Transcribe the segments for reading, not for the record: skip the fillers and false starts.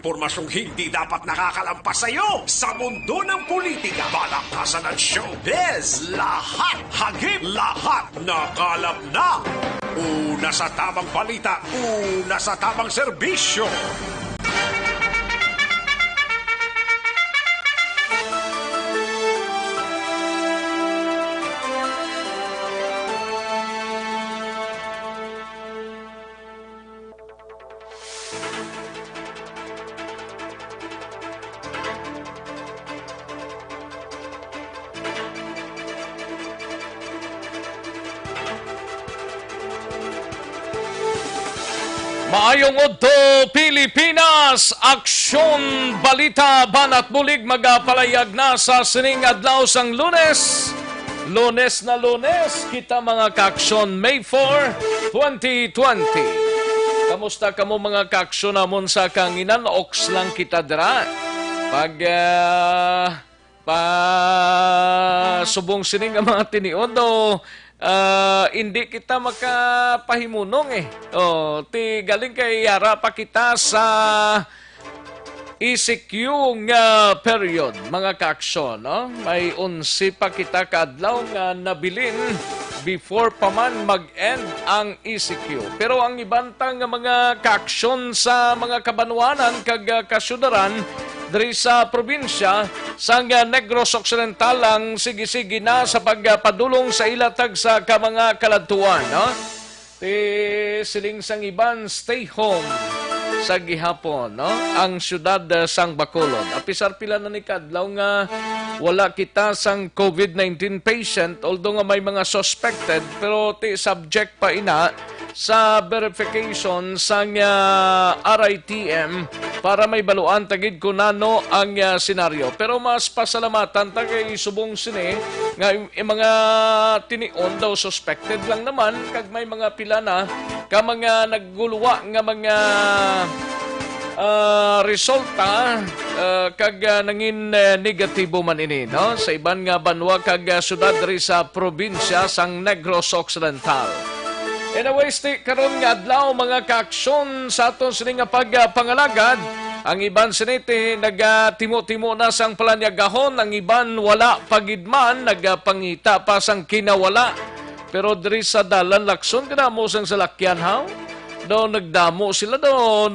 impormasyong hindi dapat nakakalampas sa iyo. Sa mundo ng politika, balakasan ng showbiz, lahat, hagip, lahat, nakalap na. Una sa tamang balita, una sa tamang serbisyo. Maayong udto Pilipinas, Aksyon, Balita, Banat, Bulig magapalayag na sa sining adlaw sang Lunes. Lunes na Lunes, kita mga kaaksyon, May 4, 2020. Kamusta kamo mga kaaksyon namon sa kanginan? Oks lang kita dira. Subong sining ang mga tiniod hindi kita makapahimunong ti galing kay yara pa kita sa ECQ nga period mga kaaksyon, no? May 11 pa kita kadlaw nga nabilin before pa man mag-end ang ECQ. Pero ang ibantang nga mga kaaksyon sa mga kabanwanan kag kasyudaran diri sa probinsya sang Negros Occidental ang sige-sige na sa pagpadulong sa ilatag sa mga kaladtuan, no? Ti siling sang iban stay home sa gihapon, no? Ang syudad sang Bacolod. Apisar pila na ni kadlaw nga wala kita sang COVID-19 patient, although nga may mga suspected, pero ti subject pa ina sa verification sang RITM para may baluan tagid kung nano ang senaryo. Pero mas pasalamatan tagay subong sini nga mga tinion daw suspected lang naman kag may mga pila na ka mga nagguluwa nga mga resulta kag nangin negatibo man ini, no? Sa iban nga banwa kag syudad diri sa probinsya sang Negros Occidental. Anyways, karon nga adlaw mga kaaksyon sa aton sini nga pagpangalagad. Ang iban siniti nagatimo-timo na sang palanyagahon, ang iban wala pagidman, nagapangita pa sang kinawala. Pero diri sa dalan lakson kinamo sang salakyan haw. Do nagdamo sila do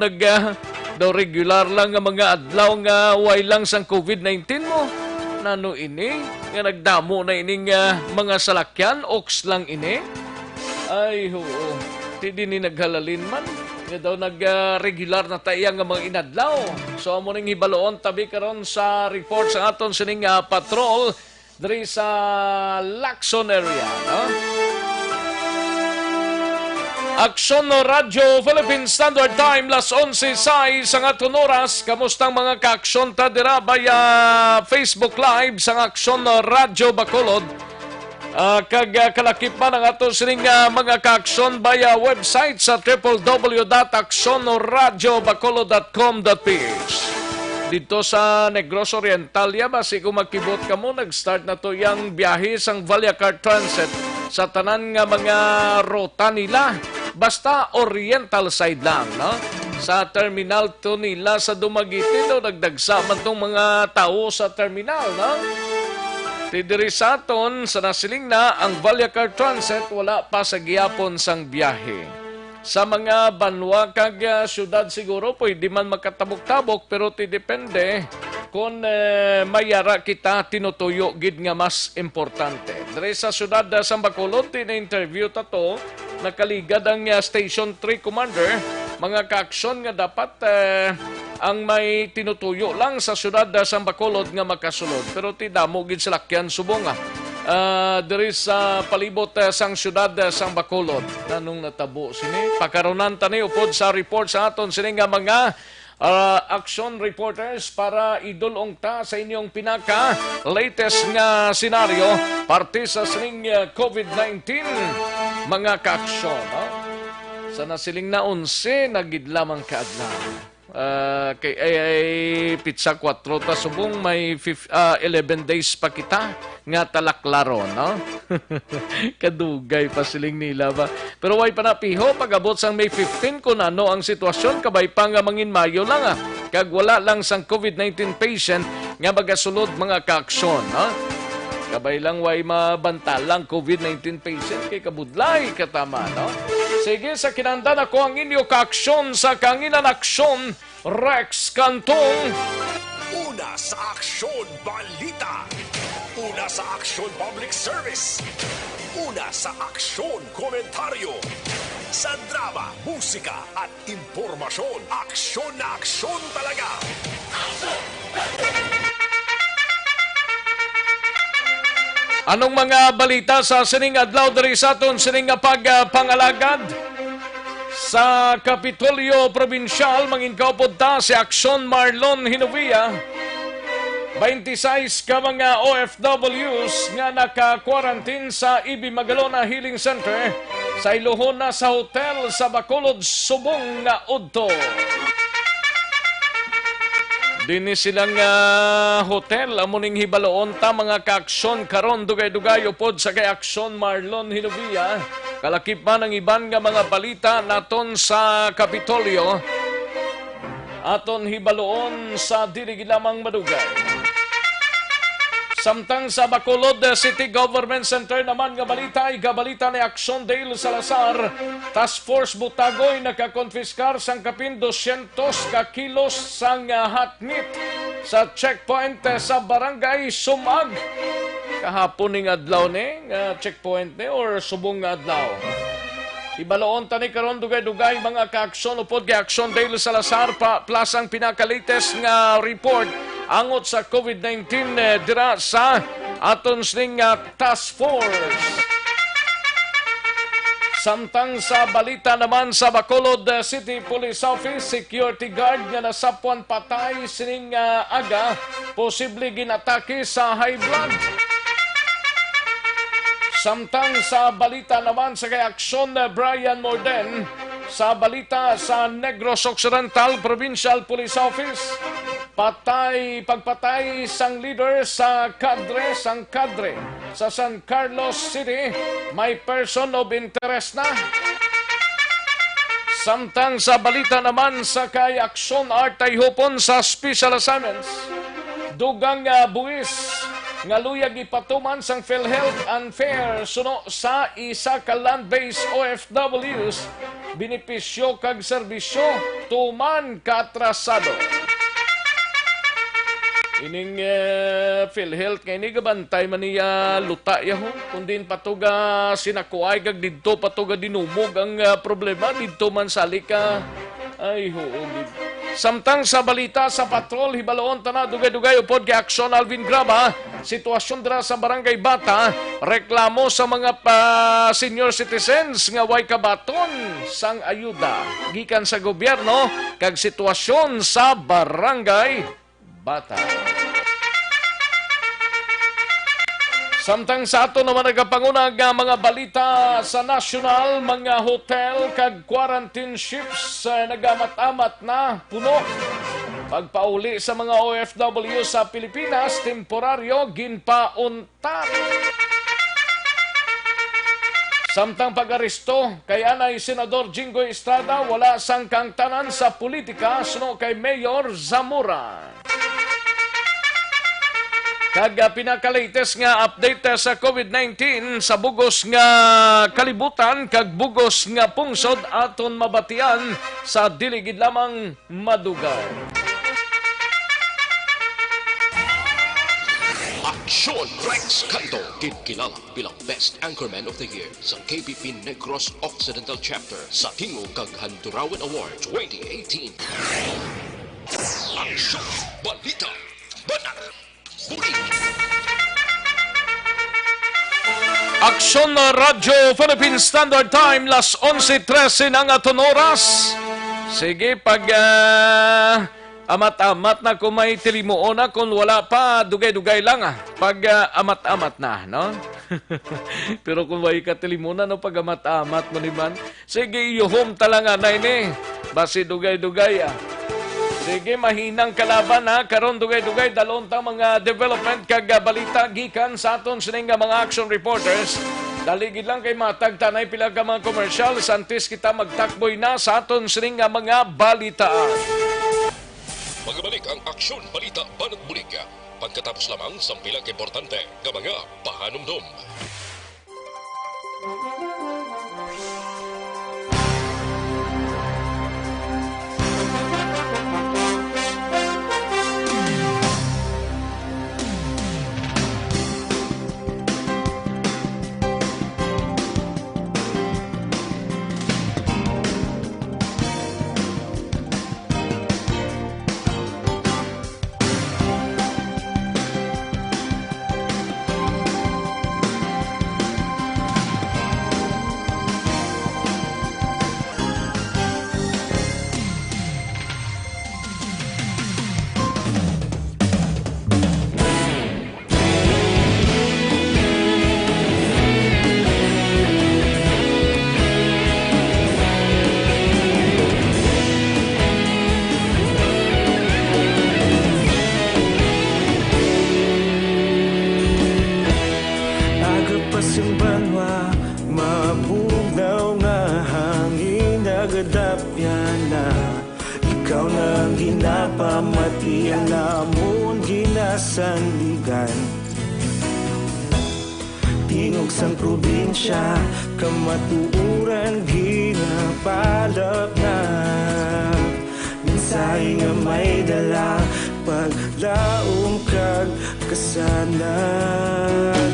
do regular lang nga mga adlaw nga way lang sang COVID-19 mo. Nano ini nga nagdamo na ining mga salakyan, oks lang ini. Ay, oo. Di din ni naghalalin man. Nga daw nag-regular na tayang nga mga inadlaw. So, amo ning hibaloon tabi karon sa report sa aton sining patrol diri sa Lacson area, no? Aksyon no Radyo Philippine Standard Time las 11:06 sang aton oras. Kamustang mga kaaksyon ta dira via Facebook Live sang Aksyon no Radyo Bacolod. Kag kalakip man ang ato sining mga kaaksyon via website sa www.aksyonoradyobacolod.com.ph. Dito sa Negros Oriental, basi kung magkibot ka mo, nag-start na to yung biyahe sang Balita Transit sa tanan nga mga rota nila. Basta Oriental side lang, no? Sa terminal to nila sa Dumaguete, no? Nagdagsa man tong mga tao sa terminal, no? Tidiri sa aton, sa nasiling na, ang Balita Transit wala pa sa giyapon sang biyahe. Sa mga banwa kag syudad siguro, pwede man makatabok-tabok, pero depende kung mayara kita tinutuyo gid nga mas importante. Diri sa syudad sa Bacolod, tina-interview tato, nakaligad ang Station 3 Commander, mga kaaksyon nga dapat ang may tinutuyo lang sa syudad sa Bacolod nga makasulod. Pero tidamo gid sa lakyan subong diri sa palibot sang syudad sang Bacolod. Nanong natabo sini? Pakaronan tani upod sa report sa aton sini nga mga action reporters para idulong ta sa inyong pinaka latest nga senaryo parte sa sining COVID-19 mga kaaksyon. Sa nasiling na 11 nagid lamang kaadlaw. Kay pizza 4 ta subong may 11 days pa kita nga talaklaro, no? Kadugay pa siling nila ba. Pero way pa napiho pag-abot sang May 15 kung ano ang sitwasyon kabay pa nga mangin Mayo lang kag wala lang sang COVID-19 patient nga magasulod mga kaaksyon. No? Kabay lang way mabantalang COVID-19 patient kay kabudlay katama. No? Sige, sa kinandan ako ang inyo kaaksyon sa Kanginan Aksyon, Rex Cantong. Una sa Aksyon Balita. Una sa Aksyon Public Service. Una sa Aksyon Komentaryo. Sa drama, musika at impormasyon, aksyon na aksyon talaga. Anong mga balita sa sining adlaw diri sa aton sining pagpangalagad? Sa Kapitolyo Provincial, manginkaupod ta si Aksyon Marlon Hinovia. 26 ka mga OFWs nga naka-quarantine sa Ibi Magalona Healing Center sa iluhon na sa hotel sa Bacolod, Subong nga udto. Dini silang hotel amuning hibaloon ta mga kaaksyon karon dugay-dugay upod sa kay Aksyon Marlon Hinovia. Kalakip man ang iban nga mga balita naton sa Kapitolyo. Aton hibaloon sa dili lamang madugay. Samtang sa Bacolod City Government Center naman nga balita ay gabalita ni Aksyon Dale Salazar. Task Force Butagoy nakakonfiskar sang kapin 200 ka kilos sang hot meat sa checkpoint sa Barangay Sumag. Kahapon ning adlaw ni checkpoint ni or subong nga adlaw. Ibaloon tani karon dugay-dugay mga kaaksyon upod kay Aksyon Dale Salazar plus ang pinaka-latest nga report angot sa COVID-19 dira sa aton sing task force. Samtang sa balita naman sa Bacolod City Police Office, security guard nga nasapwan patay sining aga, posible ginatake sa high blood. Samtang sa balita naman sa kay Aksyon Brian Morden, sa balita sa Negros Occidental Provincial Police Office, pagpatay sang leader sa kadre sa San Carlos City, may person of interest na. Samtang sa balita naman sa kay Aksyon Artay Hupon sa Special Assignments, dugang buwis nga luyag ipatuman sang PhilHealth unfair suno sa isa ka land-based OFWs benepisyo kag serbisyo tuman kaatrasado. Ining PhilHealth kay ni gabantay man niya luta yahon kundin patuga sinakuay kag didto patuga dinumog ang problema didto man salika ay huog. Samtang sa balita sa patrol, hibaloon ta na dugay-dugay upod kay Aksyon Alvin Graba, sitwasyon dira sa Barangay Bata, reklamo sa mga senior citizens nga way kabaton sang ayuda gikan sa gobyerno kag sitwasyon sa Barangay Bata. Samtang sa ato naman nagapangunag mga balita sa national, mga hotel kag quarantine ships nagamat-amat na puno. Pagpauli sa mga OFW sa Pilipinas, temporaryo ginpauntat. Samtang pag-aristo kay anay Senador Jinggoy Estrada, wala sang kangtanan sa politika suno kay Mayor Zamora. Kag pinaka-latest nga update sa COVID-19 sa bugos nga kalibutan kag bugos nga pungsod aton mabatian sa dili gid lamang madugay. Aksyon Rex Cantong, kilala bilang Best Anchorman of the Year sa KBP Negros Occidental Chapter sa Tingog kag Handurawan Award 2018. Aksyon Balita Banat Bulig. Aksyon Radyo Philippine Standard Time, las 11:13 ang aton oras. Sige, pag amat-amat na kung may tilimuon na, kung wala pa, dugay-dugay lang pag amat-amat na, no? Pero kung may katilimunan, no, pag amat-amat mo naman, sige, yuhom talaga na ini. Basi dugay-dugay, Sige, mahinang kalaban karon dugay-dugay dalon ta mga development kag balita gikan sa aton sining mga action reporters. Daligid lang kay matag tanay pila ka mga commercial santis kita magtakboy na sa aton sining mga balitaan. Magabalik ang Aksyon, Balita, Banat, Bulig. Pagkatapos lamang sa pilang importante ng mga pahanumdum. Yung banwa, mabugnaw nga hangin nagadapyan na. Ikaw na ginapamati ang namon ginasandigan. Tingog sang probinsya, kamatuuran ginapalap na. Minsay nga may dala, paglaom kag kasanag.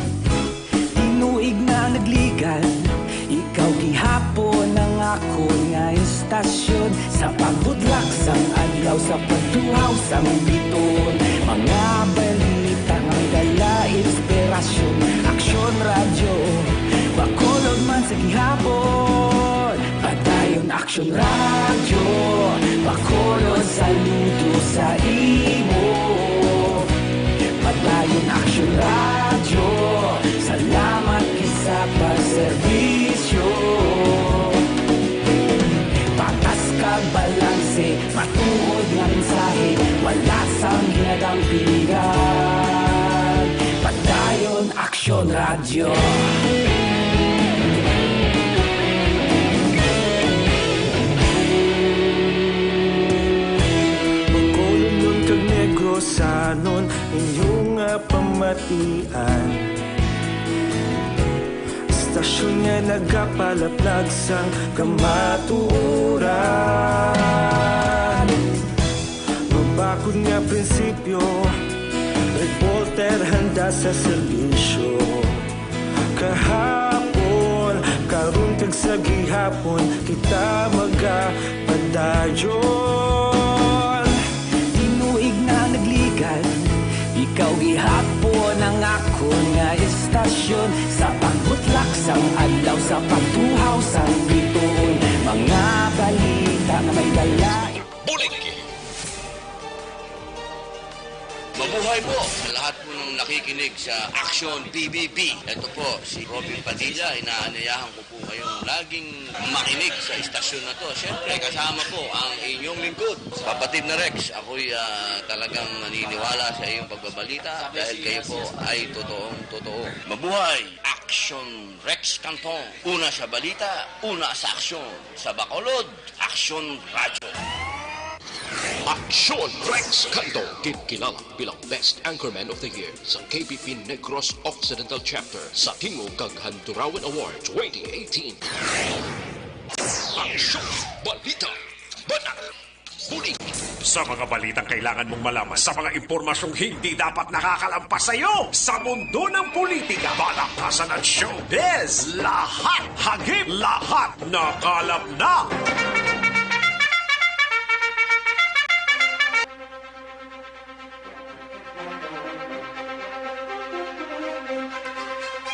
Tuig na nagligan, ikaw gihapon ang ako nga istasyon. Sa paghudlak sang adlaw, sa pagtuhaw sang biton. Mga balita nga dala inspirasyon. Aksyon radyo, bakolog man sa gihapon. Padayon Aksyon radyo, bakolog saludo sa imo. Padayon Aksyon radyo, salamat sa pagserbisyo. Patas kag balanse, matuod nga mensahe, wala sang hinagang piligan. Padayon Aksyon radyo. Bacolod nun kag Negros sanon inyong pamatian. Stasyon nga nagapalaplag sang kamatuuran. Mabakod nga prinsipyo, reporter handa sa serbisyo. Kahapon, karon kag sa gihapon, kita magapadayon. Tinuig na nagligan, ikaw gihapon ang ako nga istasyon. Sa pagbutlak sang adlaw, sa pagtuhaw sang bituon. Mga balita na may dala. Bulig! Mabuhay po sa lahat po ng nakikinig sa Aksyon PBB. Ito po, si Robin Padilla. Inaanayahan ko po kayong laging makinig sa istasyon na to. Siyempre, kasama po ang inyong lingkod. Kapatid na Rex, ako'y talagang naniniwala sa iyong pagbabalita dahil kayo po ay totoong-totoo. Mabuhay! Aksyon Rex Cantong. Una sa balita, una sa aksyon. Sa Bacolod, Aksyon Radyo. Aksyon Rex Cantong, kilala bilang Best Anchorman of the Year sa KBP Negros Occidental Chapter sa Tingog kag Handurawan Award 2018. Aksyon, Balita, Banat, Bulig. Sa mga balitang kailangan mong malaman, sa mga impormasyong hindi dapat nakakalampas sa iyo, sa mundo ng politika, balakasan at showbiz, lahat, hagip, lahat, nakalap na.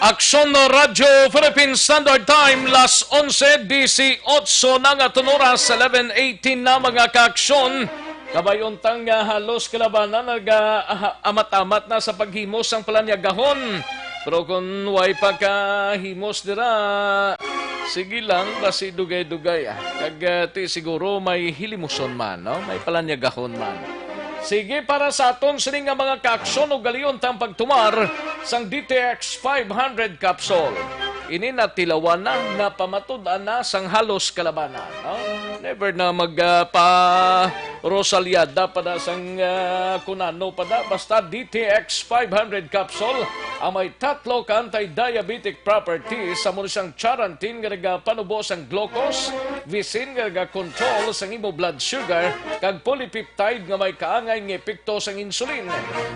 Aksyon Radyo Philippine Standard Time, las 11:18 na nga tunuras, 11:18 na mga kaaksyon. Kabayontang halos kalabanan nag-amat-amat na sa paghimos ang palanyagahon. Pero kung way pagkahimos dira, sige lang, basi dugay-dugay. Kag siguro may hilimuson man, no? May palanyagahon man. Sige, para sa aton sining nga mga kaaksyon o galiyon tang pagtumar sang DTX 500 capsule. Ini natilawan na, napamatud na sang halos kalabanan. No? Never na magpa Rosaliada pada sang kunano pada basta DTX 500 capsule ang may tatlo ka anti-diabetic properties sa muna siyang charantin nga panubo sang glucose, visin nga control sang imo blood sugar kag polypeptide nga may kaangay nga epekto sang insulin.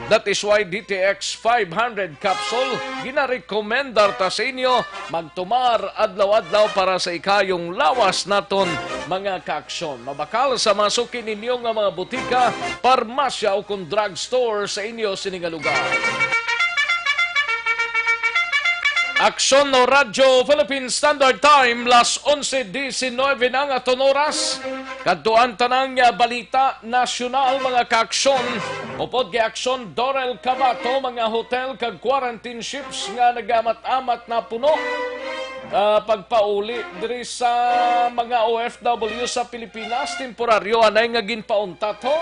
That is why DTX 500 capsule ginarekomendar ta sa inyo magtumar adlaw-adlaw para sa ikayong lawas naton mga kaaksyon. Mabakal sa masukin ninyo nga mga butika, parmasya o kung drugstore sa inyo sininga lugar. Aksyon no Radyo Philippine Standard Time, las 11:19 na nga aton oras. Kadtuan tanang balita nasyonal mga kaaksyon. Upod kay Aksyon Dorel Cabato, mga hotel kag quarantine ships nga nagamat-amat na puno. Pagpauli diri sa mga OFW sa Pilipinas, temporaryo anay nga ginpauntat ho.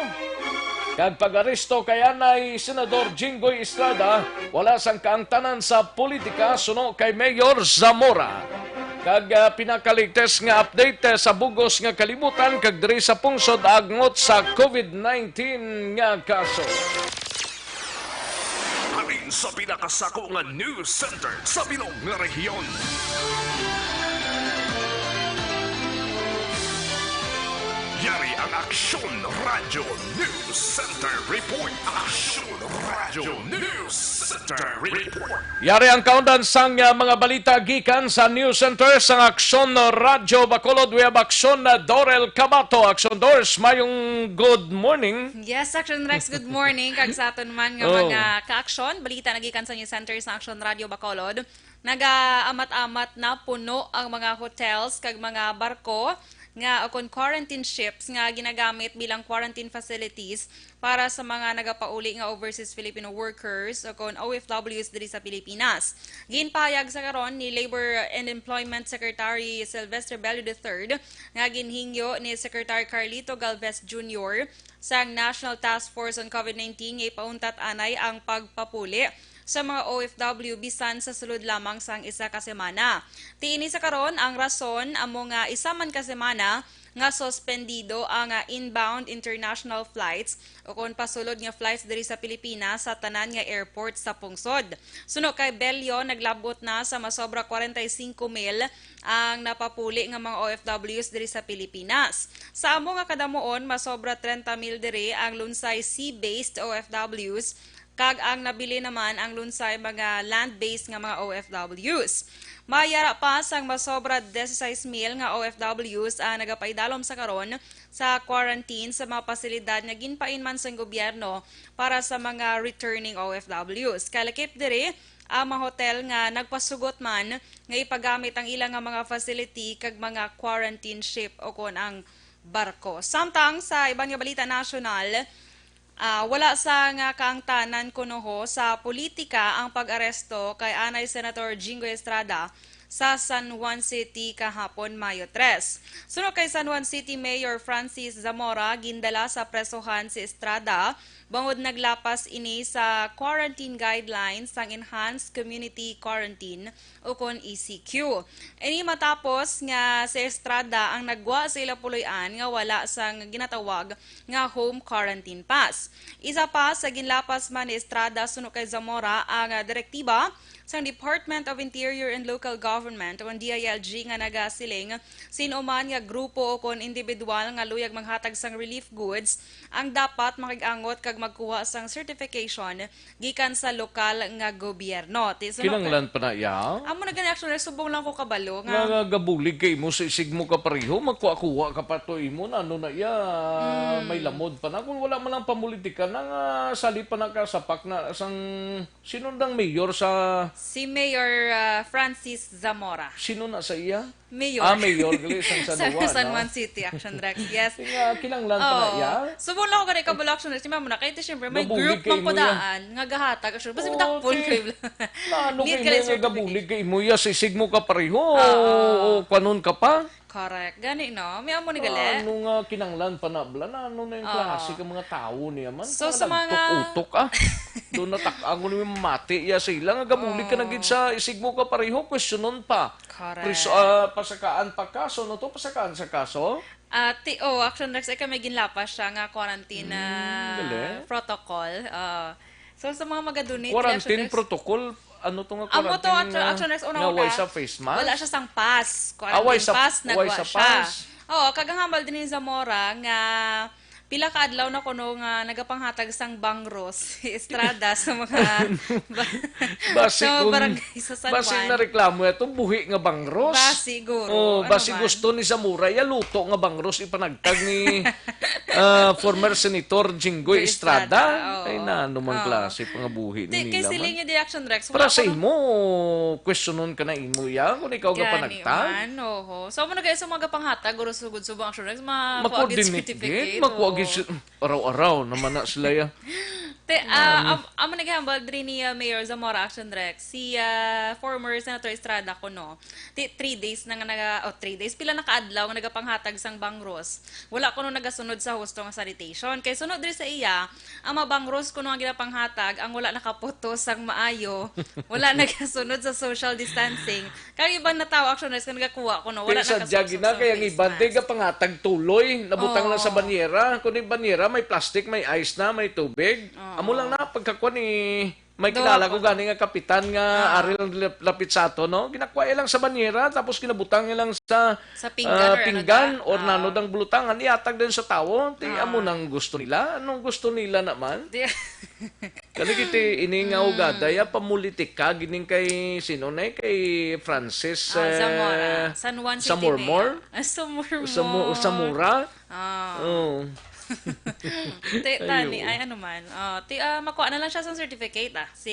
Kag pag-aresto kaya nay Senador Jinggoy Estrada, wala sang kaangtanan sa politika suno kay Mayor Zamora. Kag pinakaligtes nga update sa bugos nga kalibutan kag diri sa pungsod agngot sa COVID-19 nga kaso. Halin sa pinakasako nga news center sa bilog nga rehiyon. Yari ang Aksyon Radio News Center Report. Aksyon Radio News Center Report. Yari ang kaundan sang mga balita gikan sa News Center sa Aksyon Radio Bacolod. We have Aksyon Dorel Cabato. Aksyon Dors, mayong good morning. Yes, Aksyon Rex, good morning. Kag sa aton man nga mga ka-aksyon, balita nagikan sa News Center sa Aksyon Radio Bacolod. Naga-amat-amat na puno ang mga hotels kag mga barko nga akon quarantine ships nga ginagamit bilang quarantine facilities para sa mga nagapauli nga overseas Filipino workers akon OFWs diri sa Pilipinas. Ginpayag sa karon ni Labor and Employment Secretary Sylvester Bello III nga ginhingyo ni Secretary Carlito Galvez Jr. sa National Task Force on COVID-19 nga ipauntat anay ang pagpapuli sa mga OFW bisan sa sulod lamang sang isa ka semana. Tiini sa karon ang rason amo nga isa man ka semana nga suspendido ang inbound international flights o kon pasulod nga flights diri sa Pilipinas sa tanan nga airport sa pungsod. Suno kay Bello, naglabot na sa masobra 45,000 ang napapuli nga mga OFWs diri sa Pilipinas. Sa amo nga kadamuon, masobra 30,000 diri ang lunsay sea-based OFWs kag ang nabili naman ang lunsay mga land-based nga mga OFWs. Mayara pa sang masobra 16,000 nga OFWs ang nagapaidalom sa karon sa quarantine sa mga pasilidad nga ginpainman sang gobyerno para sa mga returning OFWs. Kalakip diri ang mga hotel nga nagpasugot man nga ipagamit ang ilang nga mga facility kag mga quarantine ship o kon ang barko. Samtang sa ibang nga balita nasyonal, wala sa nga kaangtanan kuno sa politika ang pag-aresto kay anay Senator Jinggoy Estrada sa San Juan City kahapon Mayo 3. Sunod kay San Juan City Mayor Francis Zamora, gindala sa presohan si Estrada bangod naglapas ini sa quarantine guidelines sang Enhanced Community Quarantine o kon ECQ. Ini matapos nga si Estrada ang nagwa sa ila puloy-an nga wala sang ginatawag nga home quarantine pass. Isa pa sa ginlapas man ni Estrada sunod kay Zamora ang direktiba sa Department of Interior and Local Government o DILG nga nagasiling sinuman nga grupo o kon individual nga luyag maghatag sang relief goods ang dapat makigangot kag magkuha sang certification gikan sa lokal nga gobyerno. Kinanglan pa na ya? Amo na gani actually subong lang ko kabalo Nga gabulig kay mo sa isig mo ka pareho, magkuha-kuha ka pa to imo na ano na ya, may lamod pa na. Kung wala man lang pamulitika na nga sali pa na kasapak na sang sinundang mayor sa... Si Mayor Francis Zamora. Sino na sa iya? Mayor. Mayor. Gali sa San Juan. San Juan City, Action Rex. Yes. Kinanglan pa na iya? Subong lang ko ganit kabalo Action Rex. Muna, kahit siyempre may Gabulig group mang kay mo podaan nga gahatag. Action. Basta bitapon kayo. Ano kayo nga gabulig kay mo ya, sisig mo ka pareho o kanon ka pa? Correct. Gani, no? May amo ni gali. Ano nga kinanglan pa na bla na ano na yung klase ka mga tao niya man. So, sa mga... Utok doon natak-ang mo mati ya sila nga gabulig ka na gid sa isig mo ka pareho, questionon pa. Correct. Pasakaan pa kaso no to pasakaan sa kaso? Action Rex, ay kami ginlapas siya nga quarantine gali. protocol. So, sa mga magadunit, Quarantine protocol, ano to nga Amo to, quarantine Action Rex, nga una-una. way sa face mask? Wala siya sang pass. Way Quarantine sa- pass, way nagwa sa siya. pass. Oo, kaganghambal din ni Zamora nga pila ka adlaw na kuno nga nagapanghatag sang bangros estrada sa mga Basi sa kung, barangay sa San basi Juan. na reklamo ito, buhi nga bangros. Basi, guro. Oh, Ano basi man? gusto ni Zamora, ya luto nga bangros ipanagtag ni former Senator Jinggoy Estrada, Estrada. oo. Ay na, anumang Oo. klase pa nga buhi ni Kay nila sila man. niya di Action Rex. Para sa ko imo, questionon ka na imo ya, kung ikaw ka Gani panagtag. man, oho. So, mo na guys, sa mga panghatag, guro sugod subang Action Rex, makuagit Makoordinate certificate. gid, makuagit araw-araw naman na sila ya. Amo naghambal din ni Mayor Zamora Action Rex, si former Senator Estrada ko no. 3 days na nga 3 days pila nakaadlaw nga nagapanghatag sang bangros. Wala ko no nagasunod sa husto nga sanitation. Kay sunod diri sa iya, ang mabangros ko no ang ginapanghatag, ang wala nakaputo sang maayo, wala nagasunod sa social distancing. Kay ibang na tao Action Rex nga nagakuha ko no, wala Sa jagi na, kaya ang iban, ka pangatag tuloy, nabutang lang sa banyera. Kung yung banyera, may plastic, may ice na, may tubig. Amo lang na, pagkakuha ni, may kilala ko gani nga kapitan nga Aril lapit sa ato, no? Ginakuha lang sa banyera, tapos kinabutang lang sa pinggan or nanod ang bulutangan, iatag din sa tao. Amo nang gusto nila. Anong gusto nila naman? Kali kiti ini nga ugada, ya pamulitik ka, gining kay, sino na kay Francis Zamora. San Juan City Samormor? Samura? Oh. Tani, ay ano man. Makuha na lang siya sa certificate si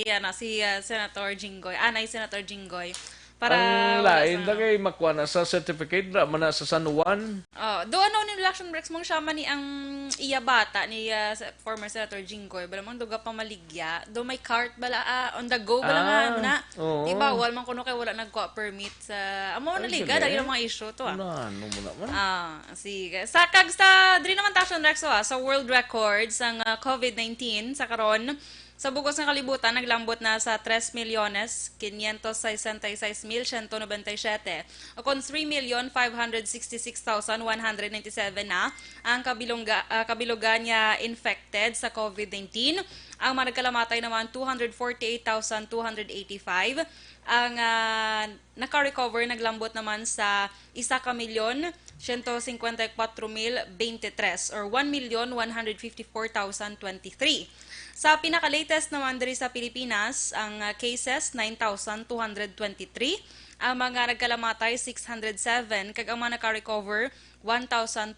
Senator Jinggoy. Anay Senator Jinggoy. Para ang lain na kay makuha na sa certificate na man na sa San Juan. do ano ni election breaks mong siya man ni ang iya bata ni former Senator Jinggoy bala mang duga pa maligya do may cart bala on the go bala nga na oo. di bawal man kuno kay wala nagkuha permit sa amo na liga dahil mga issue to Ano mo naman? sige sa kag sa diri naman Action Rex sa world records ang COVID-19 sa karon. Sa bugos ng kalibutan, naglambot na sa 3,566,197 o kung 3,566,197 na ang kabilugan niya infected sa COVID-19. Ang mga nagkalamatay naman 248,285. Ang naka-recover naglambot naman sa 1,154,023 or 1,154,023. Sa pinaka-latest naman diri sa Pilipinas, ang cases 9,223, ang mga nagkalamatay 607, kag ang mga naka-recover 1,214.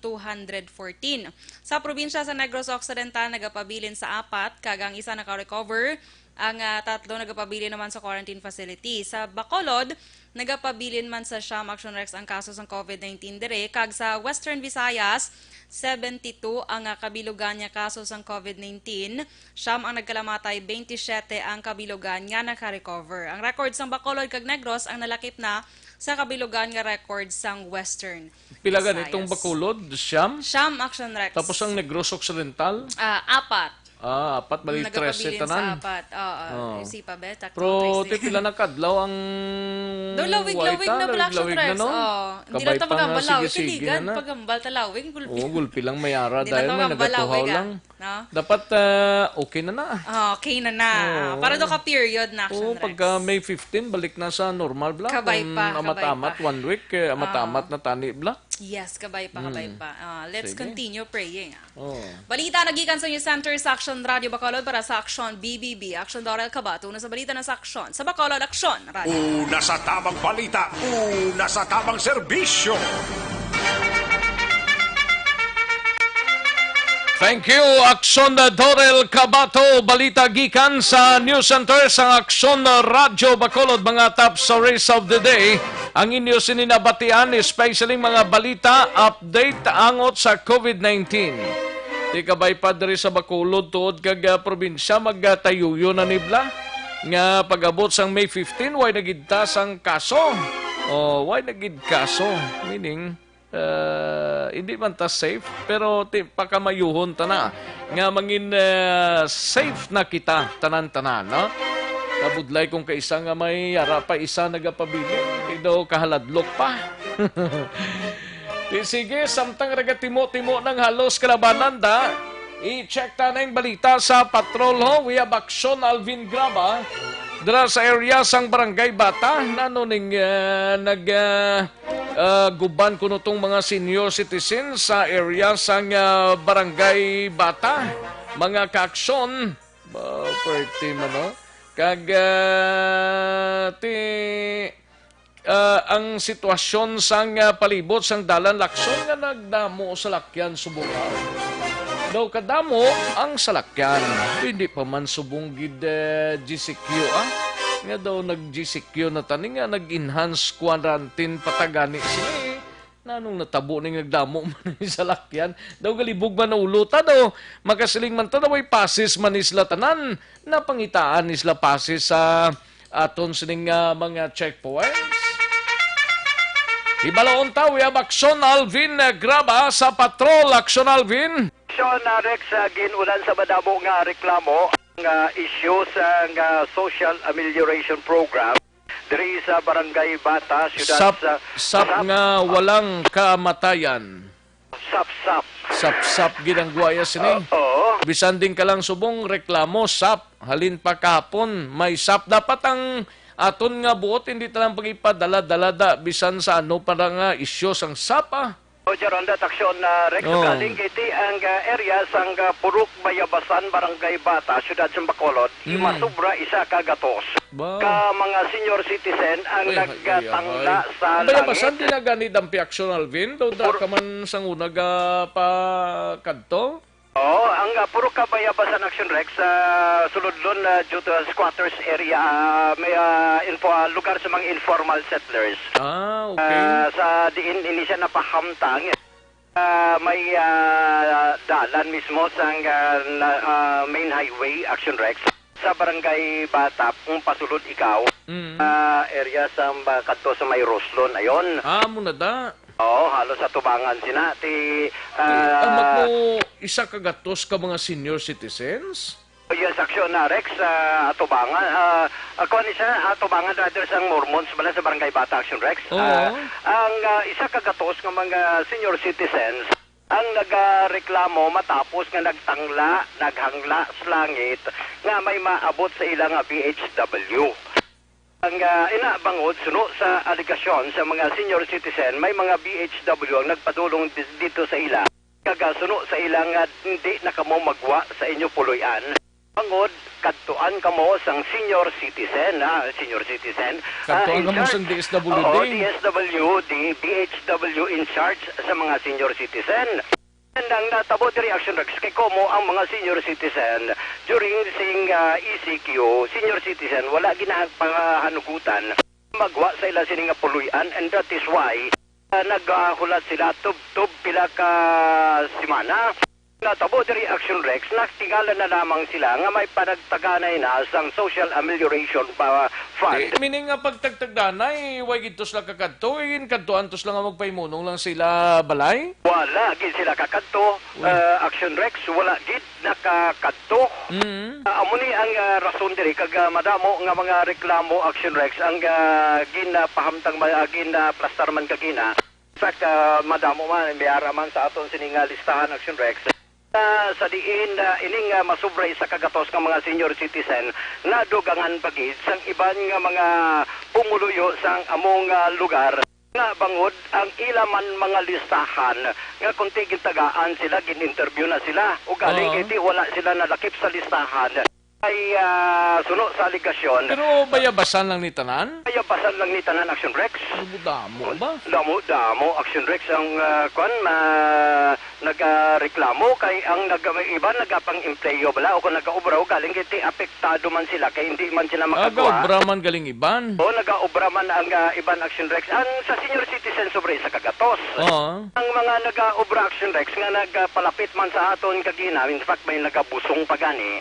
Sa probinsya sa Negros Occidental nagapabilin sa 4, kag ang isa naka-recover, ang 3 nagapabilin naman sa quarantine facility. Sa Bacolod, nagapabilin man sa Siam Action Rex ang kaso ng COVID-19 dire, kag sa Western Visayas 72 ang kabilugan niya kaso ng COVID-19. Siam ang nagkalamatay, 27 ang kabilugan nga naka-recover. Ang records ng Bacolod kag Negros ang nalakip na sa kabilugan nga records ng Western Pilagan Visayas. itong Bacolod, Siam. Siam Action Rex. Tapos ang Negros Occidental. 4. 4 bali 13 Nagapabilin tanan. sa 4. Si pa beta. Pero ti pila nakadlaw ang Do lawig-lawig na pala Action lawig Rex. na, no? Hindi lang ito Kabay pa nga, magambal lawig. sige-sige Kiligan, na. pagambal talawig. Gulpi. Gulpi lang mayara Hindi dahil na may magambal nagatuhaw lawig. lang. No? Dapat okay na na. Okay na na. Para do ka period na Action Rex. Pagka May 15, balik na sa normal bla. Kabay pa, Amat-amat, 1 week, amat-amat na tani bla. Yes, kabay pa. Let's Sige. continue praying. Oh. Balita nagikan sa News Center sa Aksyon Radio Bacolod para sa Aksyon BBB. Aksyon Dorel Kabato na sa balita na sa Aksyon. Sa Bacolod, Aksyon Radio. Una sa tamang balita, una sa tamang serbisyo. Thank you, Aksyon Dorel Kabato. Balita gikan sa News Center sa Aksyon Radio Bacolod. Mga top stories of the day. Ang inyo sininabatian, especially mga balita, update angot sa COVID-19. Di kabay pa diri sa Bacolod tuod kag probinsya magtayuyo na nibla. Nga pag-abot sang May 15, why nagidtas ang kaso? Why nagid kaso? Meaning, hindi man ta safe pero pakamayuhon ta na nga mangin safe na kita tanan-tanan, no? Kabudlay kung kaisa nga may yara pa isa nagapabili daw kahaladlok pa. Sige, samtang ragatimo-timo ng halos kalabanan da, i-check ta na yung balita sa patrol ho. We have Aksyon Alvin Graba dira sa area sang Barangay Bata. Nano ning guban kuno tong mga senior citizens sa area sang Barangay Bata. Mga kaaksyon, pretty man no? Ang sitwasyon sang palibot sang dalan Lakson nga nagdamo sa lakyan subukan. Daw kadamo ang salakyan. Hindi pa man subong gid GCQ Nga daw nag-GCQ na tani nga nag-enhance quarantine patagani sila Nanong natabo ning nagdamo man sa salakyan. Daw galibog man na uluta daw. Makasiling man ta daw ay pasis man isla tanan. Napangitaan isla pasis sa aton sining mga checkpoints. Ibalaon ta, we have Aksyon Alvin Graba sa patrol. Aksyon Alvin. Aksyon Rex, ginulan sa madamo nga reklamo ang issue sa social amelioration program diri sa Barangay Bata, siyudad Sap nga walang kamatayan. Sap. Sap ginangguaya sini. Oo. Bisan din ka lang subong reklamo, sap. Halin pa kahapon, may sap. Dapat ang aton nga buot, hindi talang pagipadala-dalada bisan sa ano para nga isyo sang sapa. O Jaronda, Aksyon Rex, galing kiti ang area sang Purok Bayabasan, Barangay Bata, siyudad sa Bacolod, imasubra isa kagatos. Ka mga senior citizen ang nagtangla sa langit. Bayabasan din na ganit ang Aksyon Alvin? Daw ka man sang unag pa kadto? Oo, ang Purok Bayabasan Aksyon Rex, sulod doon due to squatters area, may lugar sa mga informal settlers. Okay. Sa diin, ini siya napahamtang. May dalan mismo sa main highway Aksyon Rex sa Barangay Bata, kung pasulod ikaw, area sa kadto sa may Roslon, ayon. Muna da. Oo, halos sa tubangan sina. Amat mo isa kagatos ka mga senior citizens? Yes, Aksyon Rex, atubangan. Ako ni siya, atubangan rather sa Mormons, bala sa Barangay Bata, Aksyon Rex. Ang isa kagatos ng mga senior citizens, ang nagreklamo matapos nga naghangla sa langit, nga may maabot sa ilang BHW. Ang inabangod suno sa aligasyon sa mga senior citizen, may mga BHW ang nagpadulong dito sa ila. Kagasuno sa ilang hindi na kamo magwa sa inyo puloyan. Bangod, kadtuan kamo sang senior citizen. Kadtuan kamo sang DSWD? Oo, DSWD, BHW in charge sa mga senior citizen. And ang natabo di reaction Rex kay komo ang mga senior citizen during sing ECQ, senior citizen wala ginahanugutan magwa sa ila sining puluyan, and that is why naghulat sila tub pila ka simana. Natabo di reaction Rex, nagtingala na lamang sila nga may panagtaganay na sang social amelioration fund. Meaning nga pagtagtagdanay, way gitos lang kakadto, kadtuan tos lang nga magpaimunong lang sila balay? Wala gid sila kakadto, Action Rex, wala gid nakakadto. Amo ni ang rason diri kag madamo nga mga reklamo Action Rex ang ginapahamtang ginaplastar man kagina. In fact, madamo man mayara man sa aton sining listahan Action Rex. Sa diin ining masubray sa kagatos ng mga senior citizen na dugangan pagid sang iban nga mga pumuluyo sang among lugar nga bangod ang ilaman mga listahan nga kung tagaan sila gin-interview na sila o galing iti wala sila nalakip sa listahan ay suno sa aligasyon. Pero bayabasan lang ni tanan? Bayabasan lang ni tanan Action Rex. Damo ba? Damo Action Rex ang nagreklamo kay ang iba nagapang empleyo bala o kung nagaobraw galing kiti apektado man sila kay hindi man sila makagawa. Nagaobra man galing iban? O nagaobra man ang iban Action Rex. Ang sa senior citizen sobre sa kagatos. Ang mga nagaobra Action Rex nga nagpalapit man sa aton kagina, in fact may nagabusong pagani.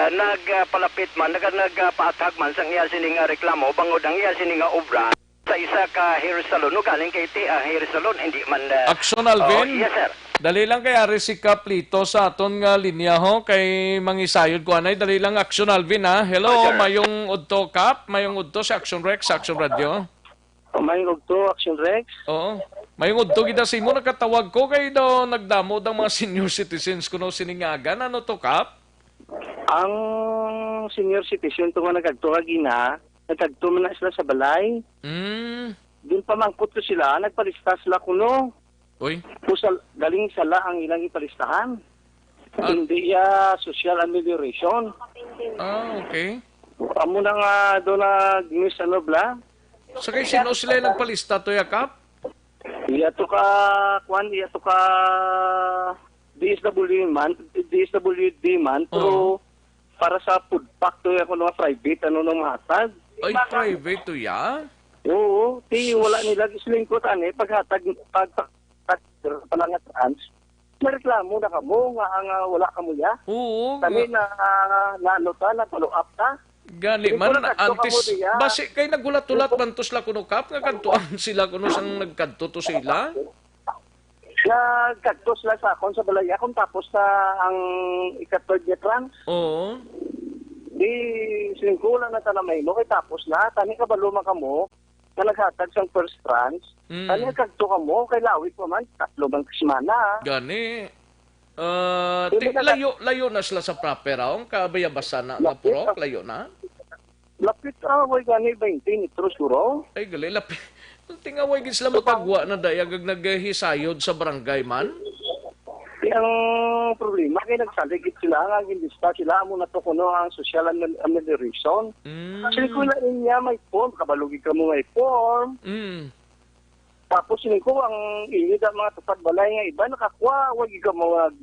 Nagpalapit man, nagpaatag man sa iya sining reklamo, bangod ang iya sining obra sa isa ka hair salon. No, galing kay hair salon, hindi man... Aksyon Alvin? Yes, sir. Dali lang kay Ari si Kaplito sa aton nga linya ho, kay mangisayod ko anay. Dali lang Aksyon Alvin ha. Hello, mayong udto Kap, mayong udto si Aksyon Rex, Aksyon Radio. Mayong udto Aksyon Rex. Oo. Mayungod to gida si mo nakatawag ko kay daw nagdamo ang mga senior citizens kuno siningagan ano to Kap? Ang senior citizen to nga nagagtuwa gina, nagagtuwa na sila sa balay. Doon pamangkot ko sila, nagpalista sila kuno. Uy. Galing sala ang ilang ipalistahan. Hindi social amelioration. Okay. Amo na nga doon nag-miss ano bla. So kay sino sila nagpalista to ya Kap? Iya to ka DSWD man pero para sa food pack to ako mga private ano nang matag. Ay private to ya? Oo, wala nila gislingkutan paghatag palangat trans. Nareklamo na kamo nga wala kamo ya. Oo. Kami na follow up ta. Gani man antes basi kay nagulat-ulat man to sila kuno Kap nga kadtuan sila kuno sang nagkadto to sila. Nagkadto sila sa akon sa balaya kung tapos ang ikatod niya trans. Oo. Di singkulan na talamay mo kay tapos na tani ka baluma kamo na naghatag sang first trans. Tani kadto kamo kay lawit pa man 3 bang semana. Gani. Layo na sila sa proper raong kabayabasa na purok, layo na? Lapit way gani 20 metros suro. Ay gali, lapit. Tingaway gid sila mapagwa na dayag naghisayod sa barangay man. Ang problema kay nagsaligit sila nga gilista sila mo na to kuno ang social amelioration. Kasi ko na niya may form, kabalugi ka mo may form. Tapos ko ang inid ang mga tupad balay nga iba nakakuha, wag ka mga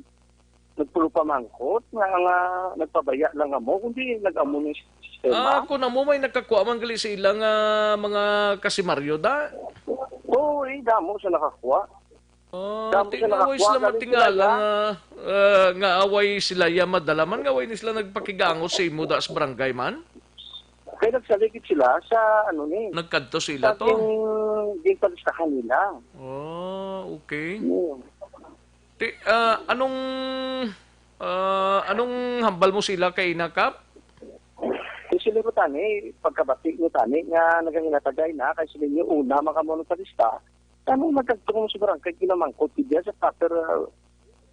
nagpulo pa mangkot, nga nagpabaya lang mo, kundi nag-amo ng sistema. Kung na mo may nakakuha man gali sa ilang mga kasimaryo da? Oo, damo siya nakakuha. Tingaway sila matingala nga away sila ya madalaman, nga away ni sila nagpakigango sa imo da sa barangay man? Kaya nagsaligit sila sa nagkadto sila to? Sa palistahan nila. Okay. Anong hambal mo sila kay Inakap? Sila ko pagkabati mo nga nagahinatagay na, kasi sila yung una makamunong sa lista. Tanong magkagtong mo sa barangay, kinamangkot diya sa proper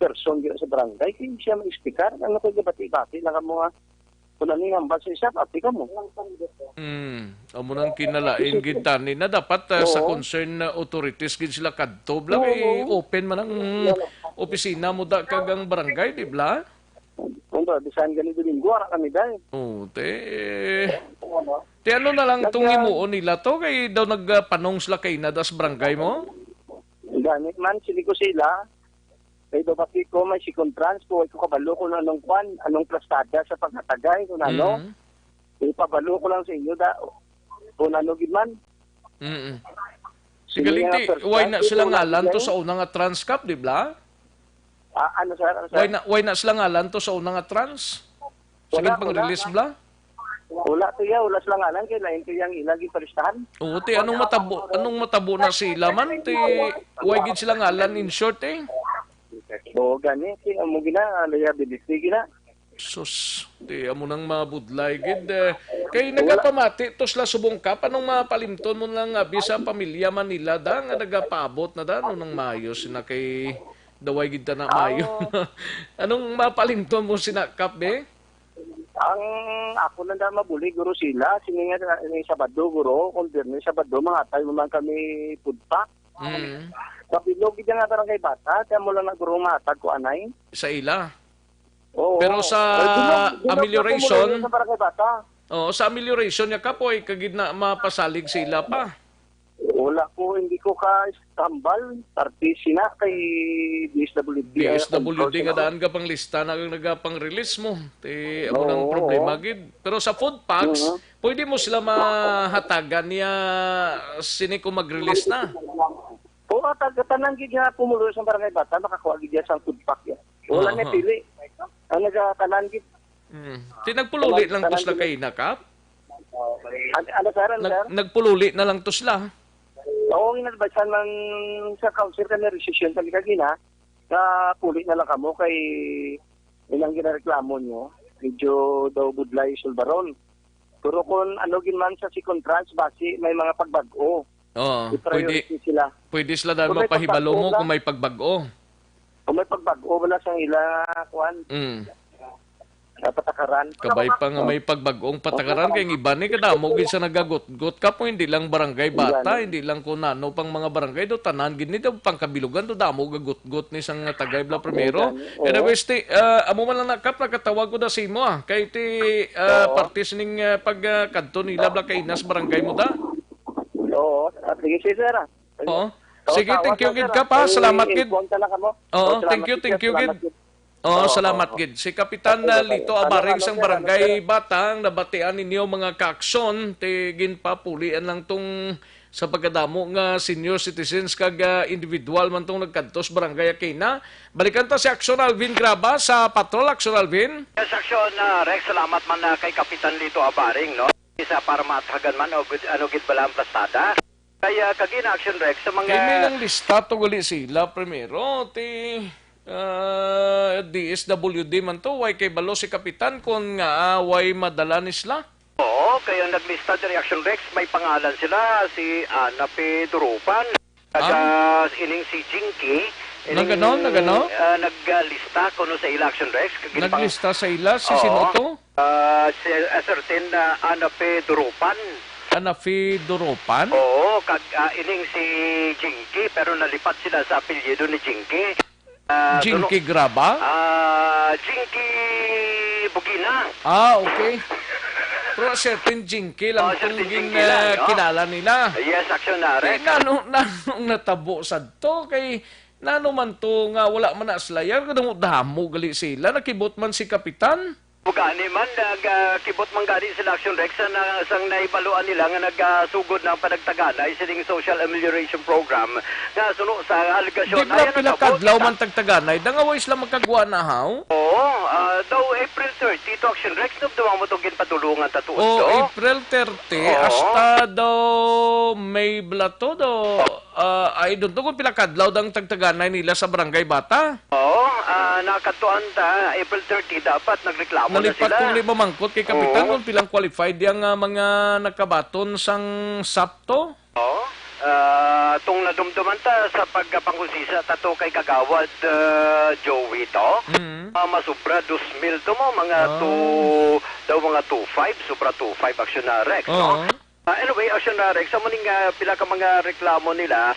person sa barangay, kaya siya mag-ispikar. Ano ko gabati-bati lang ang mga kunaning hambal sa isa, pati ka mo. Amo nang kinalain gid tani na dapat sa concern authorities gid sila kadto bla kay open man ang opisina mo da kagang barangay di bla? Bisan ganito linggo ara kami dai. Te ano na lang tong himuon nila to kay daw nagpanong sila kay nadas barangay mo? Gani man sili ko sila. Kay do pati ko may second trans ko kabalo ko anong plastada sa paghatagay kung ano. Ipabalo ko lang sa inyo kung ano gid man. Sigaling ti, why na sila ngalan to sa unang trans cup, di ba? Ano sir? Why na sila ngalan to sa unang trans? Sige pang-release bla? Wala sila ngalan kay lain to yang ilagi palistahan. Ti anong matabo na sila man ti why gid sila ngalan in short gani amo gina liability gina. Sus, di amo nang mabudlay gid. Kay nagapamati to sila subong kap anong mapalimton mo lang abi sa pamilya Manila da nga nagapaabot na da nung Mayo sina kay daway gid ta na Mayo. Anong mapalimton mo sina kap be? Ang ako na mabuli guro sila sininga ni Sabado guro kung Biyernes Sabado mga tayo man kami food pack. Kapilog gid nga tarang kay bata kaya mo lang naguro matag ko anay. Sa ila. Pero sa amelioration, sa amelioration niya kapoy kagid na mapasalig sila pa. Wala ko, hindi ko ka-tambal. Partisi na kay DSWD. DSWD nga daan ka pang lista na nagapang release mo. Amo nang problema gid. Pero sa food packs, pwede mo sila mahatagan niya sini ko mag-release na. Tanan gid nga pumulo sa barangay bata, makakuha gid sa food pack ya. Wala na pili. Ang nagatanan gid. Tinagpululi lang to sila kay Nakap? Ano sir? Nagpululi na lang to sila. Oo, inadbasan man sa council kami resisyon kami kagina na puli na lang kamo kay ilang ginareklamo nyo. Medyo daw budlay sulbaron. Pero kung ano gin man sa second trans basi may mga pagbago. Oo, I-priority sila. pwede sila dahil Kung may mapahibalo mo pagbago kung may pagbago. Kung may pagbago, wala siyang ila, kuan, patakaran. Kabay pa nga may pagbagong patakaran kay iba ni kadamo gid sa nagagot-got ka po hindi lang barangay bata, hindi lang kunano pang mga barangay do tanan gid ni daw pangkabilugan do damo gagot-got ni sang tagay bla primero. Anyways, amo man lang nakap nakatawag ko da si mo kay ti partis ning pagkadto nila bla kay Inas barangay mo da. Oo, sige si sir. Oo. Sige, thank you gid ka pa. Salamat gid. Oo, thank you gid. Oh, salamat gid. Si Kapitan Lito Abaring sang barangay Batang nabatian ninyo mga kaaksyon ti ginpapulian lang tong sa pagkadamo nga senior citizens kag individual man tong nagkantos barangay Akina. Balikan ta si Aksyon Alvin Graba sa Patrol. Aksyon Alvin. Yes, Aksyon Rex, salamat man kay Kapitan Lito Abaring, no? Isa para mathagan man o ano gid bala ang plastada. Kaya kagina Aksyon Rex sa mga Kay may lang lista to gali sila primero ti DSWD man to, way kay balo si Kapitan kung nga way madala nisla. Oo, kaya naglista di Reaction Rex, may pangalan sila, si Ana Pedropan, ining si Jinky, Nagano? naglista kuno sa Election Rex. Naglista sa ila, si sino to? Si certain Ana Pedropan. Ana Fedorupan? Oo, ining si Jinky, pero nalipat sila sa apelyido ni Jinky. Jinky Graba? Jinky Bugina. Okay. Pero certain Jinky lang itong kilala nila. Yes, Aksyon Rex. Nanong natabo sa to, kay nano man to nga wala man na slayer, kadang damo gali sila, nakibot man si Kapitan. Bugani man, nagkibot man gani sila Action Rex sang naibaluan nila nga nagsugod ng panagtaganay sining Social Amelioration Program nga suno sa aligasyon. Di ba pila kadlaw man tagtaganay, dangaway sila magkagwa na haw? Oo, daw April 30 to Action Rex, nabdawa mo itong ginpatulungan tatuod do. April 30, hasta daw May blato do, ay doon kung pila kadlaw dang tagtaganay nila sa Barangay Bata. Oo, nakatuan ta, April 30 dapat nagreklamo na nalipat sila. kong lima mangkot kay Kapitan kung pilang qualified yung mga nakabaton sang sapto. Oo. Tung nadumduman ta sa pagpangkusisa tato kay Kagawad Joey to. Masubra 2,000 to mo, mga 2,500, sobra 2,500 Action Rex, no? Anyway, Action Rex, sa muning pila ka mga reklamo nila,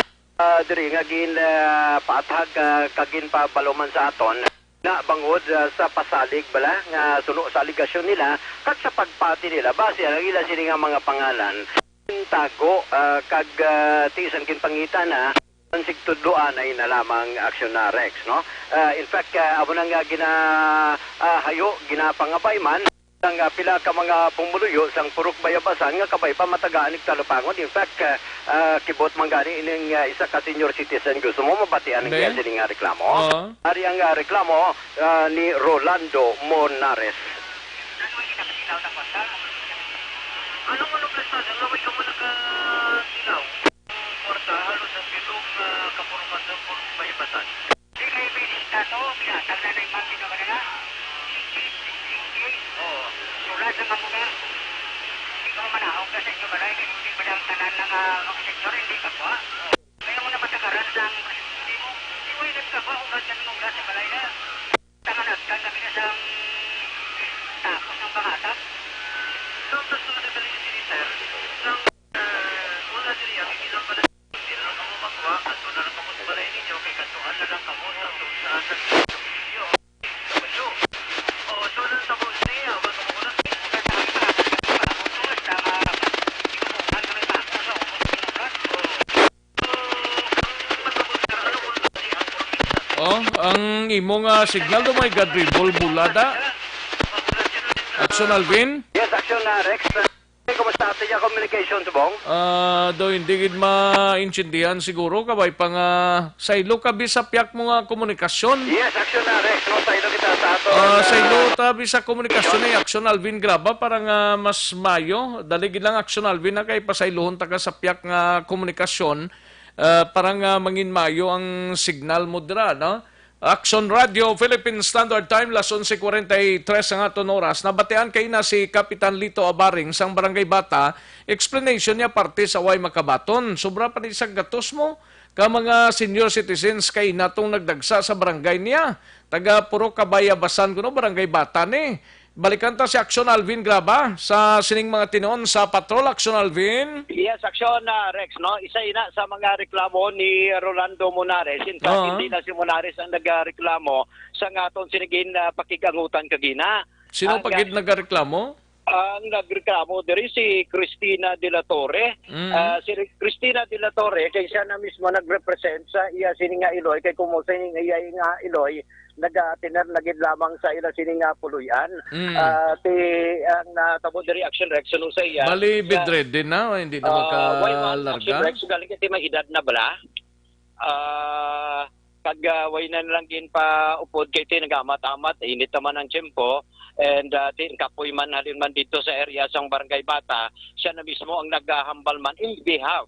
diri nga gin paatag kagin pa baloman sa aton na bangod sa pasalig bala nga suno sa aligasyon nila kag sa pagpati nila base ang ila sini nga mga pangalan tago kag tisan kin pangitan na ang sigtudloan ay na lamang Action Rex, no? In fact amo nang hayo ginapangabay man ang pila ka mga pumuluyo sang purok bayabasan nga kabay pa matagaan ig talupangon. In fact kibot man gani ining isa ka senior citizen gusto mo mabatian ang sining reklamo. Ari ang reklamo ni Rolando Monares. Anong ano plesta sa laway ka mo nagatilaw? Porta halos ang pitong kapurukan sa purok bayabasan. Di kayo bisita to, binatag na yung mati ka kanina? Sulat ng mga muna. Hindi ko manahog kasi yung balay. Hindi ba lang tanan ng sektor, hindi ka pa. Kaya mo na patakaran lang. Hindi mo inip ka pa. Ugat ka ng ugat sa balay na. Tanganat ka kami na sa tapos ng pangatap. So, tapos na nagdali ni Sinister. Nang wala sila, hindi lang pala. Hindi na lang mo magwa. At wala lang mo sa balay ninyo. Kaya katuan na lang kamo sa saan sa video. So, nang tapos niya, wala mo na. Ang imong signal do may gadribol bulada. Action Alvin? Yes, Action Rex. Kumusta ato yung communication, Subong? Do hindi gid maintindihan siguro kabay pa nga saylo kabi sa piyak mo nga komunikasyon. Yes, Action Rex. No, saylo kita sa ato. Saylo tabi sa komunikasyon ay Action Alvin Graba para nga mas mayo. Dali gid lang Action Alvin na kay pasaylohon ta ka sa piyak nga komunikasyon para nga mangin mayo ang signal mo dira, no? Aksyon Radio, Philippine Standard Time, las 11:43 ang aton oras. Nabatean kay na si Kapitan Lito Abaring sang Barangay Bata. Explanation niya parte sa way makabaton. Sobra pa ni sa gatos mo ka mga senior citizens kay natong nagdagsa sa barangay niya. Taga puro kabayabasan kuno Barangay Bata ni. Balikan ta si Aksyon Alvin Graba sa sining mga tinuon sa patrol. Aksyon Alvin. Yes, Aksyon Rex, no? Isa ina sa mga reklamo ni Rolando Monares. In fact, hindi na si Monares ang nagreklamo sa ngaton sinigin pakigangutan kagina. Sino pagid nagreklamo? Ang nagreklamo diri si Cristina de la Torre. Si Cristina de la Torre kay siya na mismo nagrepresent sa iya sininga Iloy kay kumo sa iya nga Iloy nag-atiner lagid lamang sa ila sininga puluyan. Ang natabo diri Action Rex no sa iya. Bali bedridden na hindi na makalarga. Action Rex galing kay may edad na bala. Kagaway na lang gin pa upod kay tinagamat-amat init naman ang tiyempo. And kapoy man halin man dito sa area sang Barangay Bata, siya na mismo ang naghahambal man in behalf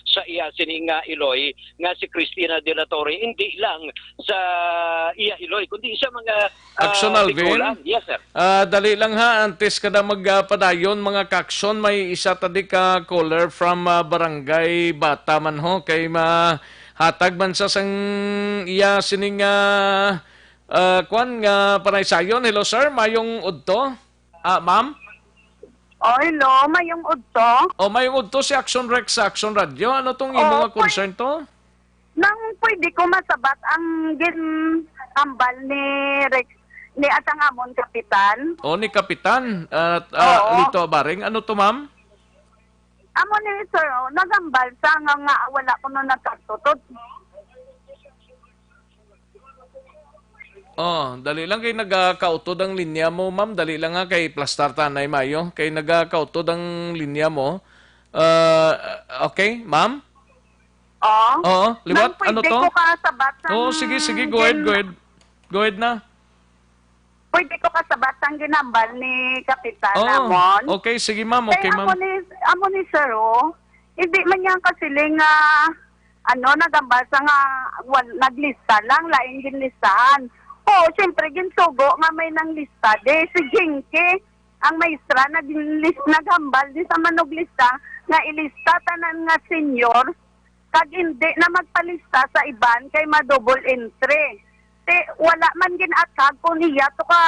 sa iya sininga Iloy nga si Cristina de la Torre, hindi lang sa iya Iloy kundi sa mga Aksyon Alvin. Yes sir. Dali lang ha, antes ka na magpadayon mga kaksyon, may isa tadi ka caller from Barangay Bata man ho kay hatag man sa sang iya sining kwan nga panaysayon. Hello sir, mayong udto? Ma'am? Hello, mayong udto? Mayong udto si Action Rex sa Action Radio. Ano tong imo nga concern to? Nang pwede ko masabat ang ginambal ni Rex, ni Atangamon Kapitan. Ni Kapitan. Lito Abaring. Ano to ma'am? Amo ni sir, nagambal sa nga wala ko na nagkatutod. Dali lang kay nagakautod ang linya mo, ma'am. Dali lang nga kay Plastar Tanay Mayo. Kay nagakautod ang linya mo. Okay, ma'am? Oo. Liwat, ano to? Pwede ko kasabat sa... sige. Go ahead. Go ahead na. Pwede ko kasabat ang ginambal ni Kapitan Amon. Okay, sige ma'am. Okay, ma'am. Amo ni sir, hindi man yan kasiling nagambal sa nga naglista lang, laing ginlistahan. Siyempre, ginsugo nga may nang lista. Si Jinky, ang maestra, nagambal di sa manuglista, nga ilista tanan nga senior, kag hindi na magpalista sa iban, kay ma-double entry. Wala man ginatag kung iya to ka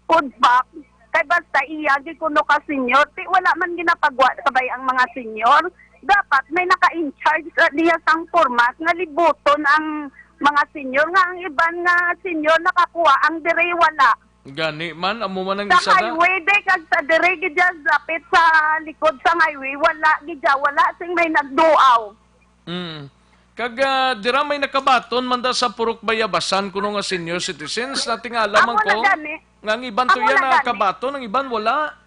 food back, kay basta iya, kuno ka senior, wala man ginapagwa sabay ang mga senior. Dapat may naka-in-charge diya sang format nga libuton ang mga senior nga ang iban nga senior nakakuha ang dire wala. Gani man amo man ang sa isa highway de kag sa dire gidya lapit sa likod sa highway wala sing may nagduaw. Kag dira may nakabaton manda sa purok bayabasan kuno nga senior citizens na tingala man ko. Nga ang iban to yan nakabaton, ang iban wala.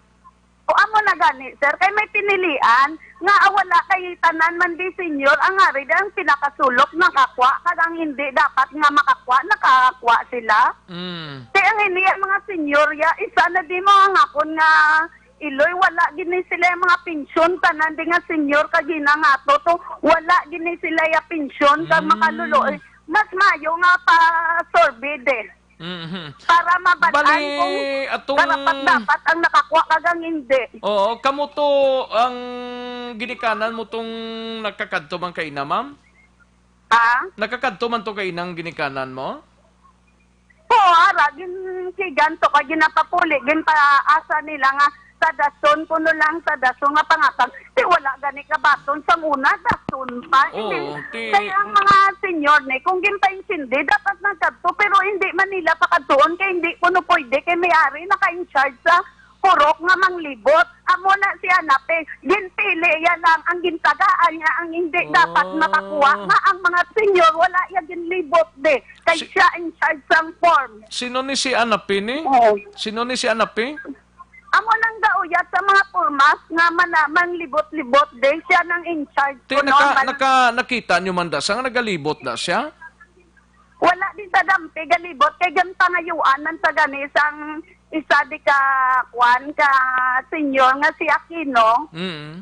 Amo na gani, sir, kay may pinilian nga wala kay tanan man di senior ang ari ang pinakasulok nakakwa kag ang hindi dapat nga nakakwa sila. Kaya ang hindi ang mga senior ya isa na di mga ngakon nga Iloy wala gini sila yung mga pensyon tanan di nga senior kag ginangato to wala gini sila ya pensyon kag makalulo. Mas mayo nga pa sorbid para mabataan kung dapat ang nakakuha kagang hindi. Kamo to ang ginikanan mo tong nakakadto man kay ina, ma'am? Nakakadto man to kay inang ginikanan mo? Ganto ka ginapapuli, asa nila nga sa dason, kuno lang sa dason nga pangatang. Wala gani ka baton sa una, dason pa. Kaya ang mga senior kung ginpa-insindi, dapat nagkadto, pero hindi man nila pakadtoon, kaya hindi kuno pwede, kaya may-ari naka-in-charge sa purok nga manglibot. Amo na si Anape, ginpili yan lang, ang gintagaan niya, ang hindi dapat makakuha, nga ang mga senior, wala yan ginlibot kaya siya in charge sang form. Sino ni si Anape ni? Sino ni si Anape? Amo nang dauyat sa mga formas nga manaman libot-libot siya nang in charge. Nakita nyo man da, saan nagalibot na siya? Wala din sa dampi, galibot, kay ganta ngayuan man sa ganisang isa di ka kwan ka senior nga si Aquino.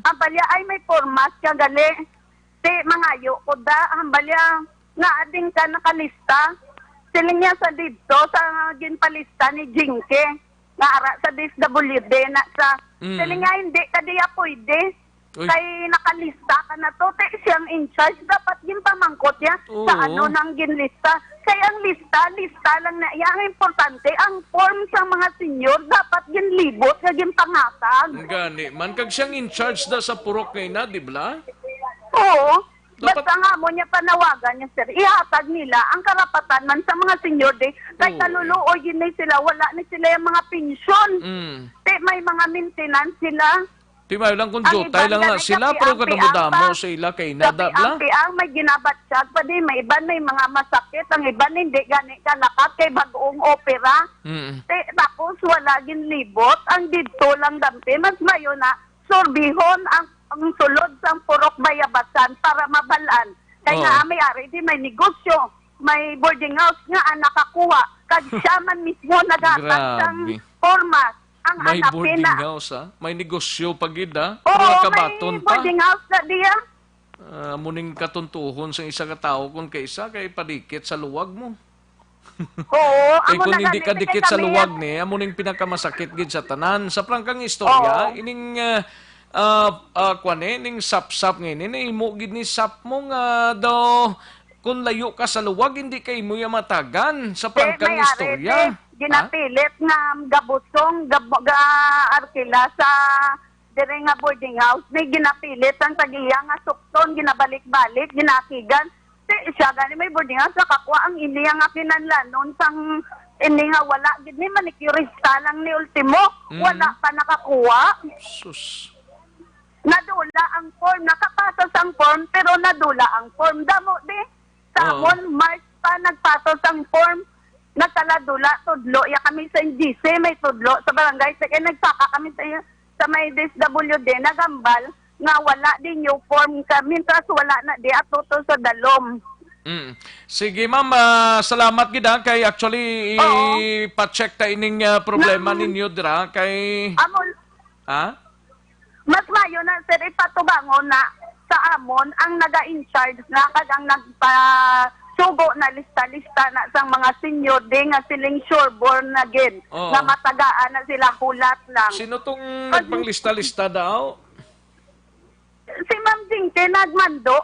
Ambalya ay may formas ka gali. Mangayo ko da, ambalya nga ading ka nakalista. Sila niya sa dito, sa ginpalista ni Jinke, nga ara sa DSWD na sa, sila nga hindi, kadiya pwede. Uy. Kay nakalista ka na to, te siyang in charge, dapat yung pamangkot niya sa Oo. ano nang ginlista. Kaya ang lista lang na iya. Ang importante, ang form sa mga senyor, dapat ginlibot, nga ginpangatag. Gani man kag siyang in charge da sa purok ngayon na, di ba? Oo. Dapat- Basta nga mo niya panawagan niya, sir. Ihatag nila ang karapatan man sa mga senyor de. Kay Oo. kaluluoy yun na sila, wala na sila yung mga pensyon. Te, may mga maintenance sila. Di ba lang kung Ang jutay iban lang na ganit, sila, kapi- pero ang kadamo-damo piang pa. sa ila kay Sabi, nadabla. ang may ginabatsyag pa di, may iban may mga masakit, ang iban hindi gani kalakat kay bagong opera. Te, tapos wala ginlibot, ang dito lang dampi, mas mayo na sorbihon ang sulod sang purok bayabasan para mabalaan. Kaya Oo. nga may ari di may negosyo, may boarding house nga ang nakakuha, kag siya man mismo naghatag sang Grabe. format. Ang May hanapin boarding na. house, ha? May negosyo pagid, ha? Oo, Pero may kabaton pa. boarding house na diya. Muning katuntuhon sa isa ka tao kung kaysa kay padikit sa luwag mo. Oo, Kay amo kung na hindi ganit, ka kay dikit sa kami luwag yan. ni, amuning pinakamasakit gid sa tanan. Sa prangkang istorya, Oo. ining ning sap-sap ngayon, imo gid ni sap mo nga daw kung layo ka sa luwag, hindi kay mo yung matagan sa prangkang may ari, istorya. ginapilit nga gabusong, arkila sa dire nga boarding house. May ginapilit ang tagiya nga sukton, ginabalik-balik, ginakigan. Siya gani may boarding house, nakakuha ang iniya nga kinanlanon sang ini nga wala. Gid ni manicurista lang ni ultimo. Wala pa nakakuha. Sus. Nadula ang form, nakapasos ang form, pero nadula ang form. Damo di, sa Oo. amon, March pa nagpasos ang form, nagkaladula, tudlo, ya kami sa NGC, may tudlo sa barangay, kaya nagsaka kami sa may DSWD, nagambal, nga wala din yung form kami, tapos wala na di, atuto sa dalom. Sige ma'am, salamat gid ha. Kay actually Oo. ipa-check ta ining problema ninyo dira kay Amon, ha? mas mayo na, sir, ipatubangon na sa amon, ang naga-in-charge na, kag ang nagpa-sugo na lista-lista na sang mga senior di nga siling sureborn na gid, Oo. nga matagaan na sila hulat lang. Sino tong nagpanglista-lista daw? Si Ma'am Jinke nagmando,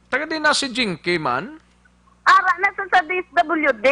Taga din na si Jinky man. ara na to sa DSWD.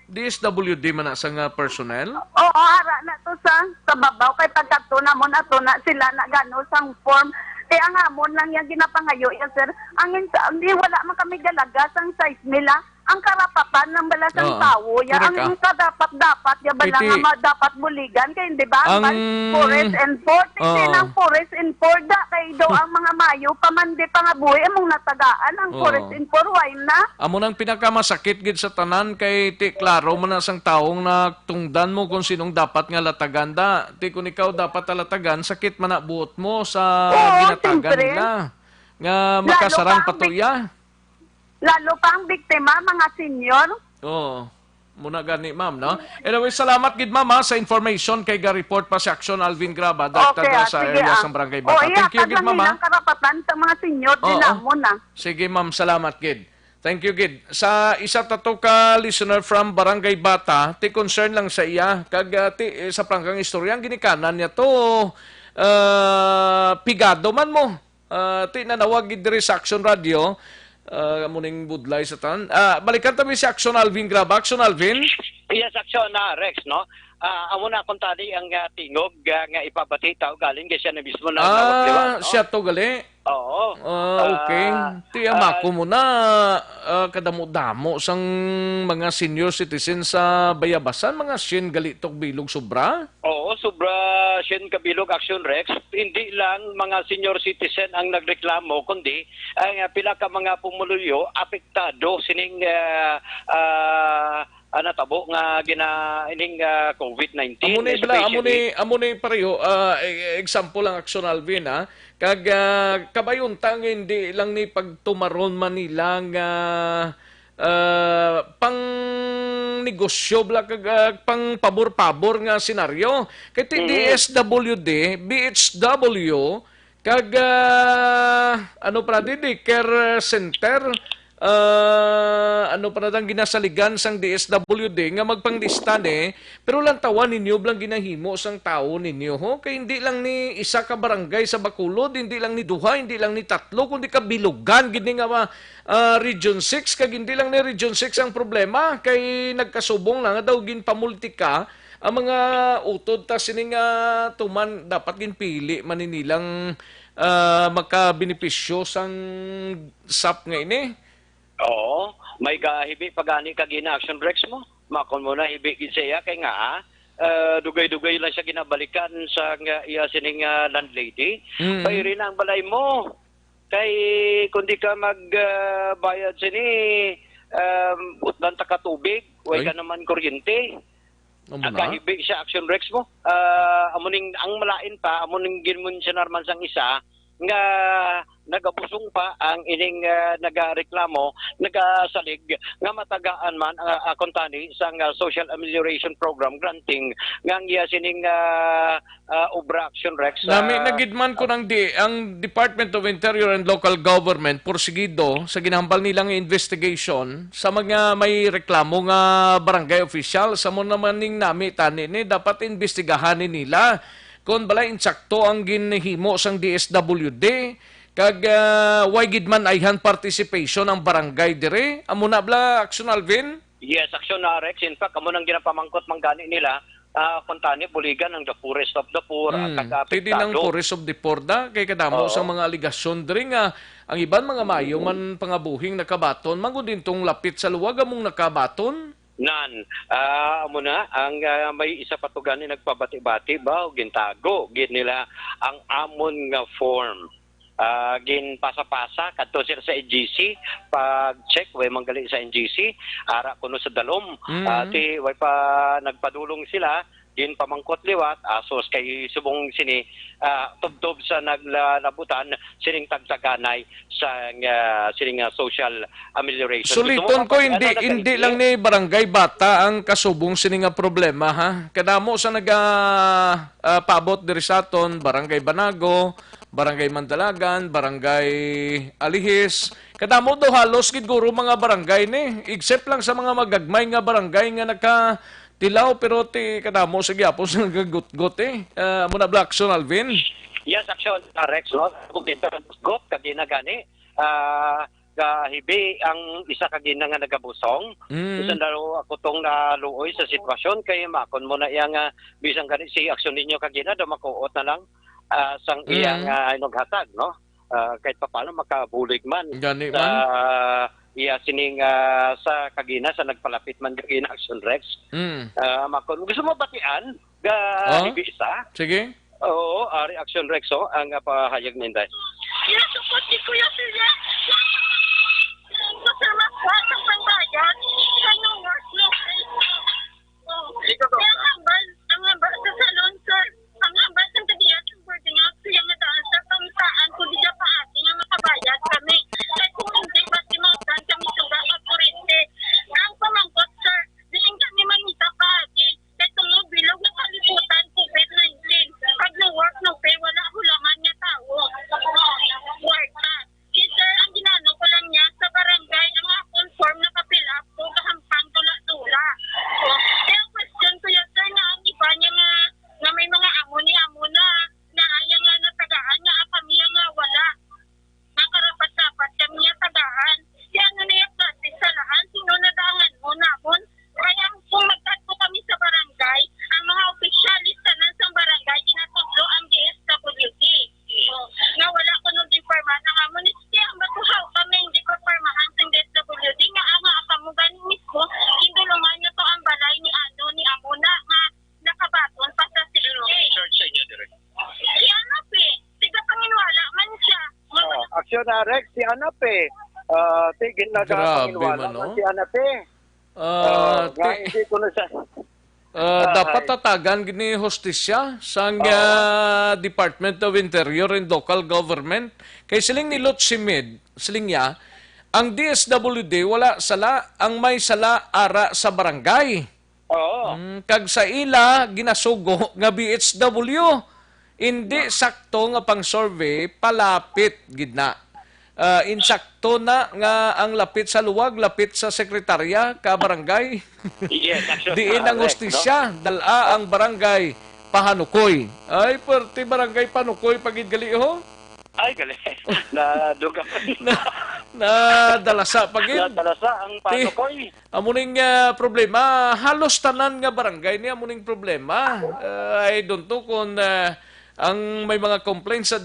DSWD man na sa nga personnel. Oo, ara na to sa babaw, kay pagkato na mo na to na sila na gano sang form. Kaya ang amon lang yung ginapangayo yan, sir. Hindi, wala man kami galagas ang size nila. Ang karapatan ng balasang Oo. tao, ya, ang kadapat-dapat, ya bala Iti- nga dapat buligan, kay hindi ba? Ang- Forest and Port, hindi Oo. ng Forest and Port, da, kay do ang mga mayo, pamandi pa nga buhay, among natagaan, ang Oo. Forest and Port, why na? Amo nang pinakamasakit gid sa tanan kay ti klaro man na sang taong nagtungdan mo kung sinong dapat nga lataganda. Ti kung ikaw dapat latagan, sakit man na buot mo sa Oo, ginatagan siyempre. nila. Nga makasarang pa ang patuya. Lalo pa ang biktima, mga senior. Oo. Muna gani, ma'am, no? Anyway, salamat gid ma'am ha, sa information kay ga-report pa si Aksyon Alvin Graba, Dr. sa area sa Barangay Bata. Thank you gid, ma'am. Ha? Ang karapatan sa mga senior, Oo. dinamon na. Sige, ma'am, salamat gid. Thank you gid. Sa isa tato ka listener from Barangay Bata, ti concern lang sa iya kag ti sa prangkang istorya ang ginikanan niya to pigado man mo. Ti nanawag gid diri sa Aksyon Radio. Muning budlay sa tan. Balikan tabi si Aksyon Alvin Graba. Aksyon Alvin. Yes, Aksyon na Rex, no? Amo na kung tali ang tingog nga ipabatita o galing kay siya na mismo na nawag, no? Siya to gali. Oo. Okay. Ti amako mo na kadamo-damo sang mga senior citizen sa Bayabasan, mga sien gali tok bilog sobra. Oo, sobra siya kabilog Action Rex. Hindi lang mga senior citizen ang nagreklamo, kundi ang pila ka mga pumuluyo apektado sining natabo nga ining COVID-19. Amunay pareho example lang Aksyon Alvin ha. Kag kabayuntang hindi lang ni pagtumaron Manila nga pang negosyo bla kag pang pabor-pabor nga senaryo. Kay DSWD, BHW kag ano pra di care center ano pa natang ginasaligan sang DSWD nga magpanglistan pero lang tawan ninyo blang ginahimo sang tao ninyo ho kay hindi lang ni isa ka barangay sa Bacolod, hindi lang ni duha, hindi lang ni tatlo kundi ka bilugan gini nga Region 6 kag hindi lang ni Region 6 ang problema kay nagkasubong na nga daw ginpamultika ang mga utod ta sining tuman dapat ginpili maninilang magkabenepisyo sang SAP nga ini. Oo, may gahibi pagani ka gina-action Rex mo. Makon mo na hibi siya kay nga dugay-dugay lang siya ginabalikan sa iya sining landlady. Kay rin ang balay mo. Kay kundi ka magbayad sini utlan ta ka tubig, way ka naman kuryente. Ang gahibi siya action Rex mo. Amuning ang malain pa, amuning ginmun siya narman sang isa nga nagabusong pa ang ining nagareklamo, nagasalig nga matagaan man akong tani sa social amelioration program granting nga iya sining obra action Rex. Nami nagidman ko ng ang Department of Interior and Local Government porsigido sa ginahambal nilang investigation sa mga may reklamo nga barangay official sa mo naman ning nami tani ni dapat investigahan nila kung balay insakto ang ginhimo sang DSWD kag why gid man ayhan participation ang barangay dire amo na bla Aksyon Alvin? Yes, Aksyon Rex. In fact, amo nang ginapamangkot mangani nila kuntani buligan ang the poorest of the poor at Tidi ng poorest of the poor da kay kadamo sa mga aligasyon dire nga ang iban mga mayo man pangabuhing nakabaton mangudin tong lapit sa luwag among nakabaton. Nan, amo na ang may isa patugan ni nagpabati-bati ba o gintago gin nila ang amon nga form. Gin pasa-pasa kadto sila sa NGC pag check way manggali sa NGC ara kuno sa dalom ti way pa nagpadulong sila gin pamangkot liwat asos kay subong sini tubtob sa naglabutan sining tagsaganay sa sining social amelioration. Suliton ko hindi lang ni barangay bata ang kasubong sining problema ha. Kadamo sa pabot diri sa aton barangay Banago, barangay Mandalagan, barangay Alihis. Kadamo do halos gid guro mga barangay ni except lang sa mga magagmay nga barangay nga tilaw pero kadamo sa gyapon sa nagagut-gut muna Aksyon Alvin. Yes, Aksyon Rex no. Kung dito got kagina gani gahibi ang isa kagina nga nagabusong. Isa daro ako tong naluoy sa sitwasyon kay makon mo na iyang bisang gani si aksyon ninyo kagina do makuot na lang sang iyang inughatag no. Kahit pa paano makabulig man. Gani man. Iya sining sa kagina sa nagpalapit man kagina Aksyon Rex. Makon gusto mo batian hibi isa? Sige. Oo, ari Aksyon Rex ang pahayag ninday. Support ni Kuya Sila. Kasama ko sa pangbayan. Kanyang work no. Ang hambal sa salon, sir. Ang hambal sa tagiyan sa boarding out. Siya nga daan sa pangsaan kung di pa ating nga makabayad kami. Kahit kung hindi ba si Mautan kami suga at kurente. Ang pamangkot, sir. Diling kami manita ka atin. Kahit kung bilog ng kalibutan COVID-19. Pag na-work no pay, wala hulangan niya tao. Work na. Sir, ang ginano ko lang niya sa barangay ang conform na kapilap ko kahampang tula-tula. Kaya question ko yan, sir, na ang iba niya nga may mga amo na ayaw nga natagaan nga kami nga wala. Nakarapat-dapat kami nga tagaan. Kaya ano na yung plastic sa lahan, sino nadahan mo namon? Kaya kung magtatpo kami sa barangay, ang mga opisyalista ng sa barangay, inatublo ang DSWD. Nga wala ko nung informan ang amon. Kaya ang batuhaw kami, hindi ko formahan sa DSWD. Nga ang akamugan mismo, indulungan nyo to ang balay ni Amuna nga nakabaton pa sa CLO. Search sa inyo direct. Si Anap tiga panginwala man siya. Aksyon Rex, si Anap tigil na panginwala man si Anap hindi ko na siya. Dapat tatagan gini hostisya sa Department of Interior and Local Government. Kay siling nilot si Med, siling niya, ang DSWD wala sala, ang may sala ara sa barangay. Oo. Kag sa ila, ginasugo nga BHW. Hindi sakto nga pang survey, palapit gidna. insakto na nga ang lapit sa luwag, lapit sa sekretarya, ka barangay. Yes, Aksyon. Diin ang Correct, hustisya, dala ang barangay pahanukoy. Ay, perti barangay panukoy pagid gali ho. Ay, galing. Naduga pa. Na dalasa pagid. Natalasa ang panukoy. Amuning problema, halos tanan nga barangay ni amuning problema. I don't know kung ang may mga complaints sa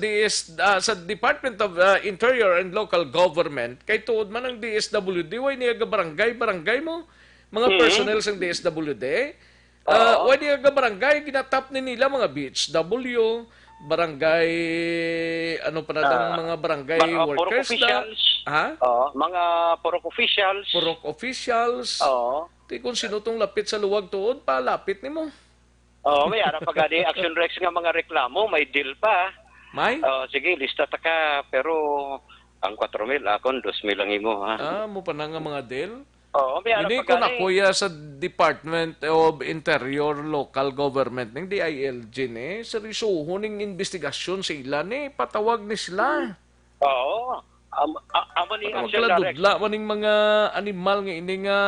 sa Department of Interior and Local Government kay tuod man ang DSWD way niya ga barangay mo mga personnel sa DSWD way niya ga barangay ginatap ni nila mga BHW barangay ano pa natang mga barangay workers mga purok officials. Purok officials. Ti kung sino tong lapit sa luwag tuod palapit nimo. May ara pa gani Action Rex nga mga reklamo, may deal pa. May? Sige, lista ta ka, pero ang 4,000 akon 2,000 lang imo ha. Mo pa na nga mga deal? May ara Hindi pa ko gani. nakuya sa Department of Interior Local Government ng DILG ni seryosohon ning investigasyon sila ni patawag ni sila. Amo ni Action Rex. Dudla maning mga animal nga ini nga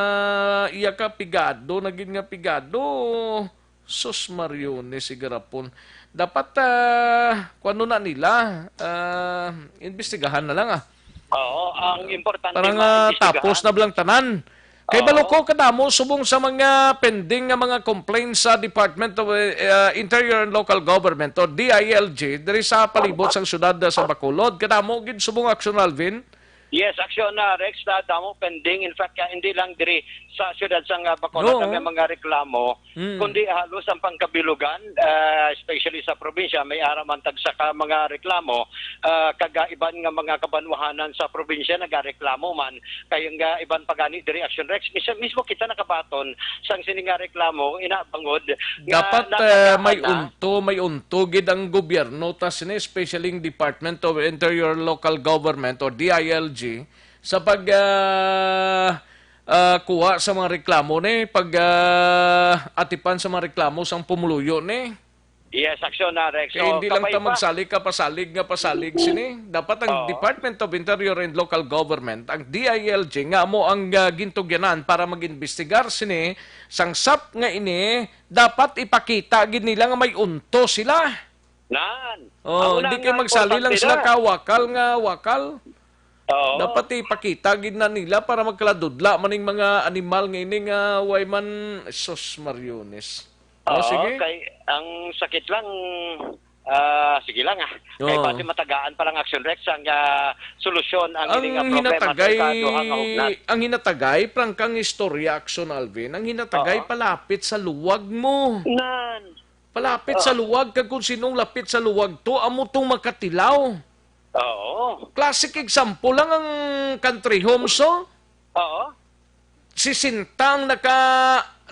iya ka pigado naging nga pigado. Sus Mariones sigarapon. Dapat kuno na nila investigahan na lang Ang importante parang tapos na blang tanan. Kay baloko kadamo subong sa mga pending nga mga complaints sa Department of Interior and Local Government o DILG diri sa palibot sang syudad sa Bacolod. Kadamo gid subong aksyon Alvin. Yes, Aksyon na Rex na damo pending. In fact, hindi lang diri sa siyudad sa Bacolod ang mga reklamo, kundi halos ang pangkabilugan, especially sa probinsya, may araman tagsaka mga reklamo, kagaiban nga mga kabanwahanan sa probinsya nagareklamo man, kaya nga iban pagani diri Action Rex. Mismo kita nakabaton sang sininga reklamo, inabangod. Dapat may unto gid ang gobyerno tas ni especially ang Department of Interior Local Government o DILG sa pag kuha sa mga reklamo ni pag atipan sa mga reklamo sang pumuluyo ni. Yes, Aksyon na Rex. Kaya hindi lang ta magsalig ka pasalig sini. Dapat ang Department of Interior and Local Government, ang DILG nga mo ang gintugyanan para mag-investigar sini sang sap nga ini dapat ipakita gid nila nga may unto sila. Hindi kayo magsali lang sila wakal. Dapat ipakita gid na nila para magkaladudla maning mga animal nga ini nga way man sus Mariones. Sige. Kay ang sakit lang sige lang kay pati matagaan pa lang Action Rex ang solusyon ang problema ang hinatagay prangkang istorya Action Alvin ang hinatagay palapit sa luwag mo. Palapit sa luwag kag kung sinong lapit sa luwag to amo tong makatilaw. Classic example lang ang country homes si Sintang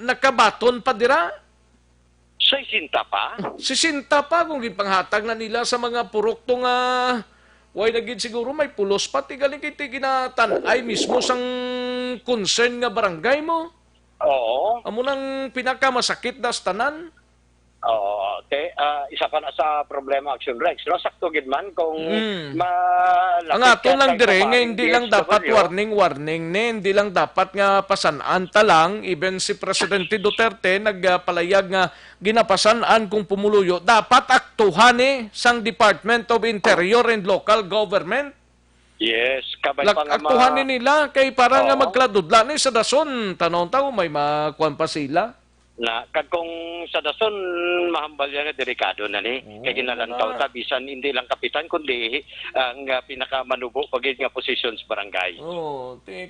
nakabaton pa dira. Si Sinta pa kung gipanghatag na nila sa mga purok to nga way nagid siguro may pulos pati galing kay ginatan-ay mismo sang concern nga barangay mo. Amo nang pinakamasakit das tanan. Isa pa na sa problema Action Rex. Sakto gid man kung ang ato lang dire nga hindi lang dapat warning hindi lang dapat nga pasanan ta lang even si Presidente Duterte nagpalayag nga ginapasanan kung pumuluyo dapat aktuhan sang Department of Interior and Local Government. Yes, kabay pa nga aktuhan nila kay para nga magkladudla ni sa dason tanon taw may makuan pa sila. Kag kung sa dason mahambal yan delikado na ni kay ginalantaw ta bisan hindi lang kapitan kundi ang pinakamanubo pagid nga posisyon sa barangay.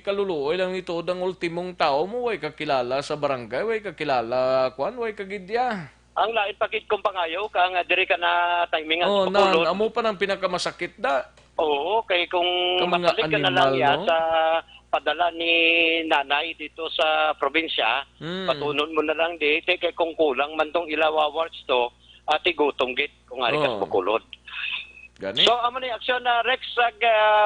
Kaluluoy lang nito ang ultimong tao mo way kakilala sa barangay way kakilala way kagidya. Ang lain pagid kung pangayo kang diri ka na timingan sa Bacolod. Amo pa nang pinakamasakit da. Kay kung mapalik ka na lang sa padala ni nanay dito sa probinsya, patunon mo na lang kay kung kulang man tong ilaw awards to, ati gutom git kung ari ka sa Bacolod. So amo ni Aksyon Rex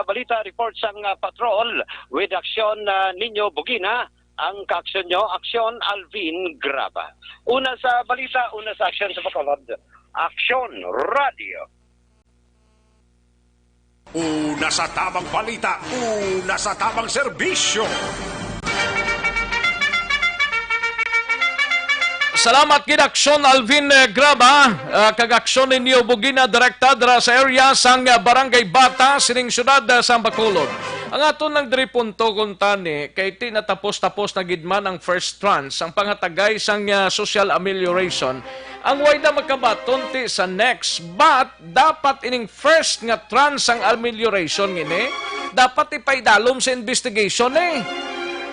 balita report sang patrol with Aksyon ninyo Bugina ang kaaksyon nyo, Aksyon Alvin Graba. Una sa balita, una sa Aksyon sa Bacolod, Aksyon Radio. Una sa tamang balita, una sa tamang serbisyo. Salamat gid Aksyon Alvin Graba, kag Aksyon ninyo bugina direkta dira sa area sang Barangay Bata sining syudad sa Bacolod. Ang aton nang diri punto kung tani kay ti natapos-tapos na gid man ang first tranche ang pangatagay sang social amelioration. Ang way na magkabaton ti sa next, but dapat ining first nga tranche ang amelioration ngini dapat ipaidalom sa investigation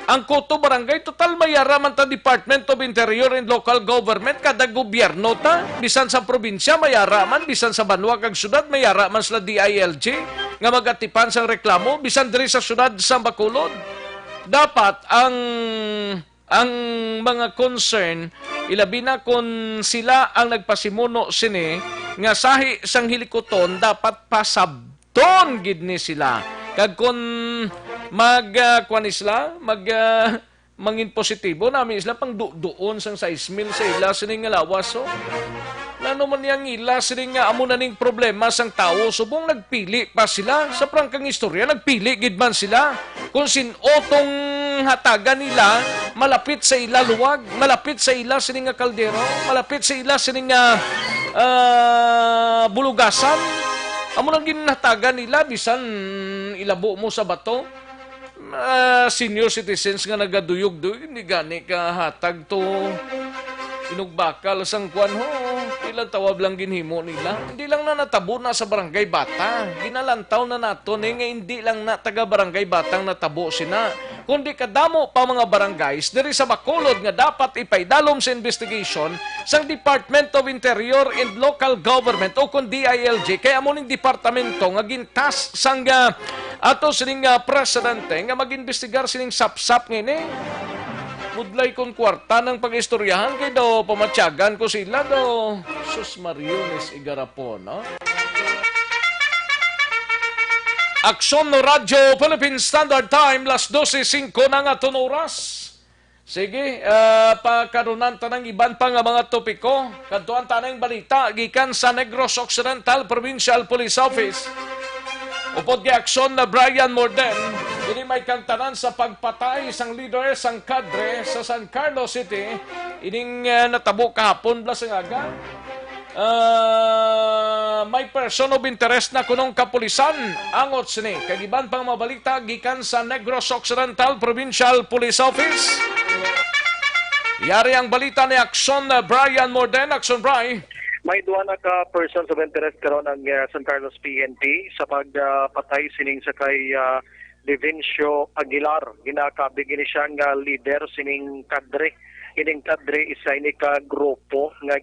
Ang Kuto Barangay, total mayaraman ta Department of Interior and Local Government, kada gobyerno ta, bisan sa probinsya mayaraman, bisan sa banwa kag syudad mayaraman sila DILG, nga magatipan sang reklamo, bisan diri sa syudad sa Bacolod. Dapat ang mga concern, ilabi na kung sila ang nagpasimuno sini, nga sahi sang hilikoton, dapat pasabton gid ni sila. Kag kung kuan isla, mangin positibo namin isla pang doon sang 6,000 sa ila sining nga lawas. So, ano man yang ila sining nga amo na ning problema sang tao, subong nagpili pa sila sa prangkang istorya, nagpili gid man sila kung sin-otong hatagan nila malapit sa ila luwag, malapit sa ila sining nga kaldero, malapit sa ila sining nga bulugasan. Amo nang ginhatagan nila bisan ilabo mo sa bato. Senior citizens nga nagaduyog-duyog, hindi gani ka hatag to inugbakal sang kwan ho. Ilang tawab lang ginhimo nila. Hindi lang na natabo na sa barangay Bata. Ginalantaw na nato nga hindi lang na taga barangay Batang natabo sina. Kundi kadamo pa mga barangays diri sa Bacolod nga dapat ipaidalom sa investigation sang Department of Interior and Local Government o kung DILG. Kaya mo ning departamento nga gintas sang ato sining presidente nga mag-investigar sining sapsap ngini. Mudlay kon kwarta ng pag-istoryahan kay do pamatyagan ko sila do. Sus Mariones Igarapon, no? Aksyon no Radyo Philippine Standard Time, las 12:05 na nga aton oras. Sige, pakarunan tanang iban pa nga mga topiko. Kadtuan tanang balita gikan sa Negros Occidental Provincial Police Office. Upod kay Aksyon na Brian Morden, ini may kantanan sa pagpatay sang leader sang kadre sa San Carlos City. Ining natabo kahapon blas ang aga. May person of interest na kunong kapulisan angot sini. Kagiban pang mabalita gikan sa Negros Occidental Provincial Police Office. Yari ang balita ni Aksyon na Brian Morden. Aksyon Bri. May duwa na ka persons of interest karon ang San Carlos PNP sa pagpatay sining sa kay Levencio Aguilar. Ginakabig ini siyang leader sining kadre. Ining kadre isa ini ka grupo nga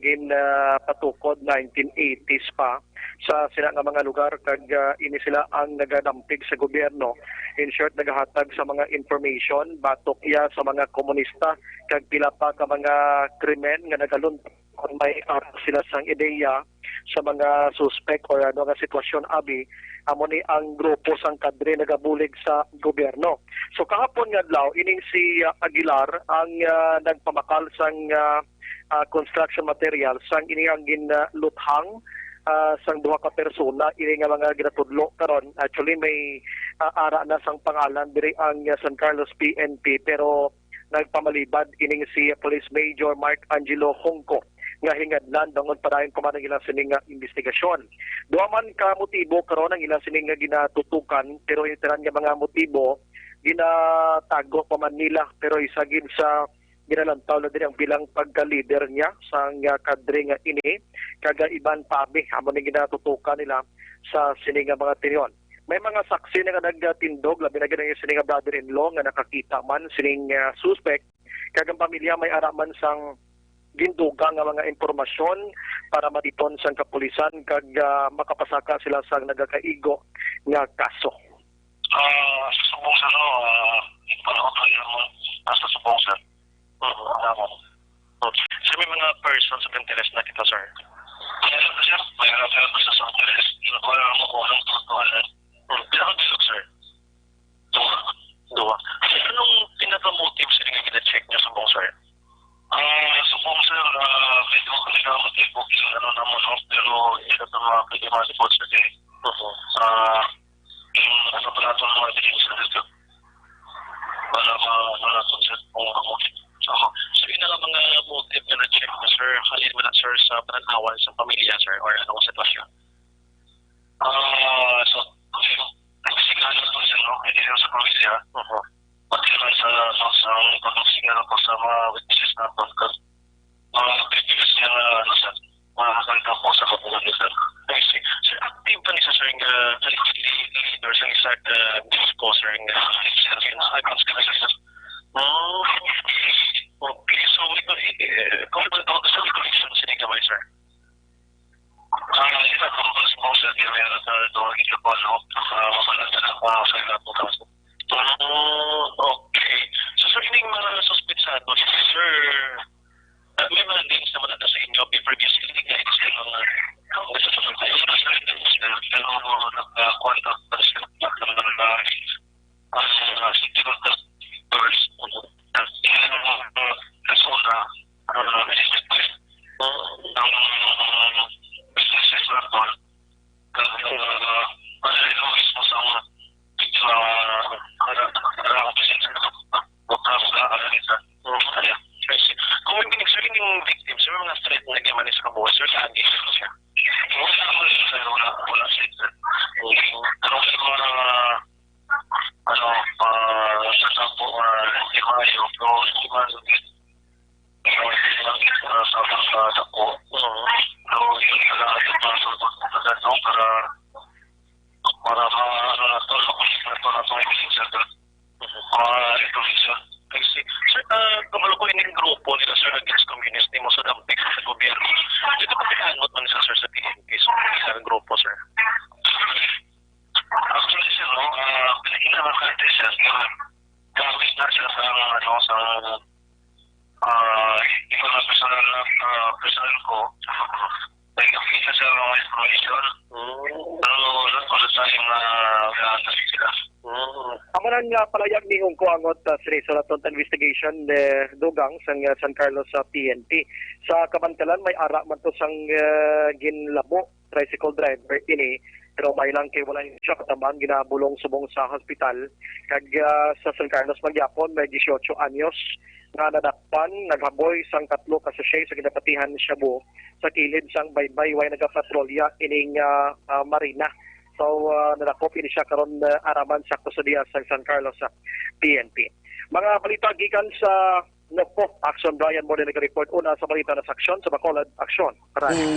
patukod 1980s pa sa sila nga mga lugar kag ini sila ang nagadampig sa gobyerno. In short, nagahatag sa mga information batok iya sa mga komunista kag pila pa ka mga krimen nga nagalun kung may sila sang ideya sa mga suspect or ano nga sitwasyon abi amo ni ang grupo sang kadre nagabulig sa gobyerno. So kahapon nga adlaw ining si Aguilar ang nagpamakal sang construction material sang ini ang ginluthang sang duha ka persona ini nga mga ginatudlo karon. Actually may ara na sang pangalan diri ang San Carlos PNP pero nagpamalibad ining si Police Major Mark Angelo Hongko nga hingadlan dangod padayon pa man ang ilang sining investigasyon. Duha man ka motibo karon ang ilang sining ginatutukan pero itiran nga mga motibo ginatago pa man nila pero isa gid sa ginalantaw na din ang bilang pagka-leader niya sa kadre nga ini kaga iban pabi amo ni ginatutukan nila sa sining mga tinyon. May mga saksi na nagtindog labi na gid ang sining brother-in-law nga nakakita man sining suspect kagang pamilya may araman sang ginduga nga mga impormasyon para matiton sa kapulisan kag makapasaka sila sa nagakaigo nga kaso. Sa subong sa panahon kaya mo nasa subong sir. So may mga persons of interest na kita sir. Sir, may mga persons of interest. Wala mo ko ang tutuhanan. Bilang bilog sir. Dua. Anong pinaka-motive sa nga kita-check niyo sa subong sir? Subong sir, medyo kanila matibok yung ano naman, pero hindi na ito mga pwede mga reports na din. wala ito mga bilhin sa dito. Wala ito sir. So yun na lang mga motive na na-check mo sir. Halin mo na sir sa pananawan sa pamilya sir or anong sitwasyon. So, nagsigalo ito sir, no? Hindi rin sa pamilya. Pati naman sa pagsigalo ko sa mga witnesses na ito. Mga previous niya na sir. Makakanta po sa kapulan ni sir. I see. Sir, active pa ni sa sir yung leader sa isang disco sir yung icons ka na sir. Okay. So, kung ba ito sa connection sa Nigamay sir? Ito ang small sir, di rin sa doon ito po, no? Mabalata na po sa ito po. Okay. So, sir, hindi mga suspitsado, sir, may mga names naman natin sa inyo previously nga ito sa mga nagsasasunod tayo na sa pero nag-contact na sa mga security doors persona ng businesses na ito ano mismo sa mga kung may binigsarin yung victim, sir, mga threat na nagyaman sa kabuhay, sir, saan dito siya? Wala sir. Pero may mga sa tapo di kayo, pero di ba sa tapo pero yun nag-aadit na para natulog na ito ay sir. Ito sir. Sir, kamalo ko yung grupo nila sir against community mo sa dampik sa gobyerno. Dito pa pinanot man sa sir sa PNP. So, isang grupo sir. Actually sir, pinag-inamakante sir gamit na siya sa ikaw na personal ko. Nag-afita sa mga information. Pero not all the time na sila. Amaran nga palayag ni Hong Kong at Sresolaton investigation dugang sang San Carlos sa PNP. Sa kabantalan may ara man to sang ginlabo tricycle driver ini pero may lang kay wala siya kataman ginabulong subong sa hospital kag sa San Carlos magyapon may 18 anyos nga nadakpan naghaboy sang tatlo ka sachet sa ginapatihan siya buo sa kilid sang baybay way nagapatrolya ining marina. So, nadakop ini siya karon araman sa kusodiya sa San Carlos sa PNP. Mga balita gikan sa Nopo, Aksyon Brian mo din nag-report una sa balita na sa Aksyon sa Bacolod, Aksyon.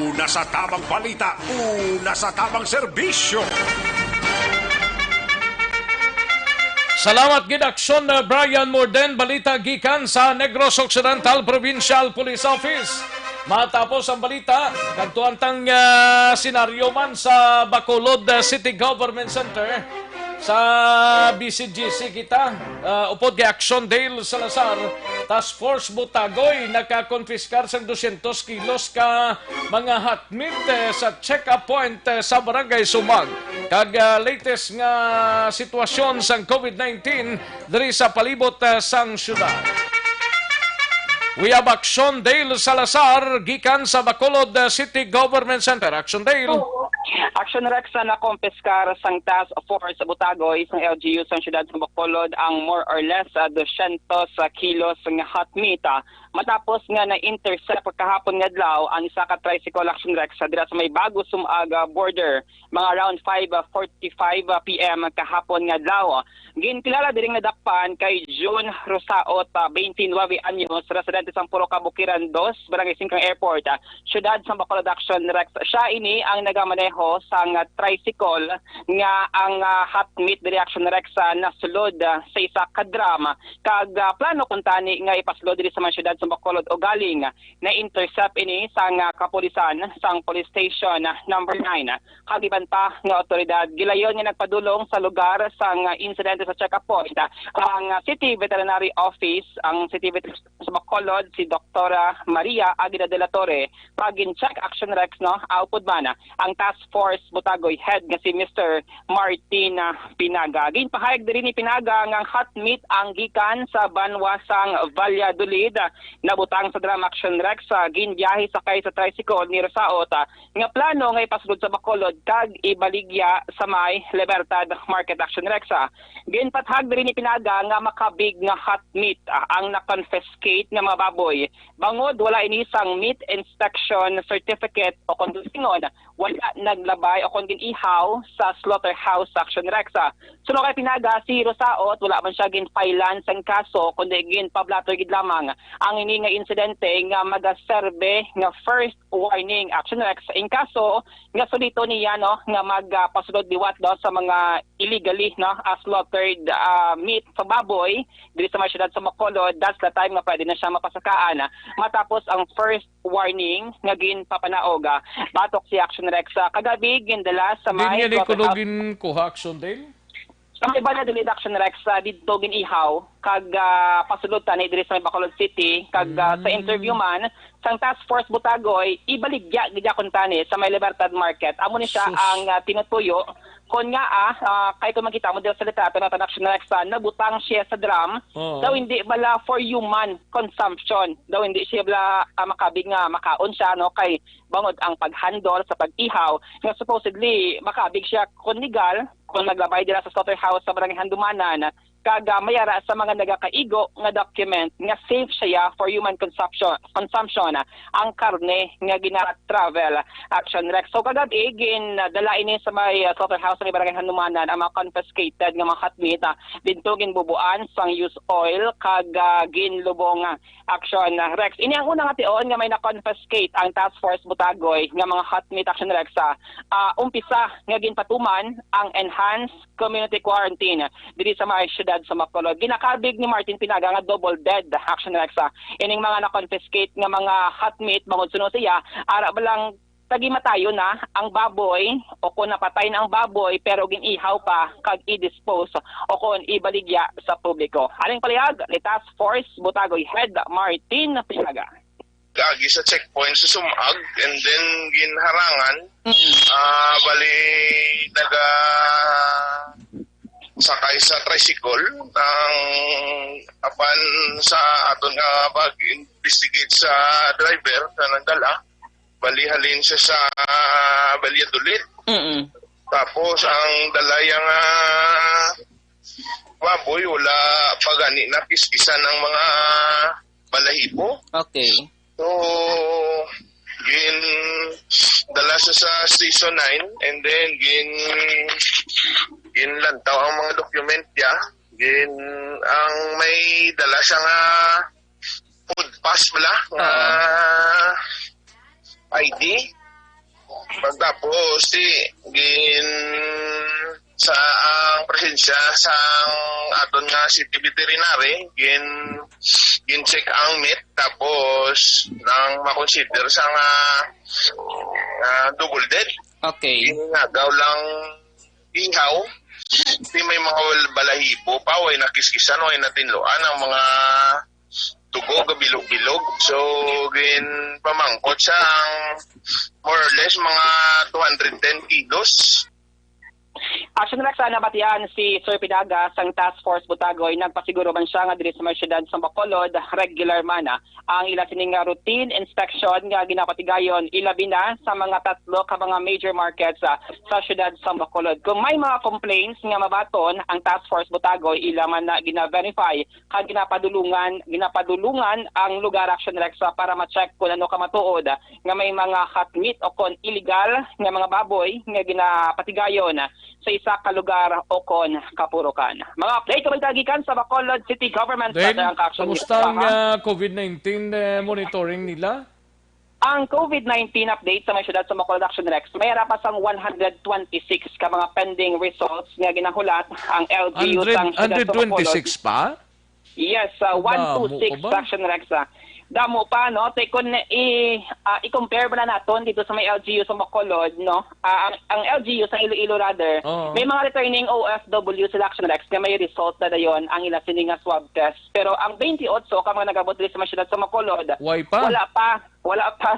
Una sa tamang balita, una sa tamang serbisyo. Salamat gid Aksyon na Brian Morden, balita gikan sa Negros Occidental Provincial Police Office. Matapos ang balita, kantuantang senaryo man sa Bacolod City Government Center sa BCGC kita, upod kay Aksyon Dale Salazar, Task Force Butagoy, nakakonfiskar sang 200 kilos ka mga hot meat sa check-up point sa Barangay Sumag. Kag latest nga sitwasyon sang COVID-19 diri sa palibot sang syudad. We have Aksyon Dale Salazar, gikan sa Bacolod City Government Center. Aksyon Dale. Aksyon Rex na kumpiskar sang Task Force Butagoy sang LGU sang siyudad ng Bacolod ang more or less 200 kilos ng hot meat. Matapos nga na-intercept kahapon nga adlaw ang isa ka tricycle Aksyon Rex dira sa may bago sumag border mga around 5:45 PM kahapon nga adlaw. Ginkilala diring nadakpan kay June Rosaot, 29 anyos, residente sang Puro Kabukiran 2, Barangay Singkang Airport, siyudad sa Bacolod. Aksyon Rex. Siya ini ang nagamaneho sang tricycle nga ang hot meat diri Aksyon Rex nasulod sa isa ka drum. Kag plano kuntani nga ipasulod diri sa mga siyudad sa Bacolod o galing na intercept ini sang kapulisan sang police station number 9. Kagiban pa nga otoridad gilayon nga nagpadulong sa lugar sang insidente sa check-up point ang City Veterinary Office, ang City Veterinary sa Bacolod, si Dr. Maria Aguila de la Torre. Pagin check Aksyon Rex upod man ang Task Force Butagoy head nga si Mr. Martin Pinaga. Ginpahayag diri ni Pinaga nga hot meat ang gikan sa banwa sang Valladolid nabutang sa Dram Action Rex ginbiyahe sakay sa tricycle ni Rosaot nga plano nga ipasulod sa Bacolod kag ibaligya sa may Libertad Market Action Rex. Ginpathag diri ni Pinaga nga makabig nga hot meat ang na-confiscate nga mga baboy. Bangod wala inisang meat inspection certificate o kondusingon, wala naglabay o kung ginihaw sa slaughterhouse Action Rex. Suno kay Pinaga si Rosaot wala man siya ginfailan sang kaso kundi ginpablato gid lamang ang ini nga insidente nga magaserbe nga first warning Action Rex in kaso nga sulito niya nga magpasulod liwat sa mga illegally slaughtered meat sa baboy diri sa syudad sa Bacolod. That's the time nga pwede na siya mapasakaan matapos ang first warning nga ginpapanaog. Batok si Action Rex kagabi gindala sa may Din yan ikulogin kuha action din? Sa may Banat Action Rex dito ginihaw kag pasulod ni diri sa Bacolod City kag sa interview man sang Task Force Butagoy ibaligya gid akon tani sa may Libertad Market. Amo ni siya ang tinutuyo kon nga kay kung makita mo dito sa litrato na Action Rex nabutang siya sa drum daw hindi bala for human consumption, daw hindi siya bala makabig nga makaon siya kay bangod ang paghandol sa pag-ihaw nga supposedly makabig siya kon legal kung naglabay dira sa slaughterhouse sa Barangay Handumanan kag mayara sa mga nagakaigo nga document nga safe siya for human consumption ang karne nga gina-travel Action Rex. So kagabi dala ini sa may slaughterhouse sa Barangay Handumanan ang mga confiscated nga mga hot meat didto ginbubuan sang use oil kag ginlubong Action Rex. Ini ang unang ation nga may na-confiscate ang Task Force Butagoy nga mga hot meat Action Rex. Umpisa nga ginpatuman ang enhanced community quarantine diri sa mga syudad sa Bacolod. Ginakabig ni Martin Pinaga nga double dead Action Rex. Ining mga na-confiscate nga mga hot meat bangod suno siya ara balang tagimatayo na ang baboy o kung napatay na ang baboy pero ginihaw pa kag i-dispose o kung ibaligya sa publiko. Aling palihag ni Task Force Butagoy Head Martin Pinaga. Gagi sa checkpoint sa sumag and then ginharangan bali naga sakay sa tricycle ang apan sa aton nga pag-investigate sa driver na nagdala bali halin siya sa Valladolid. Tapos ang dalayang baboy wala pagani na kiskisan ng mga balahibo. Okay. So gin dala siya sa Station 9 and then ginlantaw ang mga document niya. Ang may dala siya nga food pass bala nga ID. Pagtapos sa ang presensya sa aton nga city veterinary gin-check ang meat tapos nang makonsider sa nga double dead. Okay. Ginagaw lang ihaw. Di may mga balahibo pa, way nakiskisan, way natinluan ang mga tugo, bilog-bilog. So, pamangkot siya ang more or less mga 210 kilos. Action Rex nabatian si Sir Pinaga sang Task Force Butagoy nagpasiguro man siya nga diri sa mga syudad sa Bacolod regular man ang ila sining routine inspection nga ginapatigayon ilabi na sa mga tatlo ka mga major markets sa syudad sa Bacolod. Kung may mga complaints nga mabaton ang Task Force Butagoy ila man na gina-verify kag ginapadulungan ang lugar Action Rex para ma-check kung ano ka matuod nga may mga hot meat o kon illegal nga mga baboy nga ginapatigayon sa isa ka lugar o kon kapurukan. Mga update kabaltagikan sa Bacolod City Government Then, sa Action. kamusta ang COVID-19 monitoring nila? Ang COVID-19 update sa mga syudad sa Bacolod Action Rex, may harapas ang 126 ka mga pending results nga ginahulat ang LGU sa syudad sa Bacolod. 126 pa? Yes, 126 Action Rex. Damo pa no tay kun i-compare ba na naton dito sa may LGU sa Bacolod no ang LGU sa Iloilo rather may mga returning OFW selection Rex nga may result na dayon ang ila sining swab test pero ang 28 ka mga nagabot diri sa syudad sa Bacolod wala pa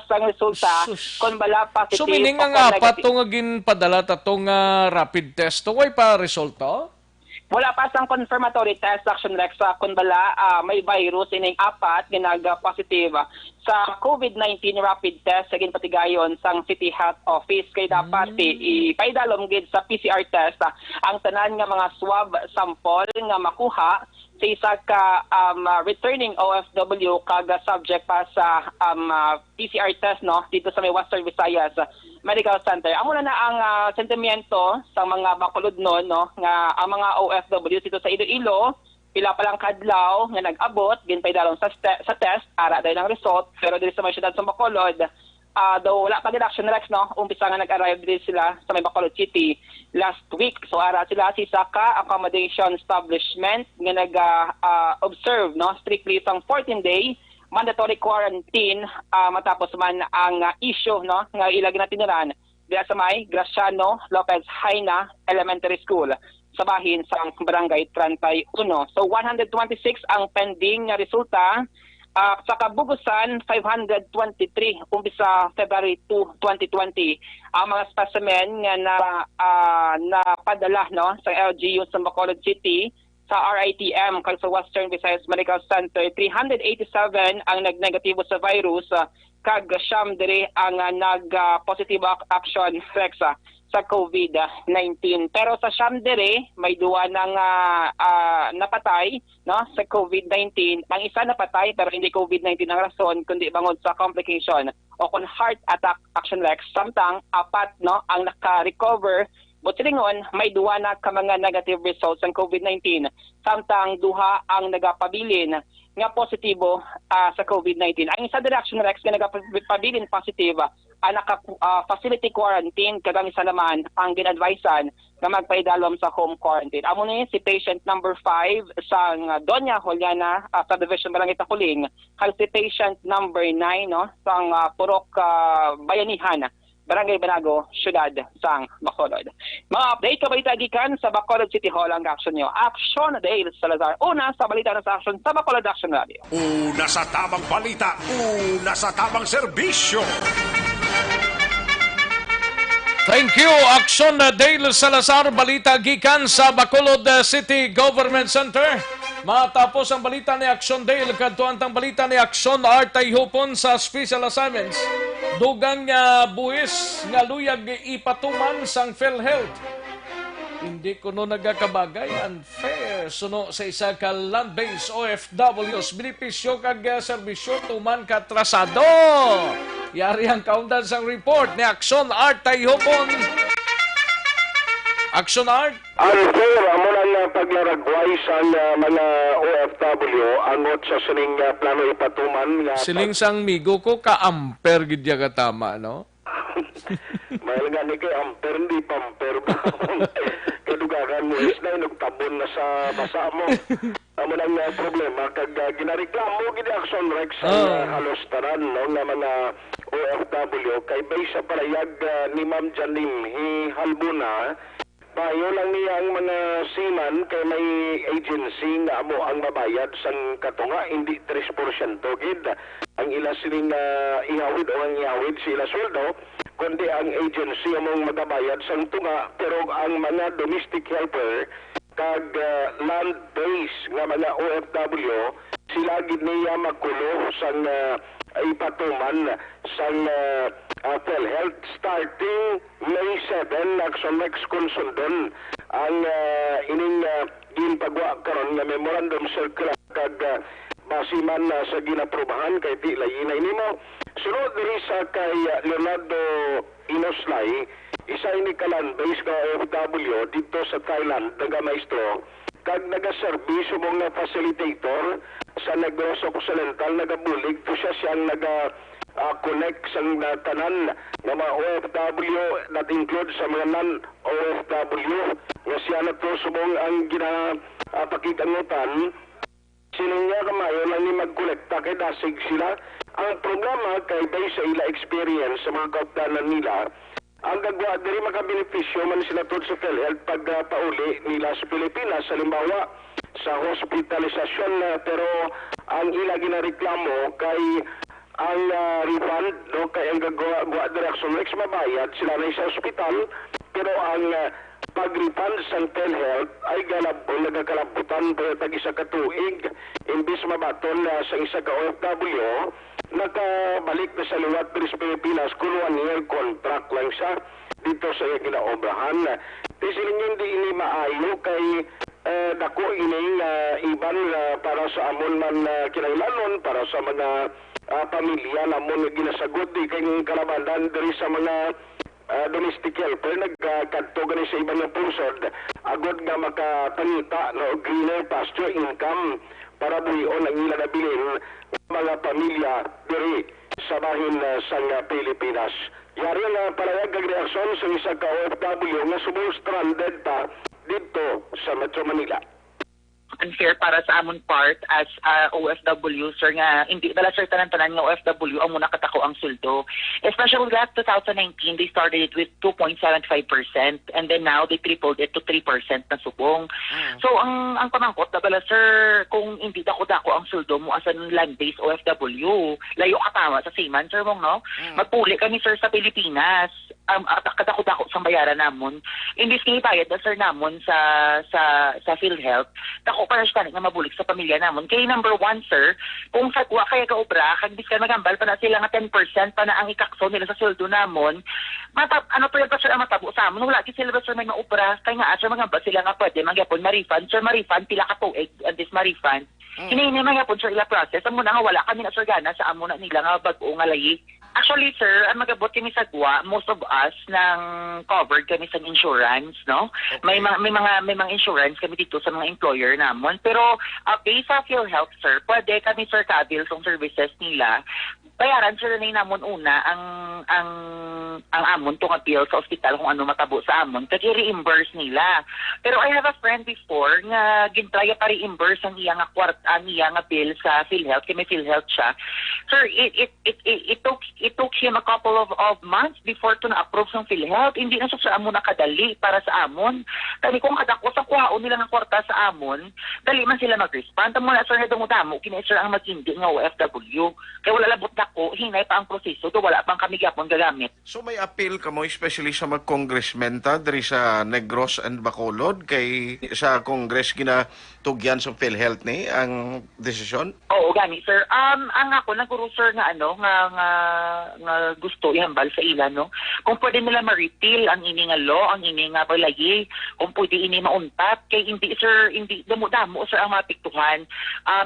sang resulta kun bala positive. So meaning ang apat to nga ginpadala tatong rapid test to way pa resulta? Wala pa sang confirmatory test Aksyon Rex kung bala may virus ining apat positive sa COVID-19 rapid test saging patigayon sang City Health Office kay dapat ipaidalom gid sa PCR test ang tanan nga mga swab sample nga makuha sa isa ka returning OFW kag subject pa sa PCR test no dito sa may Western Visayas Medical Center. Amo na ang sentimiento sa mga bakulod no nga ang mga OFW dito sa Iloilo pila pa lang kadlaw nga nag-abot ginpay dalong sa test ara dahil ng result pero dito sa may syudad sa Bacolod though wala pa din Aksyon Rex no umpisa nga nag-arrive din sila sa may Bacolod City last week so ara sila si Saka accommodation establishment nga nag-observe no strictly sang 14-day mandatory quarantine matapos man ang issue no nga ilagay na tiniran diya sa may Graciano Lopez Haina Elementary School sa bahin sa Barangay 31. So 126 ang pending nga resulta sa kabugusan 523 umpisa February 2, 2020 ang mga specimen nga na padala no sa LGU sa Bacolod City sa RITM kag sa Western Visayas Medical Center 387 ang nagnegatibo sa virus kag siyam diri ang nag-positive action Rex sa COVID-19 pero sa siyam diri may duwa nang napatay no sa COVID-19 ang isa napatay pero hindi COVID-19 ang rason kundi bangod sa complication o kon heart attack Action Rex samtang apat no ang naka-recover Butilingon, may duwa na ka mga negative results ng COVID-19 samtang duha ang nagapabilin nga positibo sa COVID-19. Ang isa direction Rex nga nagapabilin positive ang naka-facility quarantine kagang isa naman ang ginadvisean na magpaidalom sa home quarantine. Amo ni si patient number 5 sang Doña Juliana sa Division Barangay Takuling kag si patient number 9 no sang Purok Bayanihan Barangay Banago, Syudad sang Bacolod. Mga update kabalita gikan sa Bacolod City Hall ang aksyon nyo. Aksyon Dale Salazar. Una sa balita na sa aksyon sa Bacolod Action Radio. Una sa tamang balita, una sa tamang serbisyo. Thank you, Aksyon Dale Salazar. Balita gikan sa Bacolod City Government Center. Matapos ang balita ni Aksyon Dale, kadtuan tang balita ni Aksyon Artay Hupon sa Special Assignments. Dugang buwis nga luyag ipatuman sang PhilHealth. Hindi ko no nagakabagay, unfair. Suno sa isa ka land-based OFWs, benepisyo kag serbisyo tuman katrasado. Yari ang kaundan sang report ni Aksyon Artay Hupon. Aksyon Art. Unfair, amo lang paglaragway sa mga OFW angot sa sining plano ipatuman. Siling sang migo ko ka-amper gidya katama, no? Mahal nga ni kay amper, hindi pamper. Kadugagan mo is na nagtabon na sa basa mo. Amo lang problema, kag ginareklamo gid Aksyon Rex halos tanan no, nga mga OFW kay baysa palayag ni Ma'am Janim Halbuna. Payo lang niya ang mga seaman kay may agency nga amo ang mabayad sang katunga, hindi 3% gid ang ila sining ihawid o ang ihawid sila sweldo, kundi ang agency among magabayad sang tunga. Pero ang mga domestic helper kag land-based nga mga OFW, sila gid niya makulo sang ipatuman sang PhilHealth starting May 7 Action Rex konsundon ang ining ginpagwa karon nga memorandum circular kag basiman sa ginaprubahan kay di layinay nimo. Sunod diri sa kay Leonardo Inoslay, isa ini kalan base ka OFW dito sa Thailand, taga-maestro kag naga-service mong facilitator sa Negros Occidental, naga-Bulig to siya siyang connect sa tanan ng mga OFW that include sa mga non-OFW nga siya na to subong ang ginapakitangutan sining nga kamayo lang ni magkolekta kay dasig sila. Ang problema kay based sa ila experience sa mga kaupdanan nila, ang gagwa diri makabenepisyo man sila tod sa PhilHealth pag pauli nila sa Pilipinas, halimbawa sa hospitalisasyon, pero ang ila ginareklamo kay ang refund no, kay ang gagwa direction Rex mabayad sila na sa ospital, pero ang pag-refund sa PhilHealth ay nagkakalabutan pero tag isa ka tuig imbis mabaton sa isa ka OFW nakabalik na sa luwat Pilipinas Pilipinas kung 1-year contract lang siya dito sa iya ginaobrahan. Tisiling hindi ini maayo kay dako ining iban para sa amon man kinailanon para sa mga pamilya namon nga ginasagot di kay kalabadan diri sa mga domestic helper nagkadto gani sa ibang nga pusod agod nga makapangita no greener pasture income para buhion ang ila nabilin mga pamilya diri sa bahin sa Pilipinas. Yari nga palayag ang reaksyon sa isa ka OFW nga subong stranded pa dito sa Metro Manila. Unfair para sa amon part as OFW, sir, nga hindi dala sir tanan-tanan nga OFW ang muna katako ang suldo. Especially last 2019, they started it with 2.75% and then now they tripled it to 3% na subong. So ang pamangkot dala sir, kung hindi dako-dako ang suldo mo as an land-based OFW, layo ka tama sa seaman, sir mong no? Magpuli kami sir sa Pilipinas. Kadako-dako sa bayaran namon. Imbis nga ibayad na sir namon sa PhilHealth, dako para siya nga mabulig sa pamilya namon. Kaya number 1 sir, kung sa kuha kaya kaobra, kag bis ka magambal pa na sila nga 10% pa na ang ikakso nila sa sweldo namon, ano to yan pa sir ang matabo sa amon. Wala sila ba sir may maobra, kaya nga sir magambal sila nga pwede magyapon ma-refund. Sir ma-refund, pila ka tuig, and this ma-refund. Hinahinay magyapon sir ila process. Amo na nga wala kami na sir gana sa amo na nila nga bag-o nga layi. Actually, sir, magabot kami sa GWA, most of us nang covered kami sa insurance, no? Okay. May mga insurance kami dito sa mga employer namon. Pero based sa PhilHealth, sir, pwede kami sir kabil tong services nila. Bayaran sir na namon una ang amon tong bill sa ospital kung ano matabo sa amon kaya reimburse nila. Pero I have a friend before nga gintraya pa reimburse ang iya nga bill sa PhilHealth kay may PhilHealth siya. Sir, it took him a couple of months before to na-approve ng PhilHealth. Hindi na siya sa amon nakadali para sa amon. Kani kung kadako sa kuhaon nila ng kwarta sa amon, dali man sila mag-respond. Tamo na sir na dumudamo kini sir ang magindi nga OFW. Kaya wala labot ko, hinay pa ang proseso, do wala pang kami gyapon gagamit. So may appeal ka mo, especially sa mga congressmen ta, diri sa Negros and Bacolod, kay sa Congress ginatugyan sa PhilHealth ni ang desisyon? Oo, gani, sir. Ang ako, naguro, sir, nga gusto ihambal sa ila, no? Kung pwede nila ma-repeal ang ini nga law, ang ini nga balay, kung pwede ini mauntat, kay hindi, sir, hindi, damo-damo, sir, ang mapiktuhan,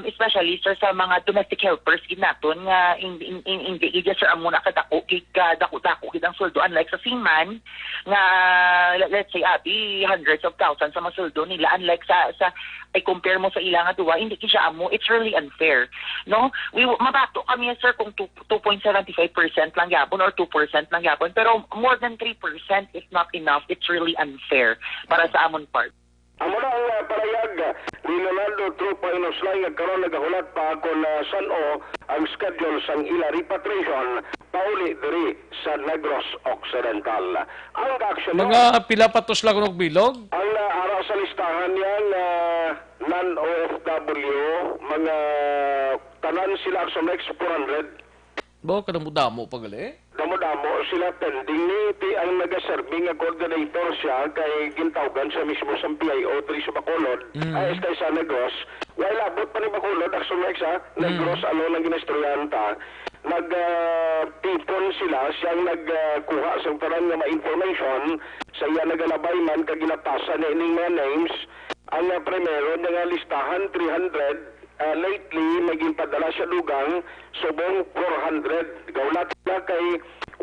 especially, sir, sa mga domestic helpers, ginaton, nga, hindi ija sir amo nakadako ang sweldo unlike sa seaman nga let's say abi hundreds of thousands sa mga sweldo nila unlike sa ay compare mo sa ilang duwa hindi siya amo. It's really unfair, no? Mabato kami sir kung 2.75% lang yapon or 2% lang yapon pero more than 3% is not enough. It's really unfair para sa amon part. Amo na ang palayag ni Leonardo Trupa Inoslay nagkaroon nagahulat pa ako na sano ang schedule sang ila repatriation pauli diri sa Negros Occidental. Ang aksyon mga pilapatos lang ng bilog? Ang ara sa listahan yan non-OFW, mga tanan sila sa next 400. Bo, kadamo-damo pa gali? Damo-damo sila pending ni ang nag-serving nga coordinator siya kay gintawgan sa mismo sa PIO 3 sa Bacolod ay sa Negros. Wala labot pa ni Bacolod action sa Negros ano nang ginastoryanta. Nag-tipon sila siyang nagkuha sa parang nga ma-information sa iya nagalabay man kag ginapasa na ining mga names. Ang primero nga listahan 300 lately, maging padala siya lugang subong 400. Gaulat na kay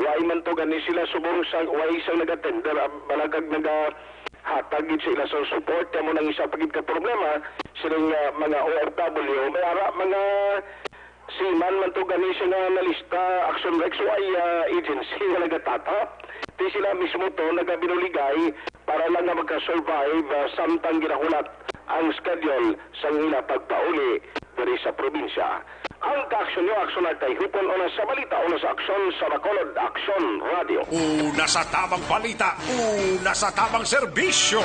way man to gani sila subong sa way isang nagatender balagag nagahatag sila sa support mo nang isa pagid ka problema silang mga OFW may ara mga seaman man to gani siya nga nalista Aksyon Rex ay agency nga nagatatap di sila mismo to nagabinuligay para lang nga magka-survive samtang ginahulat ang schedule sa ila pagpauli diri sa probinsya. Ang kaaksyon nyo, aksyon at ay hupon o sa balita o sa aksyon sa Bacolod Aksyon Radio. Una sa tamang balita, una sa tamang serbisyo.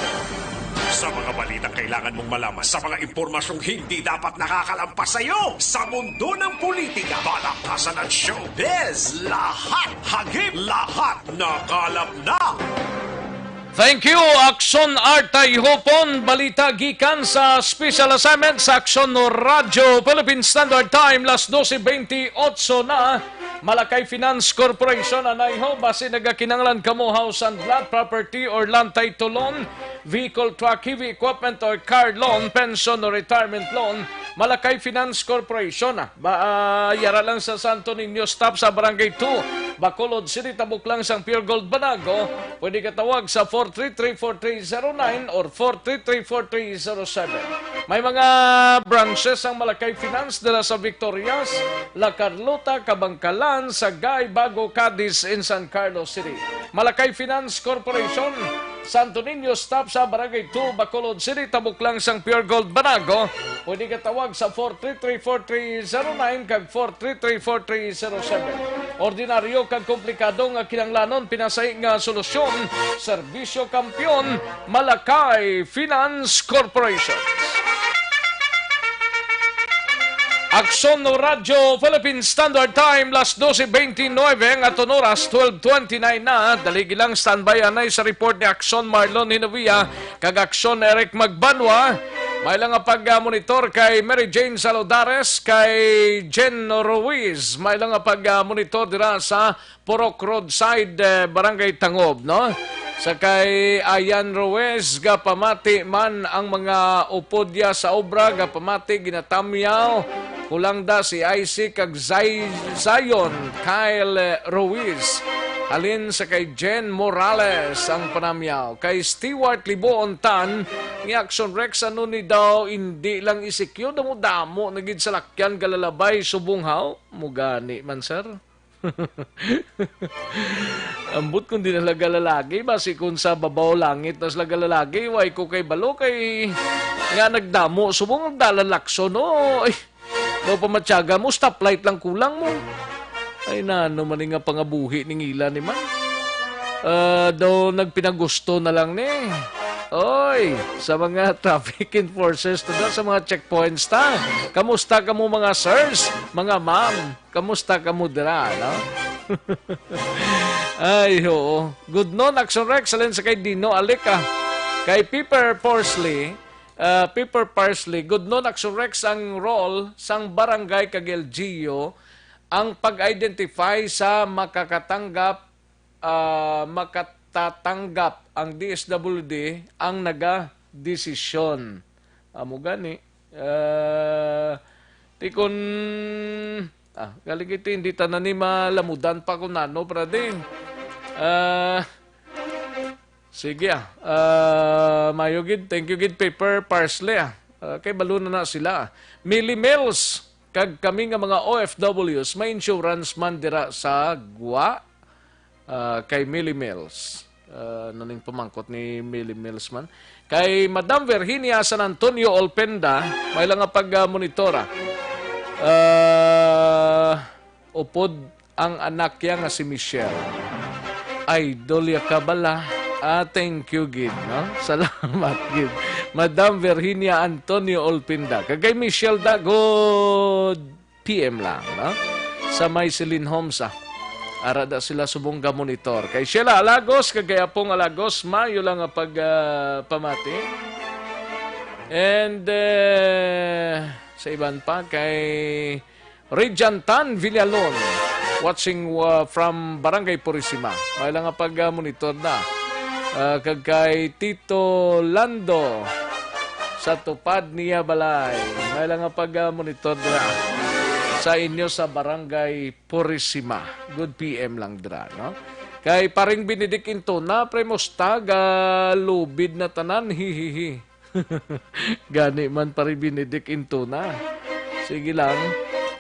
Sa mga balita kailangan mong malaman, sa mga impormasyong hindi dapat nakakalampas sa iyo, sa mundo ng politika, balakasan at showbiz, lahat, hagip, lahat, nakalap na. Thank you, Aksyon Artay Hopon. Balita gikan sa special assignment sa Aksyon no Radyo Philippine Standard Time, las 12:28 na. Malakay Finance Corporation anayho base nagakinanglan kamo house and lot property or land title loan, vehicle, truck, heavy equipment or car loan, pension or retirement loan. Malakay Finance Corporation yara lang sa Santo Niño, stop sa Barangay 2, Bacolod City, tabuk lang sang Pure Gold Banago. Pwede ka tawag sa 433-4309 or 433-4307. May mga branches ang Malakay Finance dala sa Victorias, La Carlota, Kabangkalan, Sagay, Bago, Cadiz, in San Carlos City. Malakay Finance Corporation, Santo Niño, stop sa Barangay 2, Bacolod City, tabuk lang sang Pure Gold Banago. Pwede ka tawag sa 433-4309 kag 433-4307. Ordinaryo kag komplikado nga kinanglanon, pinasay nga solusyon, serbisyo kampyon, Malakay Finance Corporation. Aksyon no Radyo Philippine Standard Time, las 12:29 at oras 12:29 na. Daligi lang standby anay sa report ni Aksyon Marlon Hinovia kag Aksyon Eric Magbanwa. May lang pag-monitor kay Mary Jane Salodares, kay Jen Ruiz. May lang pag-monitor dira sa Porok Roadside, Barangay Tangob, no? Sa kay Ayan Ruiz, gapamati man ang mga upodya sa obra, gapamati ginatamyaw. Kulang da si Isaac kag Zion Kyle Ruiz. Alin sa kay Jen Morales ang panamyaw. Kay Stewart Liboon Tan, ni Action Rex ano ni daw hindi lang isikyo damo nagid sa lakyan galalabay subunghaw. Mugani man sir. Ambot kung di nalaga lalagi, basi kung sa babaw langit tas laga lalagi, way ko kay balo kay nga nagdamo subong dalalakso no. Ay, daw pamatyaga mo, stoplight lang kulang mo. Ay na, ano man nga pangabuhi ni ngila ni man. Daw nagpinagusto na lang ni. Oy, sa mga traffic enforcers na sa mga checkpoints ta. Kamusta ka mo mga sirs, mga ma'am? Kamusta ka mo dira, no? Ay, oo. Good noon, Action Rex. Alin sa kay Dino Alika. Kay Pepper Parsley, good noon, Action Rex, ang role sang barangay kag LGU ang pag-identify sa makatatanggap ang DSWD ang naga-desisyon. Amo gani. Tikon galing ito hindi tanan ni malamudan pa kung nano prade. Sige mayo gid, thank you gid Paper Parsley kay balo na sila. Millie Mills kag kami nga mga OFWs may insurance man dira sa Gua. Kay Millie Mills. Naning pamangkot ni Millie Mills man. Kay Madam Virginia San Antonio Olpenda, may lang nga pag-monitora. Upod ang anak niya nga si Michelle. Idol ya kabala. Thank you, Gid. No? Salamat, Gid. Madam Virginia Antonio Olpenda. Kagay Michelle da, good PM lang. No? Sa Myceline Homes, arada sila subong ga monitor. Kay Sheila Alagos, kagayapong Alagos, mayo lang ang pagpamati. And sa iban pa, kay Rejantan Villalon, watching from Barangay Purisima. May lang ang pag-monitor na. Kay Tito Lando, sa tupad niya balay. May lang ang pag-monitor na sa inyo sa Barangay Purisima. Good PM lang dra, no? Kay paring Benedict Intona, premosta, lubid na tanan, hihihi. Gani man paring Benedict Intona. Sige lang.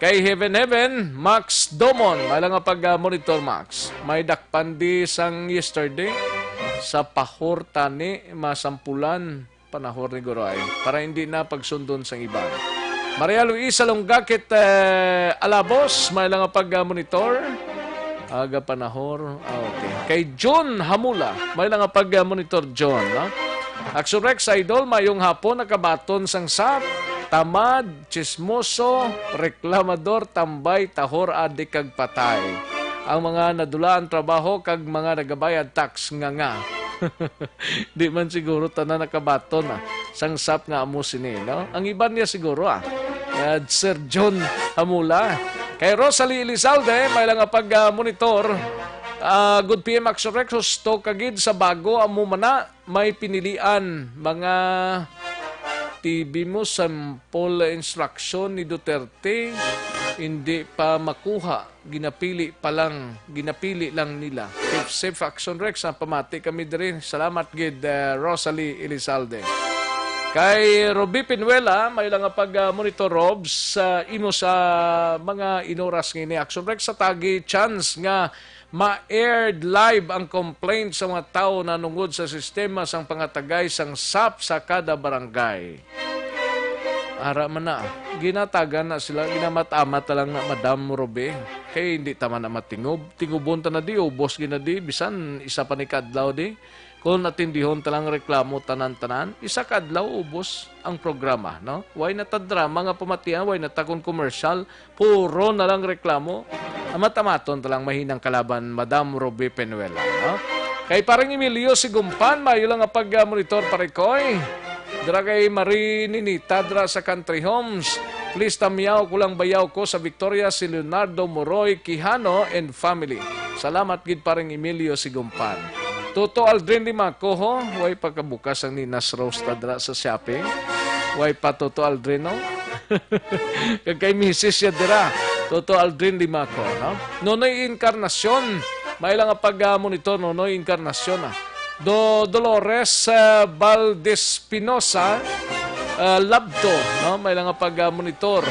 Kay Heaven, Max Domon, may lang nga pag-monitor, Max. May dakpandi sang yesterday sa pahor tani, masampulan, panahor ni Goray, para hindi na pagsundon sang iba. Maria Luisa Longgakit Alabos, may lang pag-monitor. Aga panahor. Okay. Kay John Hamula, may lang pag-monitor, John. No? Action Rex Idol, mayong hapon, nakabaton sang sap, tamad, chismoso, reklamador, tambay, tahor, adik, kag patay. Ang mga nadulaan trabaho, kag mga nagabayad tax nga. Di man siguro tanan nakabaton sang sap nga amo sini, no? Ang iban niya siguro Sir John Hamula. Kay Rosalie Elizalde, may lang nga pag-monitor. Good PM Aksyon Rex, husto kagid sa bago amo mana may pinilian mga TV mo sample instruction ni Duterte hindi pa makuha, ginapili lang nila. Keep safe Aksyon Rex, pamati kami diri. Salamat gid Rosalie Elizalde. Kay Roby Pinuela, may lang pag-monitor Robs imo sa mga inoras ngini Aksyon Rex sa tagi chance nga ma-aired live ang complaint sa mga tao na nungod sa sistema sang pangatagay sang SAP sa kada barangay. Ara man na, ginatagan na sila, ginamatamat lang na Madam Robe. Kaya hindi tama na matingob. Tingubon ta na di, ubos gina di, bisan isa pa ni kadlaw di. Kung natindihon talang reklamo tanan-tanan, isa kadlaw ubos ang programa, no? Why na ta drama nga pamatian, why na ta kung commercial, puro na lang reklamo. Amat-amaton talang mahinang kalaban Madam Robe Penuela, no? Kay parang Emilio Sigumpan, mayo lang nga pag-monitor parikoy. Dra kay Marinita dra sa Country Homes. Please tamiyaw kulang bayaw ko sa Victoria si Leonardo Moroy Quijano and family. Salamat gid parang Emilio Sigumpan. Toto Aldrin Lima ko ho, way pagkabukas ang Ninas Rose tadra sa shopping. Way pa Toto Aldrin, no? Kay Mrs. ya dira. Toto Aldrin Lima ko, no? Nonoy Encarnacion, may lang pag-monitor, Nonoy Encarnacion, Dolores Valdez Pinoza, Labdo, no? May lang pag-monitor.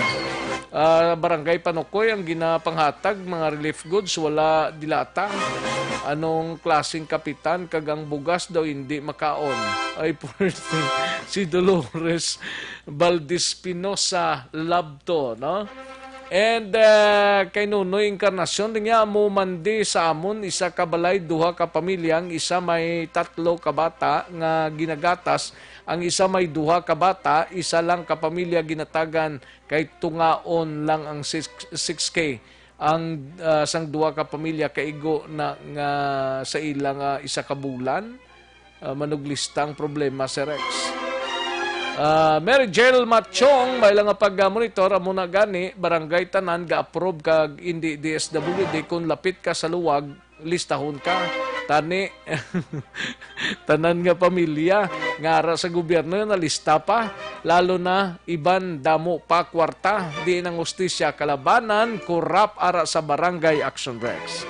Barangay Panukoy ang ginapanghatag mga relief goods, wala dilata. Anong klaseng kapitan kagang bugas daw hindi makaon? Ay pwede si Dolores Valdez Pinoza Labdo, no? And kay Nunoy Encarnacion niya mo mandi sa amon isa ka balay duha ka pamilyang isa may 3 ka bata nga ginagatas, ang isa may 2 ka bata, isa lang ka pamilya ginatagan kay tungaon lang ang 6K ang sang 2 ka pamilya kaigo na nga sa ilang isa ka bulan. Manuglistang problema si Rex. Mary Jail Machong, may lang pag-monitor, amo na gani, barangay tanan, ga-approve kag hindi DSWD, kung lapit ka sa luwag, listahon ka. Tani, tanan nga pamilya, ngara sa gobyerno na lista pa, lalo na iban damo pa kwarta, di ng ustisya kalabanan, kurap ara sa barangay Action Rex.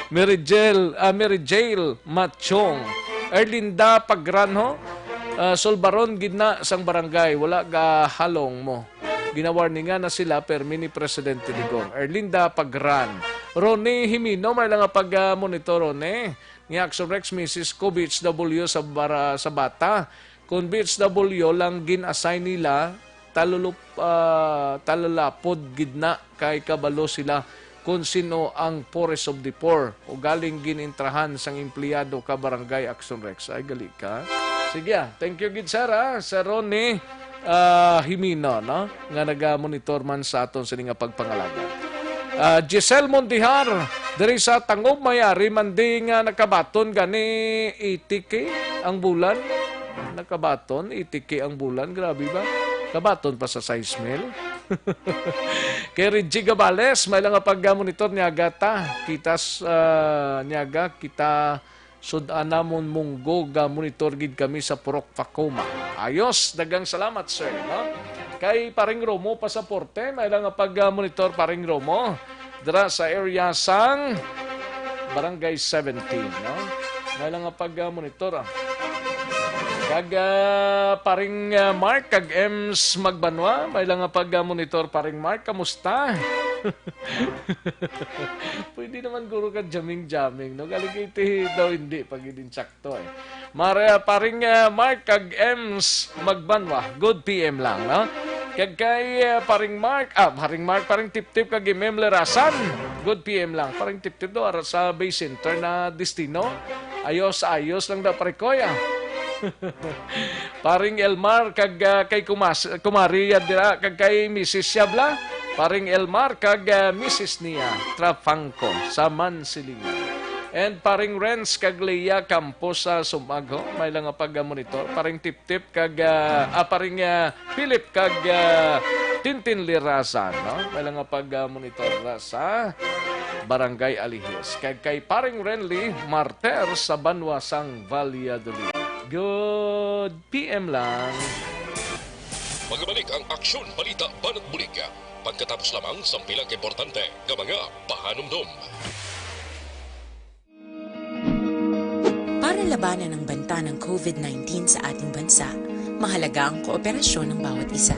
Mary Jail Machong, Erlinda Pagranho, Solbaron gidna sang barangay, wala ga halong mo. Ginawarningan na sila per mini Presidente Digong. Erlinda Pagran. Ronnie Himino, may lang pag-monitor Ronnie. Ng Action Rex, Mrs. ko, BHW sa bata. Kung BHW lang gin-assign nila, talalapod gidna kay kabalo sila kung sino ang poorest of the poor. O galing ginintrahan sang empleyado ka barangay Action Rex. Ay, gali ka. Sige, thank you gid Sara, sa Ronnie Himino, no? Nga naga-monitor man sa aton sa nga pagpangalaga. Giselle Mondihar, diri sa Tangob Mayari, mandi nga nakabaton gani 80K ang bulan. Nakabaton, 80K ang bulan, grabe ba? Kabaton pa sa size mill. Kay Reggie Gabales, may lang pag-monitor niyaga ta. Niyaga, kita sudana mon munggo ga monitor gid kami sa Purok Facoma. Ayos, dagang salamat sir, no? Kay Paring Romo pasaporte, may lang pag-monitor Paring Romo dira sa area sang Barangay 17, no? May lang pag-monitor kag Paring Mark kag Ems Magbanwa, may lang pag-monitor Paring Mark, kamusta? Pwede naman guro ka jaming-jaming, no? Galigiti daw hindi pag sakto eh. Paring Mark kag Ems Magbanwa, good PM lang, no? Kag kay Paring Mark, paring tip-tip kag Mem Lerasan, good PM lang. Paring tip-tip daw ara sa Bay Center na destino. Ayos lang daw parikoy. Paring Elmar kag kay Kumari dira kag kay Mrs. Siabla, Paring Elmar kag Mrs. niya Trafangco sa Mansilingan. And paring Renz kag Leia Campos sa Sumago, may lang nga pag-monitor. Paring Tip-Tip kag, paring Philip kag Tintin Lirasan, no? May lang nga pag-monitor sa Barangay Alihis. Kay paring Renly Marter sa Banwasang Valladolid. Good PM lang. Magbalik ang Aksyon, Balita, Banat, Bulig. Pagkatapos lamang sa pilang importante ng mga pahanumdum. Para labanan ang banta ng COVID-19 sa ating bansa, mahalaga ang kooperasyon ng bawat isa.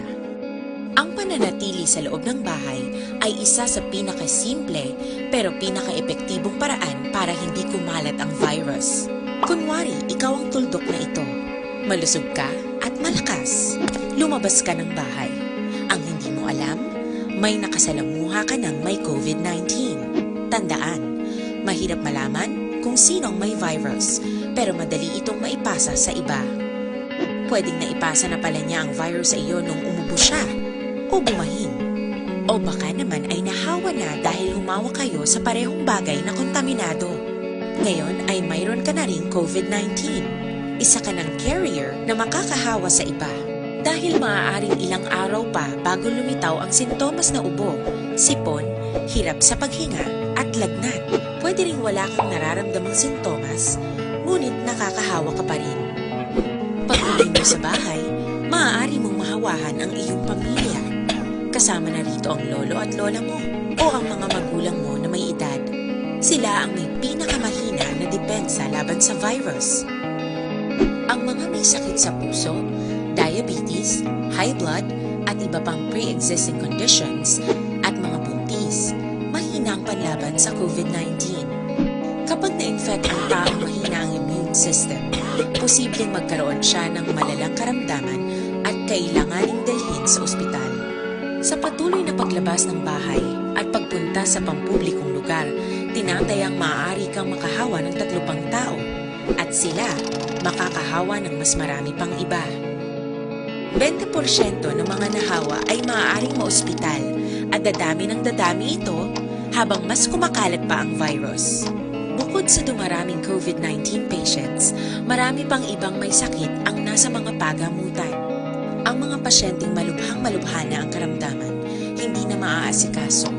Ang pananatili sa loob ng bahay ay isa sa pinakasimple pero pinaka-epektibong paraan para hindi kumalat ang virus. Kunwari, ikaw ang tuldok na ito. Malusog ka at malakas. Lumabas ka ng bahay. Ang hindi mo alam, may nakasalamuha ka ng may COVID-19. Tandaan, mahirap malaman kung sinong may virus, pero madali itong maipasa sa iba. Pwedeng naipasa na pala niya ang virus sa iyo nung umubo siya o bumahin. O baka naman ay nahawa na dahil humawa kayo sa parehong bagay na kontaminado. Ngayon ay mayroon ka na ring COVID-19. Isa ka ng carrier na makakahawa sa iba. Dahil maaaring ilang araw pa bago lumitaw ang sintomas na ubo, sipon, hirap sa paghinga at lagnat. Pwede ring wala kang nararamdamang sintomas, ngunit nakakahawa ka pa rin. Pag-uwi mo sa bahay, maaari mong mahawahan ang iyong pamilya. Kasama na rito ang lolo at lola mo o ang mga magulang mo na may edad. Sila ang may pinakamahina na depensa laban sa virus. Ang mga may sakit sa puso, diabetes, high blood, at iba pang pre-existing conditions, at mga buntis, mahina ang panlaban sa COVID-19. Kapag na-infect ang taong mahina ang immune system, posibleng magkaroon siya ng malalang karamdaman at kailanganing dalhin sa ospital. Sa patuloy na paglabas ng bahay at pagpunta sa pampublikong lugar, tinatayang maaari kang makahawa ng 3 pang tao at sila makakahawa ng mas marami pang iba. 20% ng mga nahawa ay maaaring maospital at dadami ng dadami ito habang mas kumakalat pa ang virus. Bukod sa dumaraming COVID-19 patients, marami pang ibang may sakit ang nasa mga pagamutan. Ang mga pasyenteng malubhang-malubha na ang karamdaman, hindi na maaasikaso.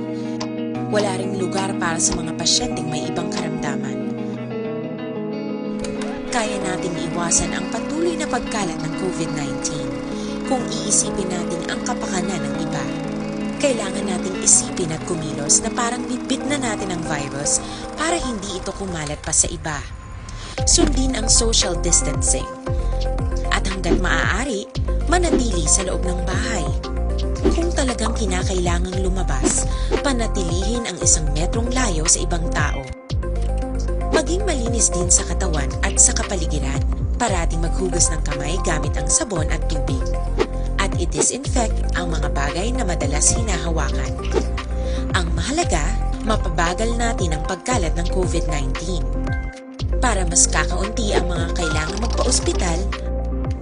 Wala ring lugar para sa mga pasyenteng may ibang karamdaman. Kaya nating iwasan ang patuloy na pagkalat ng COVID-19 kung iisipin natin ang kapakanan ng iba. Kailangan nating isipin at kumilos na parang bitbit na natin ang virus para hindi ito kumalat pa sa iba. Sundin ang social distancing. At hanggat maaari, manatili sa loob ng bahay. Kung talagang kinakailangang lumabas, panatilihin ang 1 metrong layo sa ibang tao. Maging malinis din sa katawan at sa kapaligiran. Parating maghugas ng kamay gamit ang sabon at tubig. At i-disinfect ang mga bagay na madalas hinahawakan. Ang mahalaga, mapabagal natin ang pagkalat ng COVID-19. Para mas kakaunti ang mga kailangang magpa-ospital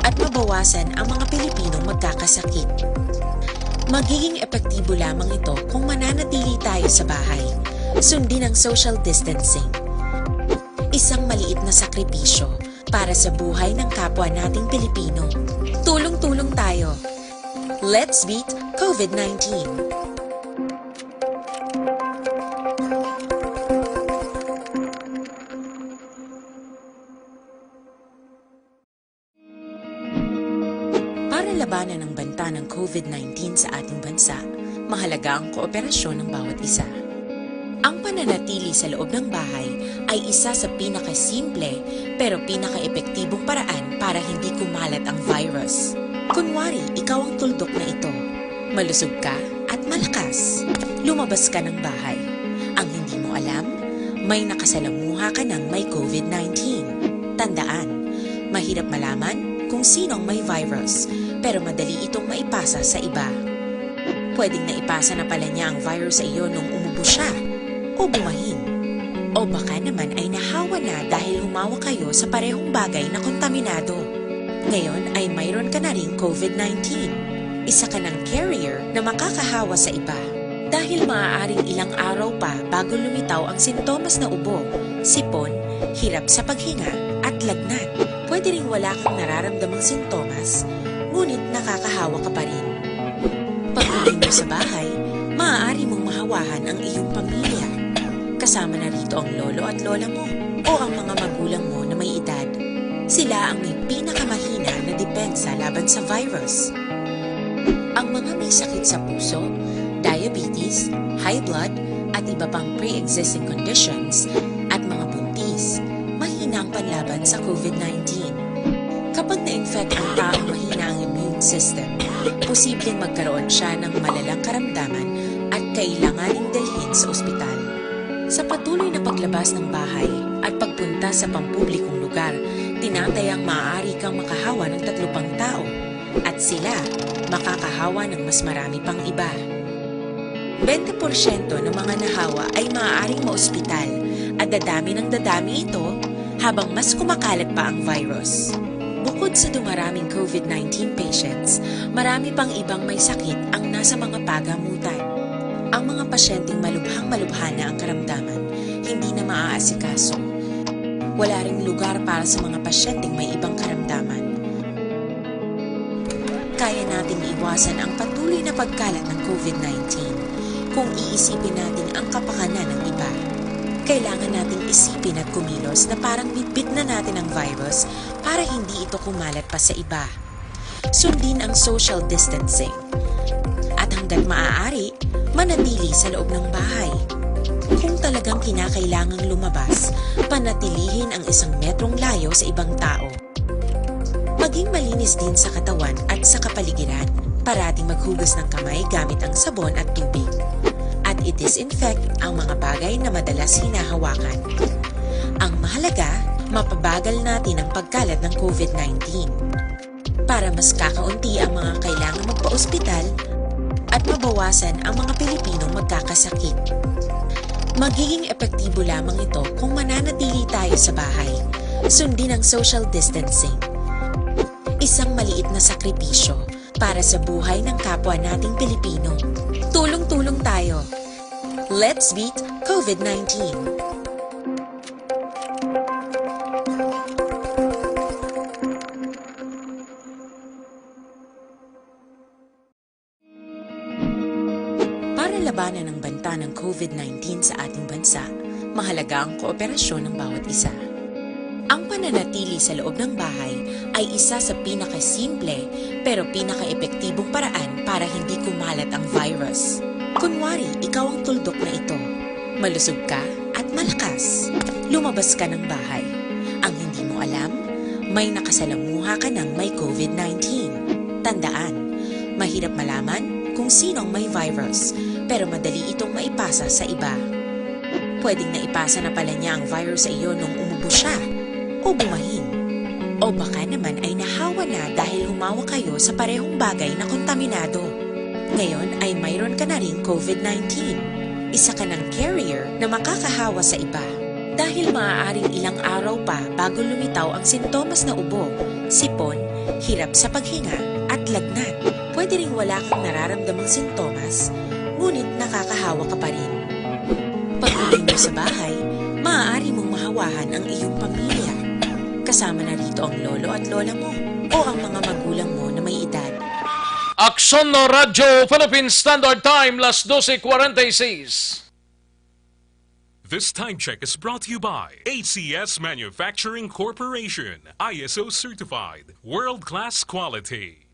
at mabawasan ang mga Pilipinong magkakasakit. Magiging epektibo lamang ito kung mananatili tayo sa bahay. Sundin ang social distancing. Isang maliit na sakripisyo para sa buhay ng kapwa nating Pilipino. Tulong-tulong tayo. Let's beat COVID-19. Para labanan ang banta ng COVID-19 sa ating bansa, mahalaga ang kooperasyon ng bawat isa. Ang pananatili sa loob ng bahay ay isa sa pinakasimple pero pinaka-epektibong paraan para hindi kumalat ang virus. Kunwari, ikaw ang tuldok na ito. Malusog ka at malakas. Lumabas ka ng bahay. Ang hindi mo alam, may nakasalamuha ka ng may COVID-19. Tandaan, mahirap malaman kung sinong may virus, pero madali itong maipasa sa iba. Pwedeng naipasa na pala niya ang virus sa iyo nung umubo siya o bumahin. O baka naman ay nahawa na dahil humawa kayo sa parehong bagay na kontaminado. Ngayon ay mayroon ka na ring COVID-19. Isa ka ng carrier na makakahawa sa iba. Dahil maaaring ilang araw pa bago lumitaw ang sintomas na ubo, sipon, hirap sa paghinga, at lagnat. Pwede ring wala kang nararamdamang sintomas, ngunit nakakahawa ka pa rin. Pag-uwi mo sa bahay, maaari mong mahawahan ang iyong pamilya. Kasama na rito ang lolo at lola mo o ang mga magulang mo na may edad. Sila ang may pinakamahina na depensa laban sa virus. Ang mga may sakit sa puso, diabetes, high blood, at iba pang pre-existing conditions at mga buntis, mahina ang panlaban sa COVID-19. Kapag na-infect ang taong mahina ang immune system, posibleng magkaroon siya ng malalang karamdaman at kailanganing dalhin sa ospital. Sa patuloy na paglabas ng bahay at pagpunta sa pampublikong lugar, tinatayang maaari kang makahawa ng 3 pang tao at sila makakahawa ng mas marami pang iba. 20% ng mga nahawa ay maaaring maospital at dadami ng dadami ito habang mas kumakalat pa ang virus. Bukod sa dumaraming COVID-19 patients, marami pang ibang may sakit ang nasa mga pagamutan. Ang mga pasyenteng malubhang-malubha na ang karamdaman, hindi na maaasikaso. Wala ring lugar para sa mga pasyenteng may ibang karamdaman. Kaya nating iwasan ang patuloy na pagkalat ng COVID-19 kung iisipin natin ang kapakanan ng iba. Kailangan nating isipin at kumilos na parang bitbit na natin ang virus para hindi ito kumalat pa sa iba. Sundin ang social distancing. At hanggat maaari, manatili sa loob ng bahay. Kung talagang kinakailangang lumabas, panatilihin ang 1 metrong layo sa ibang tao. Maging malinis din sa katawan at sa kapaligiran. Parating maghugas ng kamay gamit ang sabon at tubig. At i-disinfect ang mga bagay na madalas hinahawakan. Ang mahalaga, mapabagal natin ang pagkalat ng COVID-19 para mas kakaunti ang mga kailangang magpa-ospital at mabawasan ang mga Pilipinong magkakasakit. Magiging epektibo lamang ito kung mananatili tayo sa bahay. Sundin ang social distancing. Isang maliit na sakripisyo para sa buhay ng kapwa nating Pilipino. Tulong-tulong tayo. Let's beat COVID-19. Para labanan ang banta ng COVID-19 sa ating bansa, mahalaga ang kooperasyon ng bawat isa. Ang pananatili sa loob ng bahay ay isa sa pinakasimple pero pinaka-epektibong paraan para hindi kumalat ang virus. Kunwari, ikaw ang tuldok na ito. Malusog ka at malakas. Lumabas ka ng bahay. Ang hindi mo alam, may nakasalamuha ka ng may COVID-19. Tandaan, mahirap malaman kung sinong may virus, pero madali itong maipasa sa iba. Pwedeng naipasa na pala niya ang virus sa iyo nung umubo siya o bumahin. O baka naman ay nahawa na dahil humawa kayo sa parehong bagay na kontaminado. Ngayon ay mayroon ka na ring COVID-19. Isa ka ng carrier na makakahawa sa iba. Dahil maaaring ilang araw pa bago lumitaw ang sintomas na ubo, sipon, hirap sa paghinga, at lagnat. Pwede ring wala kang nararamdamang sintomas, ngunit nakakahawa ka pa rin. Pag-uwi mo sa bahay, maaari mong mahawahan ang iyong pamilya. Kasama na rito ang lolo at lola mo o ang mga magulang mo na may edad. Aksyon no Radyo Philippine Standard Time, las 12:46. This time check is brought to you by ACS Manufacturing Corporation, ISO certified, world-class quality.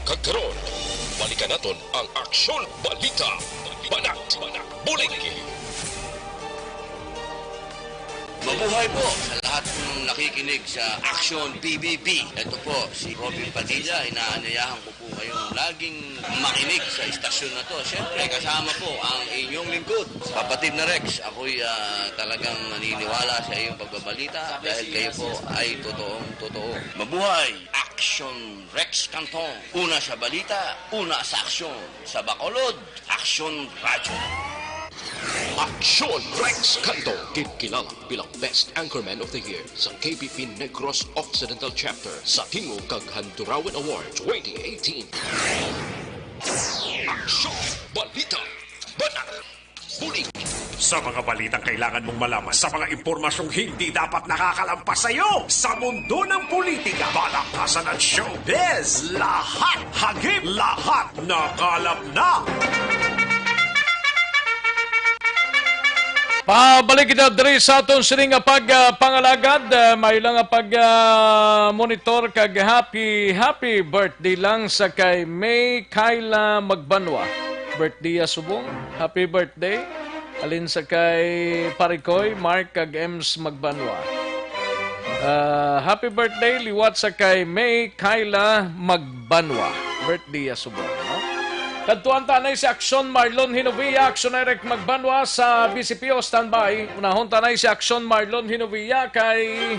Kagkaroon, balikan naton ang Aksyon Balita. Banat, Bulig. Mabuhay po sa lahat po ng nakikinig sa Aksyon PBB. Ito po, si Robin Padilla. Inaanyayahan ko po kayong laging makinig sa istasyon na to. Siyempre, kasama po ang inyong lingkod. Kapatid na Rex, ako'y talagang naniniwala sa iyong pagbabalita dahil kayo po ay totoong-totoo. Mabuhay! Aksyon Rex Cantong. Una sa balita, una sa aksyon. Sa Bacolod, Aksyon Radyo. Aksyon Rex Cantong, kilala bilang Best Anchorman of the Year sa KBP Negros Occidental Chapter sa Tingog Kaghanturawan Award 2018. Aksyon Balita. Banat, Bulig. Sa mga balitang kailangan mong malaman, sa mga impormasyong hindi dapat nakakalampas sa iyo, sa mundo ng politika, balakasan at showbiz, lahat, hagip, lahat, nakalap na. Pabalik kita diri sa aton sining nga pagpangalagad, may lang nga pag-monitor kag happy birthday lang sa kay May Kyla Magbanwa. Birthday subong, happy birthday. Alin sa kay Parikoy, Mark kag Ems Magbanwa. Happy birthday liwat sa kay May Kyla Magbanwa. Birthday subong, no? Kadtuan tanay si Aksyon Marlon Hinovia, Aksyon Eric Magbanwa sa BCPO standby. Unahon tanay si Aksyon Marlon Hinovia kay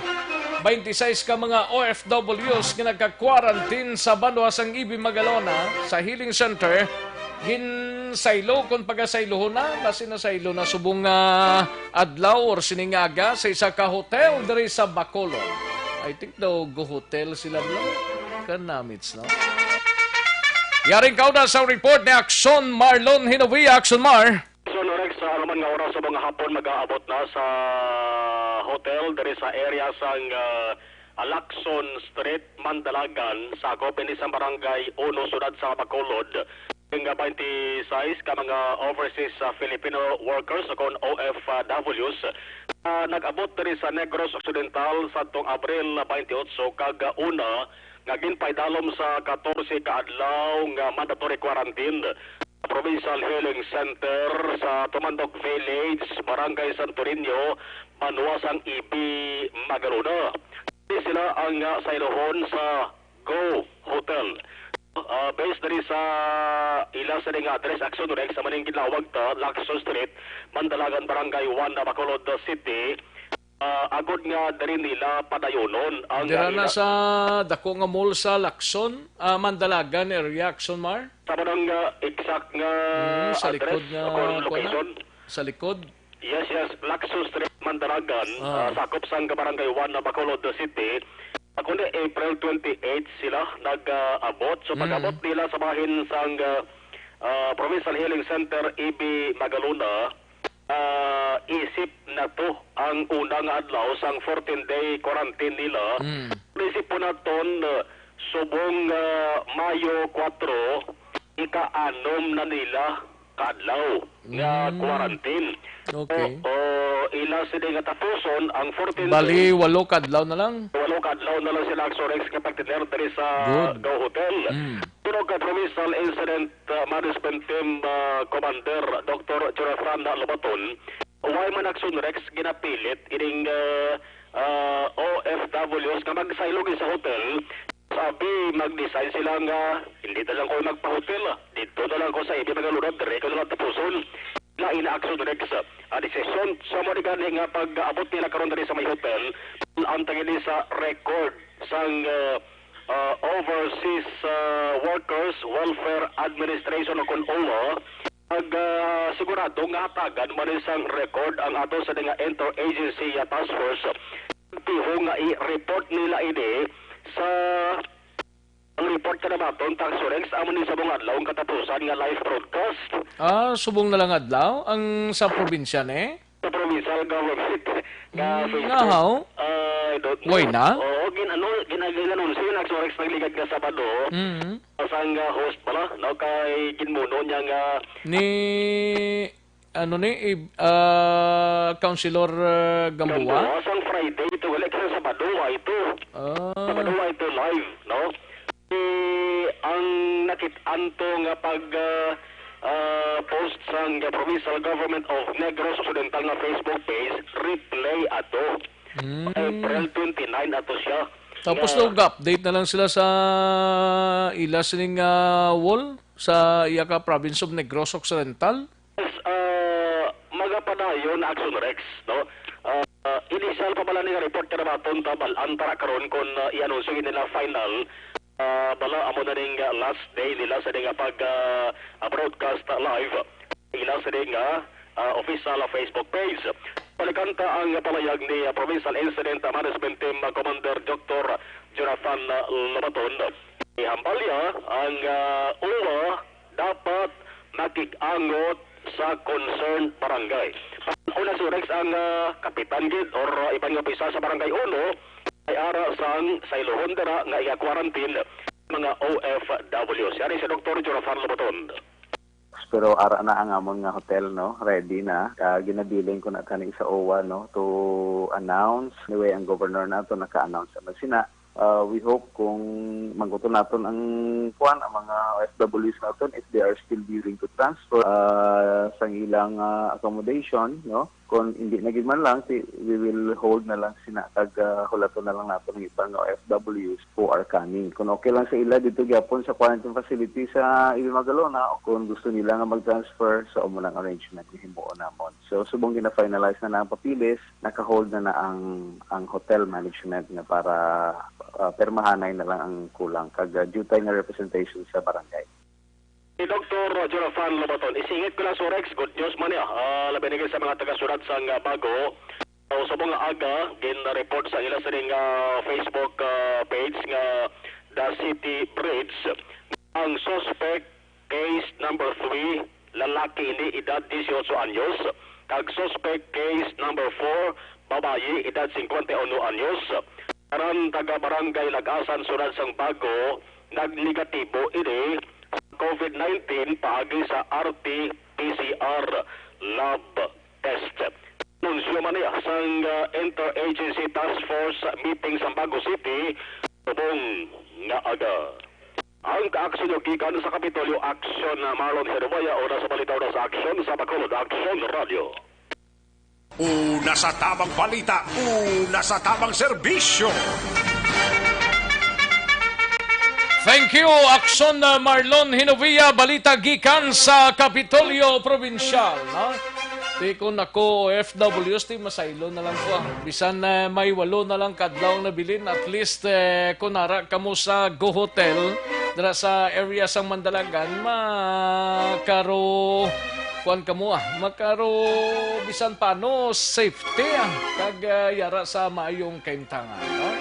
26 ka mga OFWs nga nagka-quarantine sa Banwa sang Ibi Magalona sa Healing Center. Ginsaylo kung pagasaylo na, basi na saylo na subong adlaw or siningaga sa isa ka hotel diri sa Bacolod. I think daw go hotel sila lang. Kanamits, no? Yaring kauda sa report ni Aksyon Marlon Hinovia. Aksyon Mar. Aksyon Rex, sa alaman nga oras sa mga hapon mag-aabot na sa hotel dari sa area sang Alakson Street, Mandalagan, sa Kopin sa Barangay 1, Sudad sa Bacolod. Yung 26 ka mga overseas Filipino workers o OFWs nag-abot dari sa Negros Occidental sa tong Abril 28 kag una nga ginpaydalom sa 14 ka adlaw nga mandatory quarantine Provincial Healing Center sa Tumandok Village, Barangay Santorinio, Manuasang Ibi, Magalona. Sila ang saylohon sa Go Hotel. Based dari sa ila sa nga address Aksyon Rex sa maning kinawag ta Lacson Street, Mandalagan Barangay 1, Bacolod City. Agod nga dari nila padayonon ang dira na sa dako nga mall sa Lacson, Mandalagan area. Aksyon Mar. Sa manang exact nga sa likod address nga location. Sa likod. Yes, Lacson Street, Mandalagan, sakop sang Barangay 1, Bacolod City. Kundi April 28 sila nag-abot. So pag-abot nila sa bahin sang Provincial Healing Center, Ibi, Magalona, isip na to ang unang adlaw sang 14-day quarantine nila. Isip po na ton subong Mayo 4, ika-6 na nila kadlaw nga quarantine. Okay. Ila sila nga tapuson ang 14 Bali, 8 kadlaw na lang. 8 kadlaw na lang sila Axorex kapag tinir dari sa Go Hotel. Pero ka Provincial Incident Management Team Commander Dr. Jonathan Lobaton, why man Axorex ginapilit ining OFWs nga magsaylog sa hotel. Sabi, mag-design sila nga hindi na lang ko magpa-hotel. Dito na lang ko sa Ibi Magalunod, dire ko na lang tapuson. Na ina-Aksyon Rex decision sa mga gani nga pag-abot nila karon diri sa may hotel ang tagili sa record sang Overseas Workers Welfare Administration o OWA pag sigurado nga hatagan man isang record ang ato sa nga interagency task force piho nga i-report nila ini sa ang report ka na ba itong Taxorex, amo ni sa mga adlaw ang katapusan nga live broadcast. Subong na lang adlaw ang sa probinsya ne? Sa provincial government. Ngahaw? Way na? Oo, ginaganon siya Taxorex nagligad ka Sabado. Sang host pala, no, kay ginmuno niya nga... Councilor Gamboa? Sang Friday ito, wala ka sa Sabado ito. Sabado ito live, no? Ang nakitanto nga pag post sang Provincial Government of Negros Occidental na Facebook page, replay ato. April 29 ato siya. Tapos update na lang sila sa ila sining wall sa Iyaka Province of Negros Occidental. Yes, magapadayon Aksyon Rex, no? Initial pa pala nga report ka na baton tabal antara karon kon i-anunsyo nila final bala amo na ning last day nila sa nga pag broadcast live ila sa nga official Facebook page. Palikanta ang palayag ni Provincial Incident Management Team Commander Dr. Jonathan Lobaton. Ihambalya ang UWA dapat nakik-angot sa concerned barangay. Una si Rex ang kapitan gid or ibang opisa sa barangay uno ay ara sang sa ilohon dira nga i-quarantine mga OFW. Siya si Dr. Jonathan Lobaton. Pero ara na ang amon nga hotel, no, ready na. Ginabiling ko na kani sa OWA, no, to announce. Anyway, ang governor nato naka-announce na sina. We hope kung mangguto naton ang mga OFWs naton if they are still willing to transfer sa ilang accommodation, no, kung hindi na gid man lang we will hold na lang sina kag hulaton na lang naton ng ibang OFWs who are coming. Kung okay lang sa ila dito gyapon sa quarantine facility sa Magalona o kung gusto nila nga mag-transfer sa umunang arrangement ni himuon namon. So subong gina-finalize na ang papilis, naka-hold na ang hotel management na para permahanay na lang ang kulang kag due time na representation sa barangay. Si Dr. Jonathan Lobaton, isingit ko lang sa Rex, good news man niya. Labi naging sa mga taga-surat sa bago. Sa mga aga, gin-report sa ila sa ring Facebook page nga The City Bridge. Ang suspect, case number 3, lalaki ni edad 18 anyos. Kag suspect, case number 4, babayi, edad 51 anyos. Karan taga-barangay Lagasan, Surat sang Bago, nag-negatibo ini COVID-19 paagi sa RT-PCR lab test. Nunsyo man niya sang Interagency Task Force meeting sa Bago City, subong nga aga. Ang kaaksyon yung gikan sa Kapitolyo, Aksyon na Marlon Herboya, o sa Balita o sa Aksyon sa Bacolod, Aksyon Radio. Una sa tamang balita, una sa tamang serbisyo. Thank you, Aksyon na Marlon Hinovia, balita gikan sa Kapitolyo Provincial. No? Di ko nako OFWs, di masaylo na lang ko. Bisan may 8 na lang kadlaw na bilin, at least kunara kamo sa Go Hotel, dara sa area sang Mandalagan, makaro makaro bisan paano safety kag yara sa maayong kaimtangan, no?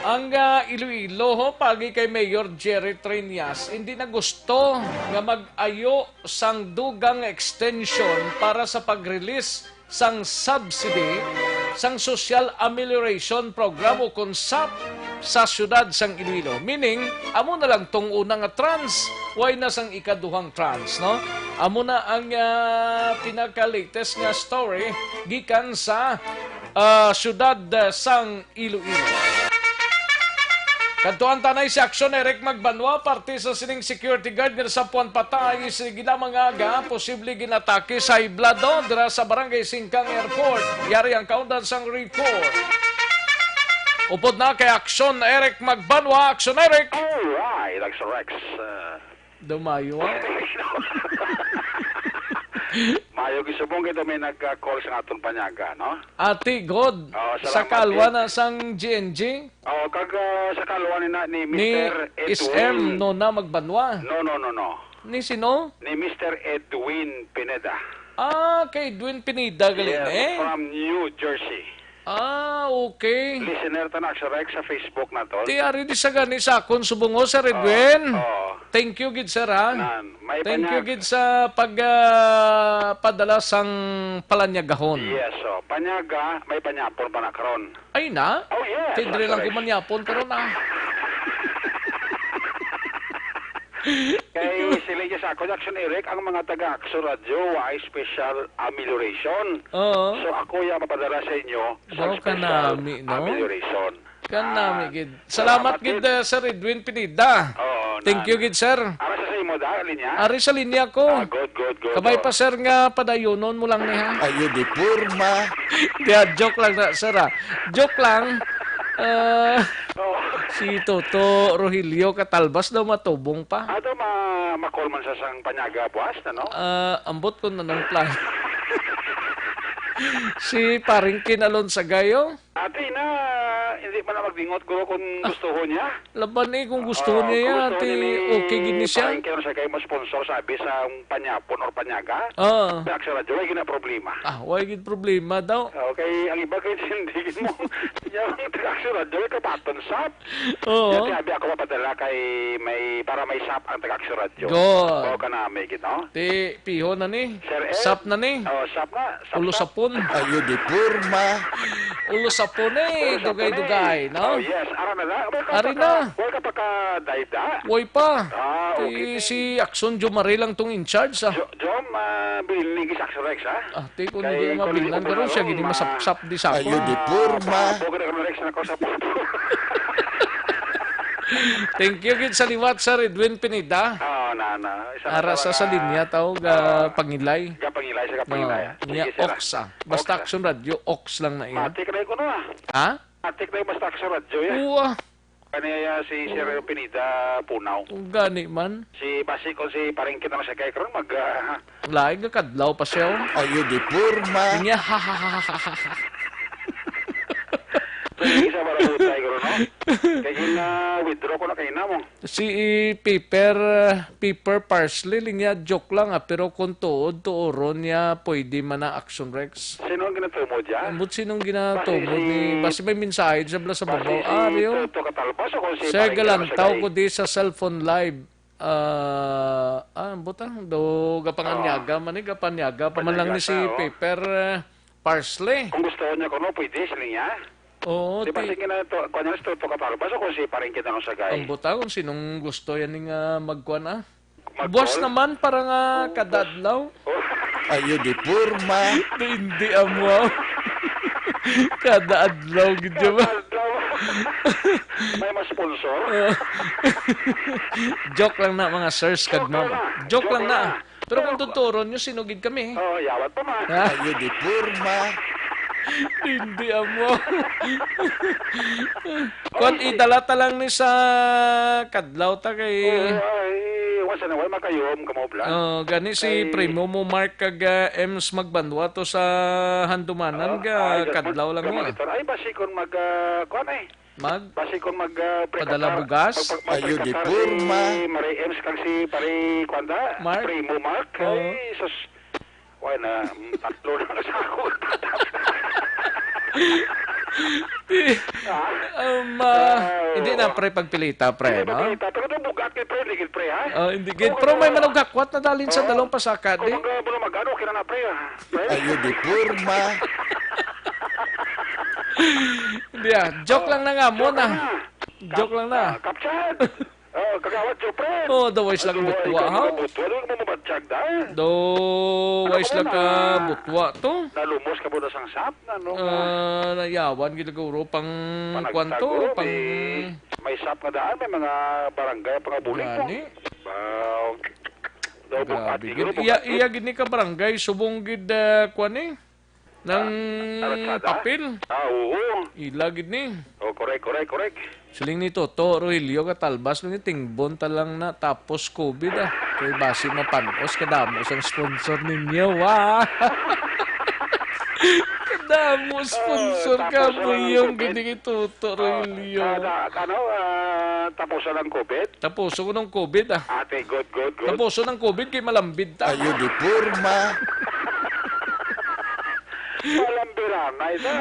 Ang Iloilo pagi kay Mayor Jerry Trinas hindi na gusto nga mag-ayo sang dugang extension para sa pag-release sang subsidy sang Social Amelioration Program o KONSAP sa syudad sang Iloilo. Meaning, amo na lang tong unang trans, why na sang ikaduhang trans, no? Amo na ang pinaka-latest nga story gikan sa syudad sang Iloilo. Kantuan tanay si Aksyon Eric Magbanwa, parte sa sining security guard ng Sapuan Patay, si ginamang aga, posible ginatake sa Iblado, dira sa Barangay Singkang Airport. Yari ang kaundan sang report. Upod na kay Aksyon Eric Magbanwa. Aksyon Eric! Alright, Aksyon Rex. Dumayo. Mayo gisubong kita may nag-call sa atong panyaga, no? Ati God, sa kalwa na sang GNG? Kag sa kalwa ni Mr. Ni SM no na Magbanwa? No. Ni sino? Ni Mr. Edwin Pineda. Kay Edwin Pineda galing from New Jersey. Okay. Listener ta na sa Rex sa Facebook na to. Ti ari di sa gani sa akon subungo Sir Edwin. Thank you gid sir ha. Thank you gid sa padala sang palanyagahon. Yes, panyaga may panyapon pa na karon. Ay na? Oh yes. Tidre lang ko manyapon karon na. Kay sila sa ako, Aksyon Eric, ang mga taga-Aksyon Radio ay special amelioration. So ako yung mapadala sa inyo sa special amelioration. Kanami, gid. Salamat, gid, Sir Edwin Pineda. Thank you, gid, sir. Ara sa imo da, linya? Ari sa linya ko. Good. Kabay pa, sir, nga padayonon mo lang niya. Ayo, di purma. Joke lang na, sir, ha. Joke lang. Si Toto Rogelio Katalbas daw matubong pa. Ato ma-call man sa sang panyaga buwas na, no? Ambot ko na ng plan. Si paring kinalon sa gayo. Ate na, hindi di man na magdingot ko kung gusto ho niya. Laban eh, kung gusto niya yan, okay gini siya. Parang kaya siya kayo ma-sponsor sabi sa panyapon or panyaga. Sa Aksyon Radio, ay gina problema. Why gid problema daw? Okay, ang iba kayo sindigin mo. Yung Aksyon Radio, ay kapaton sap. Oo. Sabi ako mapadala kay para may sap ang Aksyon Radio. God. O ka namin, gino? Ti, piho na ni. Sir Ed. Sap na ni. Sap na. Ulo sapon. Ayo di purma. Ulo sapon eh. Dugay-dugay, no? Oh, yes. Ara na na. Ari na. Huwag ka pa ka-dayda. Way pa. Okay. Si Aksyon Jumari lang tong in charge, Jom, bilin sa Aksyon Rex, ha? Ti, kung hindi na mabilan ka ron siya, gini masapsap di sa ako. Ayo di purma. Huwag ka na Rex na ko sa puto. Thank you, gid sa liwat sa Redwin Pineda. Na. Ara sa linya tawag pangilay. Pangilay sa pangilay. Niya Ox Basta Aksyon Radio, Ox lang na iya. Matik na ko no. Ha? Matik na basta Aksyon Radio ya. Uwa. Kaniya si Sir Pineda Punaw. Gani man. Si basi ko si paring kita sa kay karon mag laing ka kadlaw pa siya. Ayo di purma. Niya ha ha ha ha ha. Isa para utay ko no. Kaya withdraw ko na kay mo. Si Pepper Parsley linya joke lang pero kung tuoron niya pwede man na Aksyon Rex. Sino ang ginatumo diyan? Ambot sinong ginatumo ni basi may mensahe sa bla sa babaw. Ariyo. Sa galantaw ko di sa cellphone live. Butang do gapanganyaga man ni gapanyaga paman lang ni si Pepper Parsley. Kung gusto niya ko no pwede sila niya. Oo. Di ba sige na ito, kung nyo ito katalbas o kung si paring kita ng sagay? Ang buta kung sinong gusto yan nga magkuhan Buwas naman para nga kadadlaw. Ayo di purma. Hindi amo. Kadadlaw gidyo ba? May mas sponsor? Joke lang na mga sirs kag ma'am. Joke lang na. Pero kung tuturon nyo, sinugid kami. Yawat pa man. Ayo di purma. Hindi amo. Kung idalata lang ni sa kadlaw ta kay wasa na way makayom kamobla. Gani si Primo mo Mark kag Ems magbandwa to sa handumanan ga kadlaw lang mo. Ay basikon mag basikon mag padala bugas. Ayo di purma. Mari Ems kag si pare kwanda Primo Mark. Ay sus. Why na tatlo na sa ako. Hindi na pre pagpilita pre, no? Pero ito bugat kay pre, ligid pre, ha? Hindi gid. Pero may manong gakwat na dalin sa dalawang pasaka, di? Kung magano, kira na pre, ha? Ayo di purma. Hindi joke lang na nga mo na. Joke lang na. Kapsat! Kagawad jo pre. Dawais lang butwa, ha? Butwa, doon mo mabatsyag da. Dawais lang ka butwa to. Nalumos ka po na sang sap, no? Nayawan, ginaguro pang kwanto, pang... May sap na daan, may mga barangay, mga bulig mo. Gani. Grabe. Iya gini ka barangay, subong gid kwan eh. Nang papel. Oo. Ila gid ni. Correct. Siling ni Toto, Rogelio, katalbas lang ni tingbon talang na tapos COVID Kay basi mapanos, kadamos ang sponsor ninyo, Kadamo sponsor ka mo yung gini kay Toto, Rogelio. Tapusan ng COVID? Tapuso ko ng COVID, Ate, good. Tapuso ng COVID kay malambid ta. Ayo di purma. Malambiran na isa.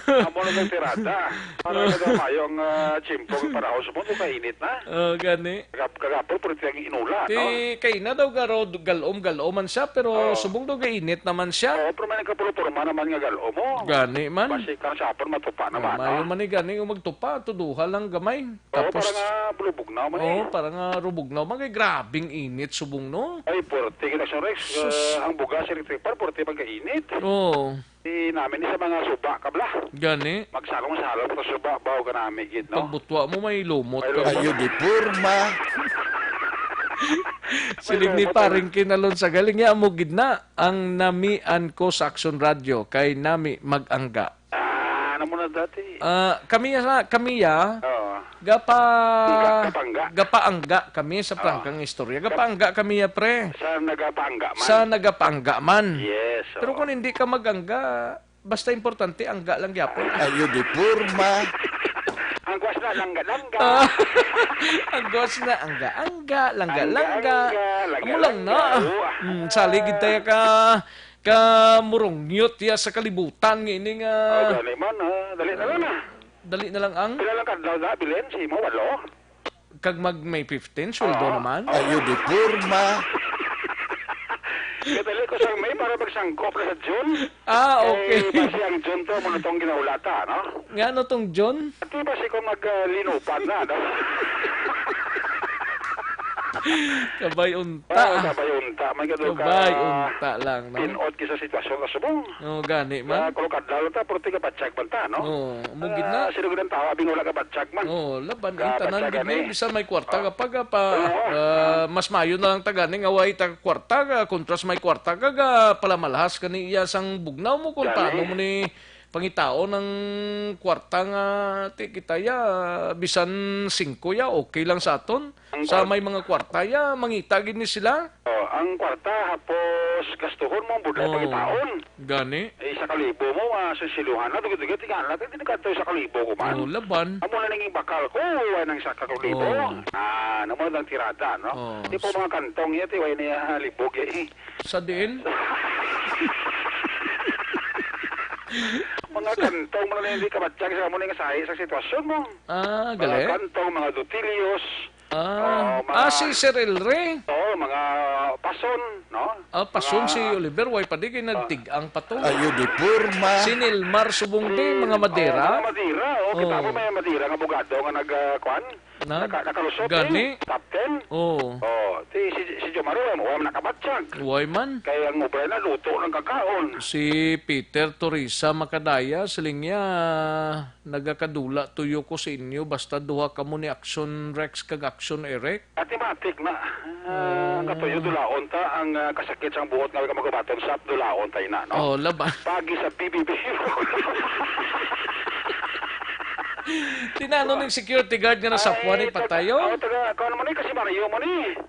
Amo na ng tirada. Para na daw yung chimpong para ako sumunod, kainit na. Gani. Kagapol, puro tiyang inula, no? Kay na daw garo, galom-galoman siya, pero subong daw gainit naman siya. Pero may nagkapuro-purma naman nga galo mo. Gani man. Basi kang sapon, matupa naman, Mayo man ni gani, magtupa, tuduha lang gamay. Tapos, para nga bulubog na man para nga rubog na. Mga grabing init, subong no. Ay, purti, Aksyon Rex, ang bugas, electric par, purti pagkainit. Namin sa mga suba kabla. Gani. Magsalong-salong sa suba, bawo ka namin, gid, no? Pagbutwa mo may lumot ka. Ayo di purma. Silig ni paring kinalon sa galing ya mo gid na ang namian ko sa Aksyon Radio kay nami mag-angga. Ano mo na dati? Kami gapaangga kami sa prangkang istorya. Gapaangga kami pre. Sa nagapaangga man. Yes. Pero kung hindi ka magangga, basta importante angga lang gyapon. Ayo di purma. Angwas na, langga-langga. Angwas na, angga-angga, langga-langga. Langga-langga, Amo lang na. Saligid tayo ka murongyot ya sa kalibutan ini nga. Dali man, dali na lang na. Dali na lang ang Pila lang kadlaw na, bilin, si mo, walo. kag mag May 15 sweldo naman. Ayo di porma. Kadali ko sa May para magsangkop na sa June. Okay. Basi ang June to, muna itong ginaulata, no? Nga ano tong John? At basi ko maglinupan na, no? Kabay unta. Kabay unta. May gadol ka. Kabay unta lang, no? Pinod ki sa sitwasyon na subong. Gani man. Kung kadlaw ta, puro ka batsyag man ta, no? Mugid na. Sino gudang tao, abing wala ka batsyag man. Laban ang tanan gid ni bisan may kwarta kapag mas mayo na lang tagani nga way tag kwarta kontras may kwarta kaga pala malahas kani iya sang bugnaw mo kung paano mo ni pangitao ng kwarta nga ti kita ya bisan 5 ya okay lang sa aton sa may mga kwarta ya mangita gid ni sila. Ang kwarta hapos gastuhon mo budlay pangitaon. Gani. Sa kalibo mo sisiluhan na dugid-dugid tingala ti kadto sa kalibo ko man. Laban. Amo na ning bakal ko way nang sa kalibo. Namo nang tirada no. Di po mga kantong ya ti way ni libog eh. Sa din. Mga kantong mo na hindi ka batsyag sa mo nga sahi sa sitwasyon mo. Gali. Mga kantong, mga dutilios. Si Sir Elre. Mga pason, no? Pason si Oliver, way pa di kayo nagtig-ang pato. Ayo di porma. Si Nilmar Subongde, mga madera. Mga madera, kita po may madera nga bugado nga nagkuan. Nakalusot Gani. Captain. Si Jomaro, wala nakabatsyag. Way man. Kaya ang ubray na luto ng kakaon. Si Peter Torisa Makadaya, siling niya, nagakadula tuyo ko sa inyo, basta duha ka mo ni Aksyon Rex kag Aksyon Eric. Matik na. Ang katuyo dulaon ta, ang kasakit sa buot nga magabaton sa dulaon tayo na, no? Laban. Pagi sa PBB. Tinano ng security guard nga nasapwa ni patayo? Kung mo ni, kasi Mario mo ni.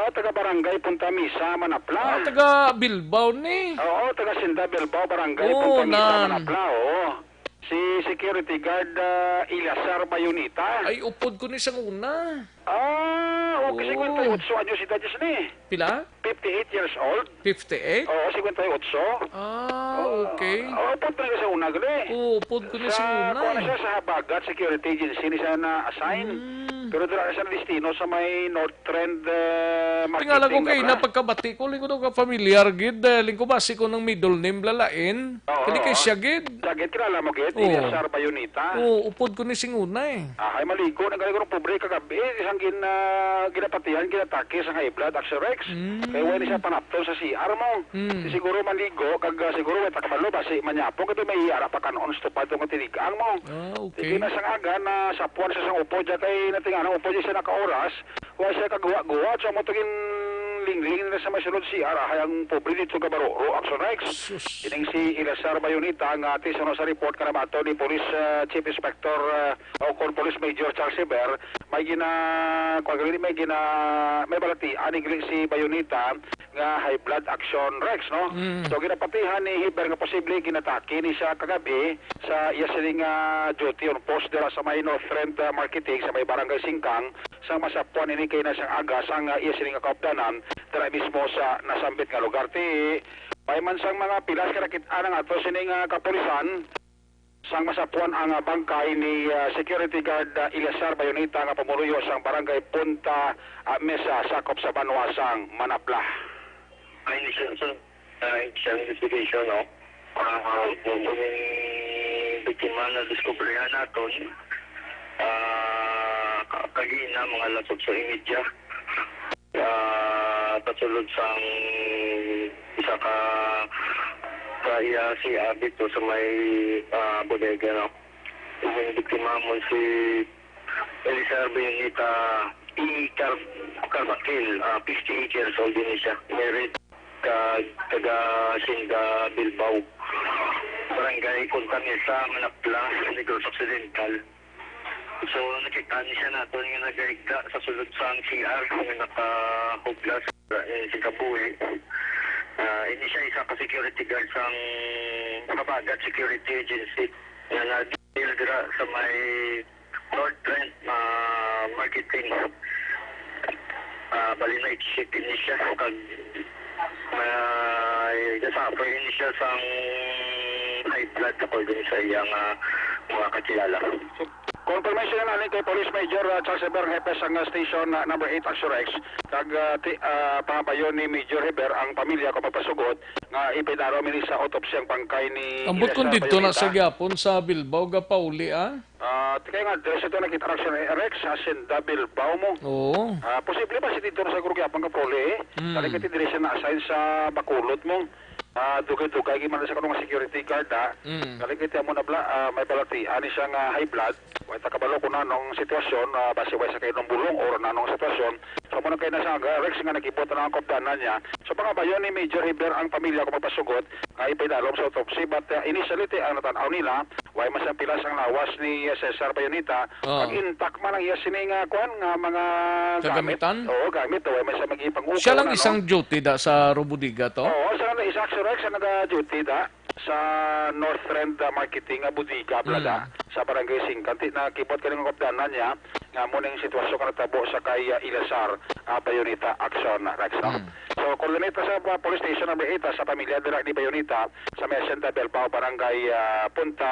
Taga Barangay Punta Misa, Manapla. Taga Bilbao ni. Oo, taga Sinda Bilbao, Barangay Punta Misa, Manapla, oo. Si security guard Ilasar Bayonita. Ay, upod ko ni sa una. Okay, 58 anyos si Dajis ni. Pila? 58 years old. 58? Oo, 58. Okay. Upod ko sa una, gali. Upod ko ni sa una. Kung siya sa Habagat Security Agency, ni siya na-assign. Pero dira siya listino sa may North Trend marketing. Tingala ko kayo na pagkabati ko, lingko daw ka familiar gid. Lingko basi ko ng middle name lalain. Kali kay siya gid. Sagit kilala mo gid, Ilasar Bayonita. Upod ko ni singuna eh. Ay maligo, nagaling ko ng pobre kagabi. Isang ginapatihan, ginatake sa high blood, Aksyon Rex. Kaya wala siya panapton sa CR mo. Siguro maligo, kag siguro may takabalo, basi manyapo, kasi may iara pa kanon, stupad itong tinigang mo. Okay. Sige na sang aga na sapuan siya sang upo dyan, kay natingan ang upo dyan siya naka-oras, wala siya kagawa-gawa, so mo tugin ling-ling na sa masunod CR, hayang pobre dito kabaroro, Aksyon Rex. Ining si Ilasar Bayonita, ang ati sa report ka naman ni Police Chief Inspector o Police Major Charles Sever, may balati aning si Bayonita nga high blood Aksyon Rex, no? So ginapatihan ni Hiber nga posible ginatake ni siya kagabi sa iya sining duty on post dira sa may North Trend Marketing sa may Barangay Singkang sa masapuan ini kay na siyang aga sang iya sining kaupdanan dira mismo sa nasambit nga lugar ti may man sang mga pilas karakit-an nga ato sining kapulisan sang masapuan ang bangkay ni security guard Ilasar Bayonita nga pamuluyo sang barangay Punta Mesa sakop sa Banwasang Manapla. Initial investigation, no? Kung biktima na diskubrihan natin, kagina mga lasog sa imidya. Patsulod sang isa ka kaya si Abit to sa may bodega, no? Yung biktima mo si Elisar Benita Carvacil, 58 years old din siya. Married taga Sinda Bilbao. Barangay Contamesa, Manapla, Negros Occidental. So nakita niya nato yung nagayigda sa sulod sa CR yung nakahuglas si Kabuhi. Hindi siya isa ka security guard sa Habagat Security Agency na nag-deal sa may North Trend Marketing. Bali na i-check ini siya kag suffer ini siya sang high blood according sa iyang mga kakilala. Confirmation na namin kay Police Major Charles Heber, Hepe sang station number 8 Aksyon Rex. Kag pahabayon ni Major Heber ang pamilya ko mapasugot nga ipinaro mini sa autopsy ang pangkay ni Ambot kung dito na sa gyapon sa Bilbao ga pauli kaya nga, dress ito nakita Aksyon Rex, asin double bow mo. Oo. Posible ba si dito na sa Grugyapang Kapoli? Dali ka tindiri siya na-assign sa bakulot mo. Dugay-dugay, gimana sa kanong security guard Dali ka mo na may balati. Ani siyang high blood. Wait, takabalo ko na nung sitwasyon, base-way sa kayo ng bulong or na nung sitwasyon. So muna kayo na sa Rex nga nagibot na ang kopdanan niya. So pangabayon ni Major Heber ang pamilya ko magpasugot nga ipinalom sa autopsy. But initially, ang natanaw nila, way masang pilas ang lawas ni Cesar Bayonita. Pag intact man ang iya sining nga mga kagamitan? Oo, gamit. Way masang mag-ipang Siya lang isang duty da sa Robudiga to? Oo, siya lang isang Rex ang nag-duty da sa North Trend Marketing Budiga, Blada, sa Barangay Singkanti. Nakipot ka ng kopdanan niya nga muna yung sitwasyon ka natabo sa kay Ilasar Bayonita Aksyon Rex. So, coordinate sa police station number 8 sa pamilya direct ni Bayonita sa Mesenta Belbao, Barangay Punta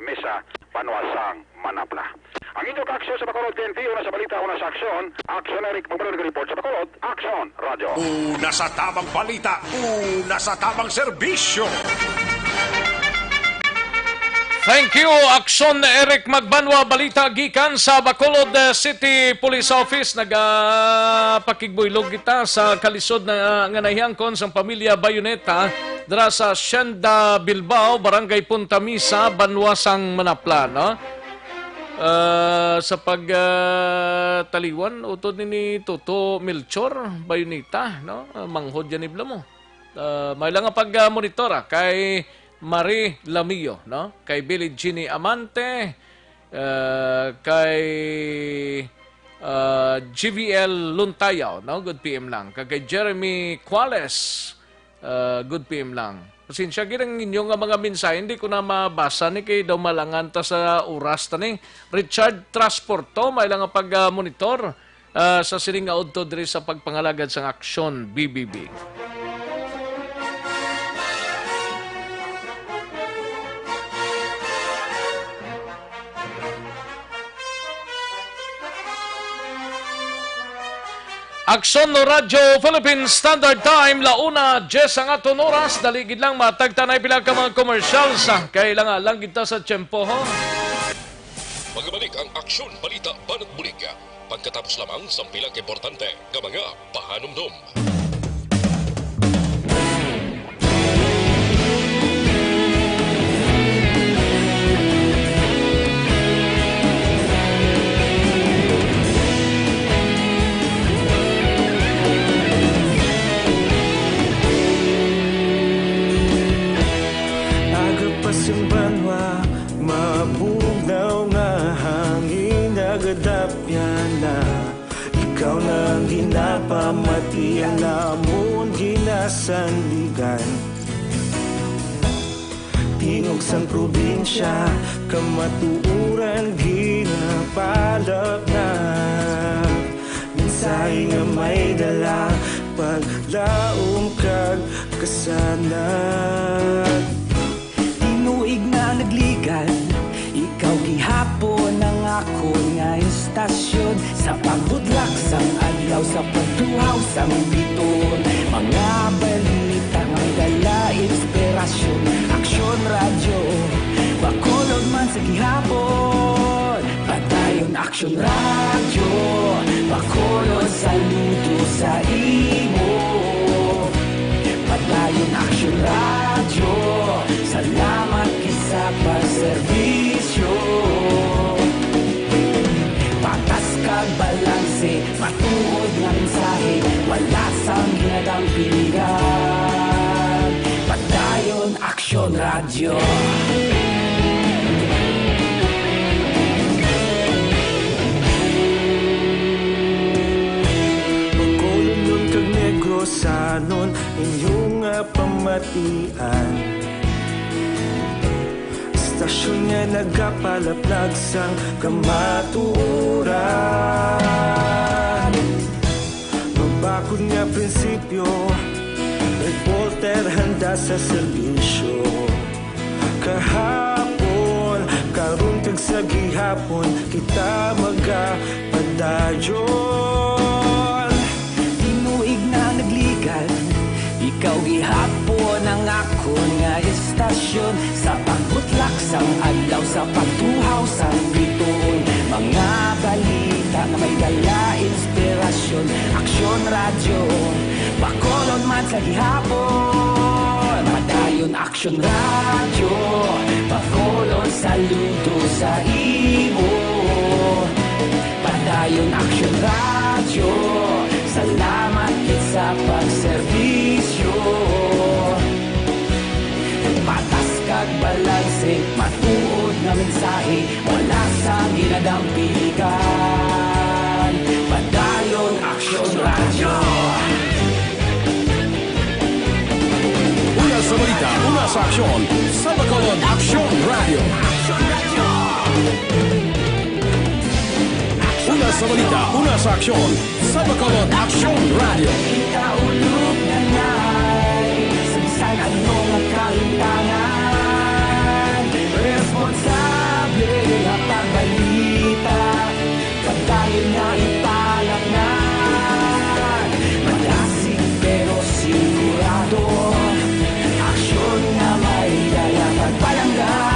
Mesa, Panuasang, Manapla. Ang inyong Aksyon sa Bacolod PNP, una sa balita, una sa Aksyon. Aksyon Eric, Bumalo nag-report sa Bacolod, Aksyon Radio. Una sa tamang balita, una sa tamang serbisyo. Thank you, Aksyon Eric Magbanwa, balita gikan sa Bacolod City Police Office. Nagapakigbuylog kita sa kalisod na nga nahiyangkon sa pamilya Bayoneta dara sa Hacienda Bilbao, Barangay Punta Mesa, Banwasang, Manapla. No? Sa pagtaliwan, utod ni Toto Melchor Bayoneta, no? Manghod yan ibla mo. May lang ang pag-monitora kay Marie Lamillo, no? Kay Billy Ginny Amante, kay GVL Luntayaw, no? Good PM lang. Kay Jeremy Quales, good PM lang. Pasensya girang inyong mga mensahe, hindi ko na mabasa ni kay daw malangan ta sa oras ta ni. Richard Transporto, may lang ang pag-monitor sa siling audto diri sa pagpangalagad sa Aksyon BBB. Aksyon no Radyo Philippine Standard Time, launa, 10 ang aton oras, daligid lang matagtanay bilang ka mga commercials. Kailangan lang kita sa tiyempo, ho? Magbalik ang Aksyon Balita Banat Bulig. Pagkatapos lamang sa pilang importante ng mga pahanumdum. Banwa, mabugnaw nga hangin nagadapyan na. Ikaw na ginapamati ang namon ginasandigan. Tingog sang probinsya, kamatuuran ginapalap na. Minsay nga may dala, paglaom kag kasanag. Tinuig na nagligan, ikaw gihapon ang ako nga istasyon. Sa paghudlak sang adlaw, sa pagtuhaw sang biton. Mga balita nga dala inspirasyon. Aksyon radyo, Bacolod man sa gihapon. Padayon Aksyon radyo, Bacolod saludo sa imo. Padayon Aksyon radyo, salamat kisa pagserbisyo. Patas kag balanse, matuod nga mensahe, wala sang ginadang piligan. Padayon Aksyon radyo. Bacolod nun kag Negrosanon, inyong pamatian. Istasyon niya nagapalaplag sang kamaturan. Magbakod nga prinsipyo, reporter handa sa serbisyo. Kahapon, karong tag sa gihapon, kita magapadayon. Tinuig na nagligan, ikaw gihapon ang ako nga istasyon. Sa pagbutlak sang adlaw, sa pagtuhaw sang bituon, mga balita na may dala inspirasyon. Aksyon radyo, Bacolod man sa gihapon. Madayon Aksyon radyo, Bacolod saludo sa imo. Padayon Aksyon radyo, salamat kit sa pagserbisyo. Patas kag balanse, matuod nga mensahe, wala sa ginadampikan. Padayon Aksyon radyo. Una sa balita, una sa aksyon, sa Bacolod Aksyon Radio. Una sa balita, una sa aksyon, sa Bacolod Aksyon Radio. Ikaulog na na'y sansan anong kalintangan. Responsable na pagbalita, pagdayon na ipalaknan. Malasig pero sigurado, aksyon na may dala pagpalanggan.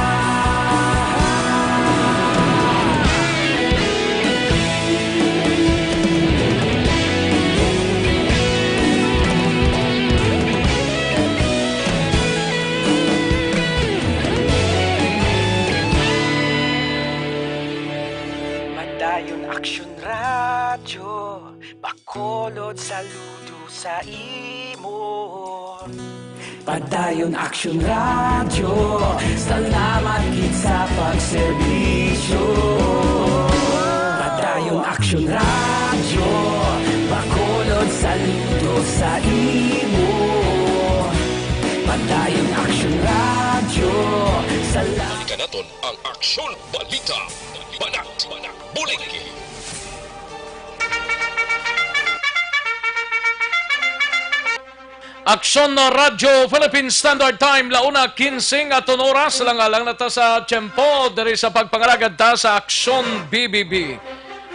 Madayon Aksyon radyo, Bacolod saludo sa imo. Padayon Aksyon radyo, salamat kit sa pagserbisyo. Padayon Aksyon radyo, Bacolod saludo sa imo. Padayon Aksyon radyo, salamat. Balikan natin ang Aksyon Balita. Banat, Bulig. Aksyon na Radyo Philippine Standard Time, launa 15 at oras lang nata sa tiyempo dari sa pagpangalagad ta sa Aksyon BBB.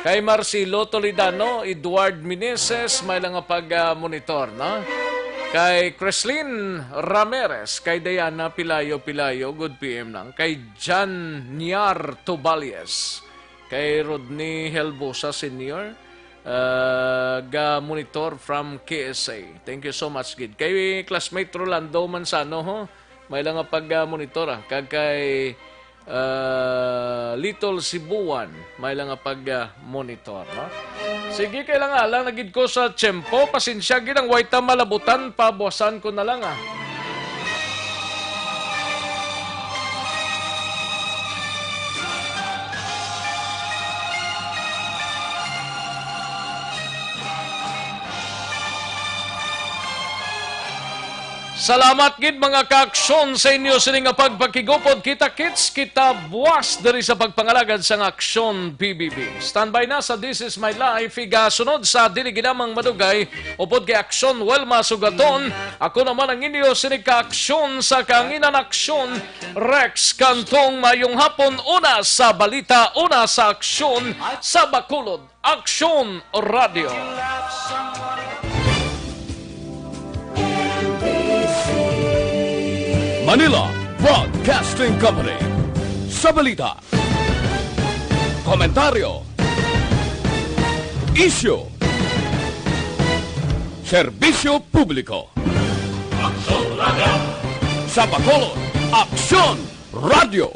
Kay Marcelo Toledano, Edward Meneses, may lang pag-monitor, no? Kay Creslin Ramirez, kay Diana Pilayo, good PM lang. Kay Jan Niar Tobalies, kay Rodney Helbosa Sr., ga-monitor from KSA. Thank you so much, Gid. Kay classmate Rolando Mansano, ho? May lang pag-monitor, Kag kay Little Cebuan, may lang pag-monitor, no? Sige, kailangan lang nagid ko sa tiyempo. Pasensya, gid ang waita malabutan, pabuwasan ko na lang, Salamat gid mga kaaksyon sa inyo sining nga pagpakigupod. Kita-kits, kita buwas diri sa pagpangalagad sa Aksyon BBB. Standby na sa This Is My Life. Igasunod sa dili ginamang madugay upod kay Aksyon Welma Sugaton. Ako naman ang inyo sining kaaksyon sa Kanginan Aksyon Rex Cantong. Mayong hapon, una sa balita, una sa aksyon sa Bacolod Aksyon Radio. Manila Broadcasting Company. Sa balita, komentaryo, issue, serbisyo publiko. Aksyon Radio. Sa Bacolod, Aksyon Radio.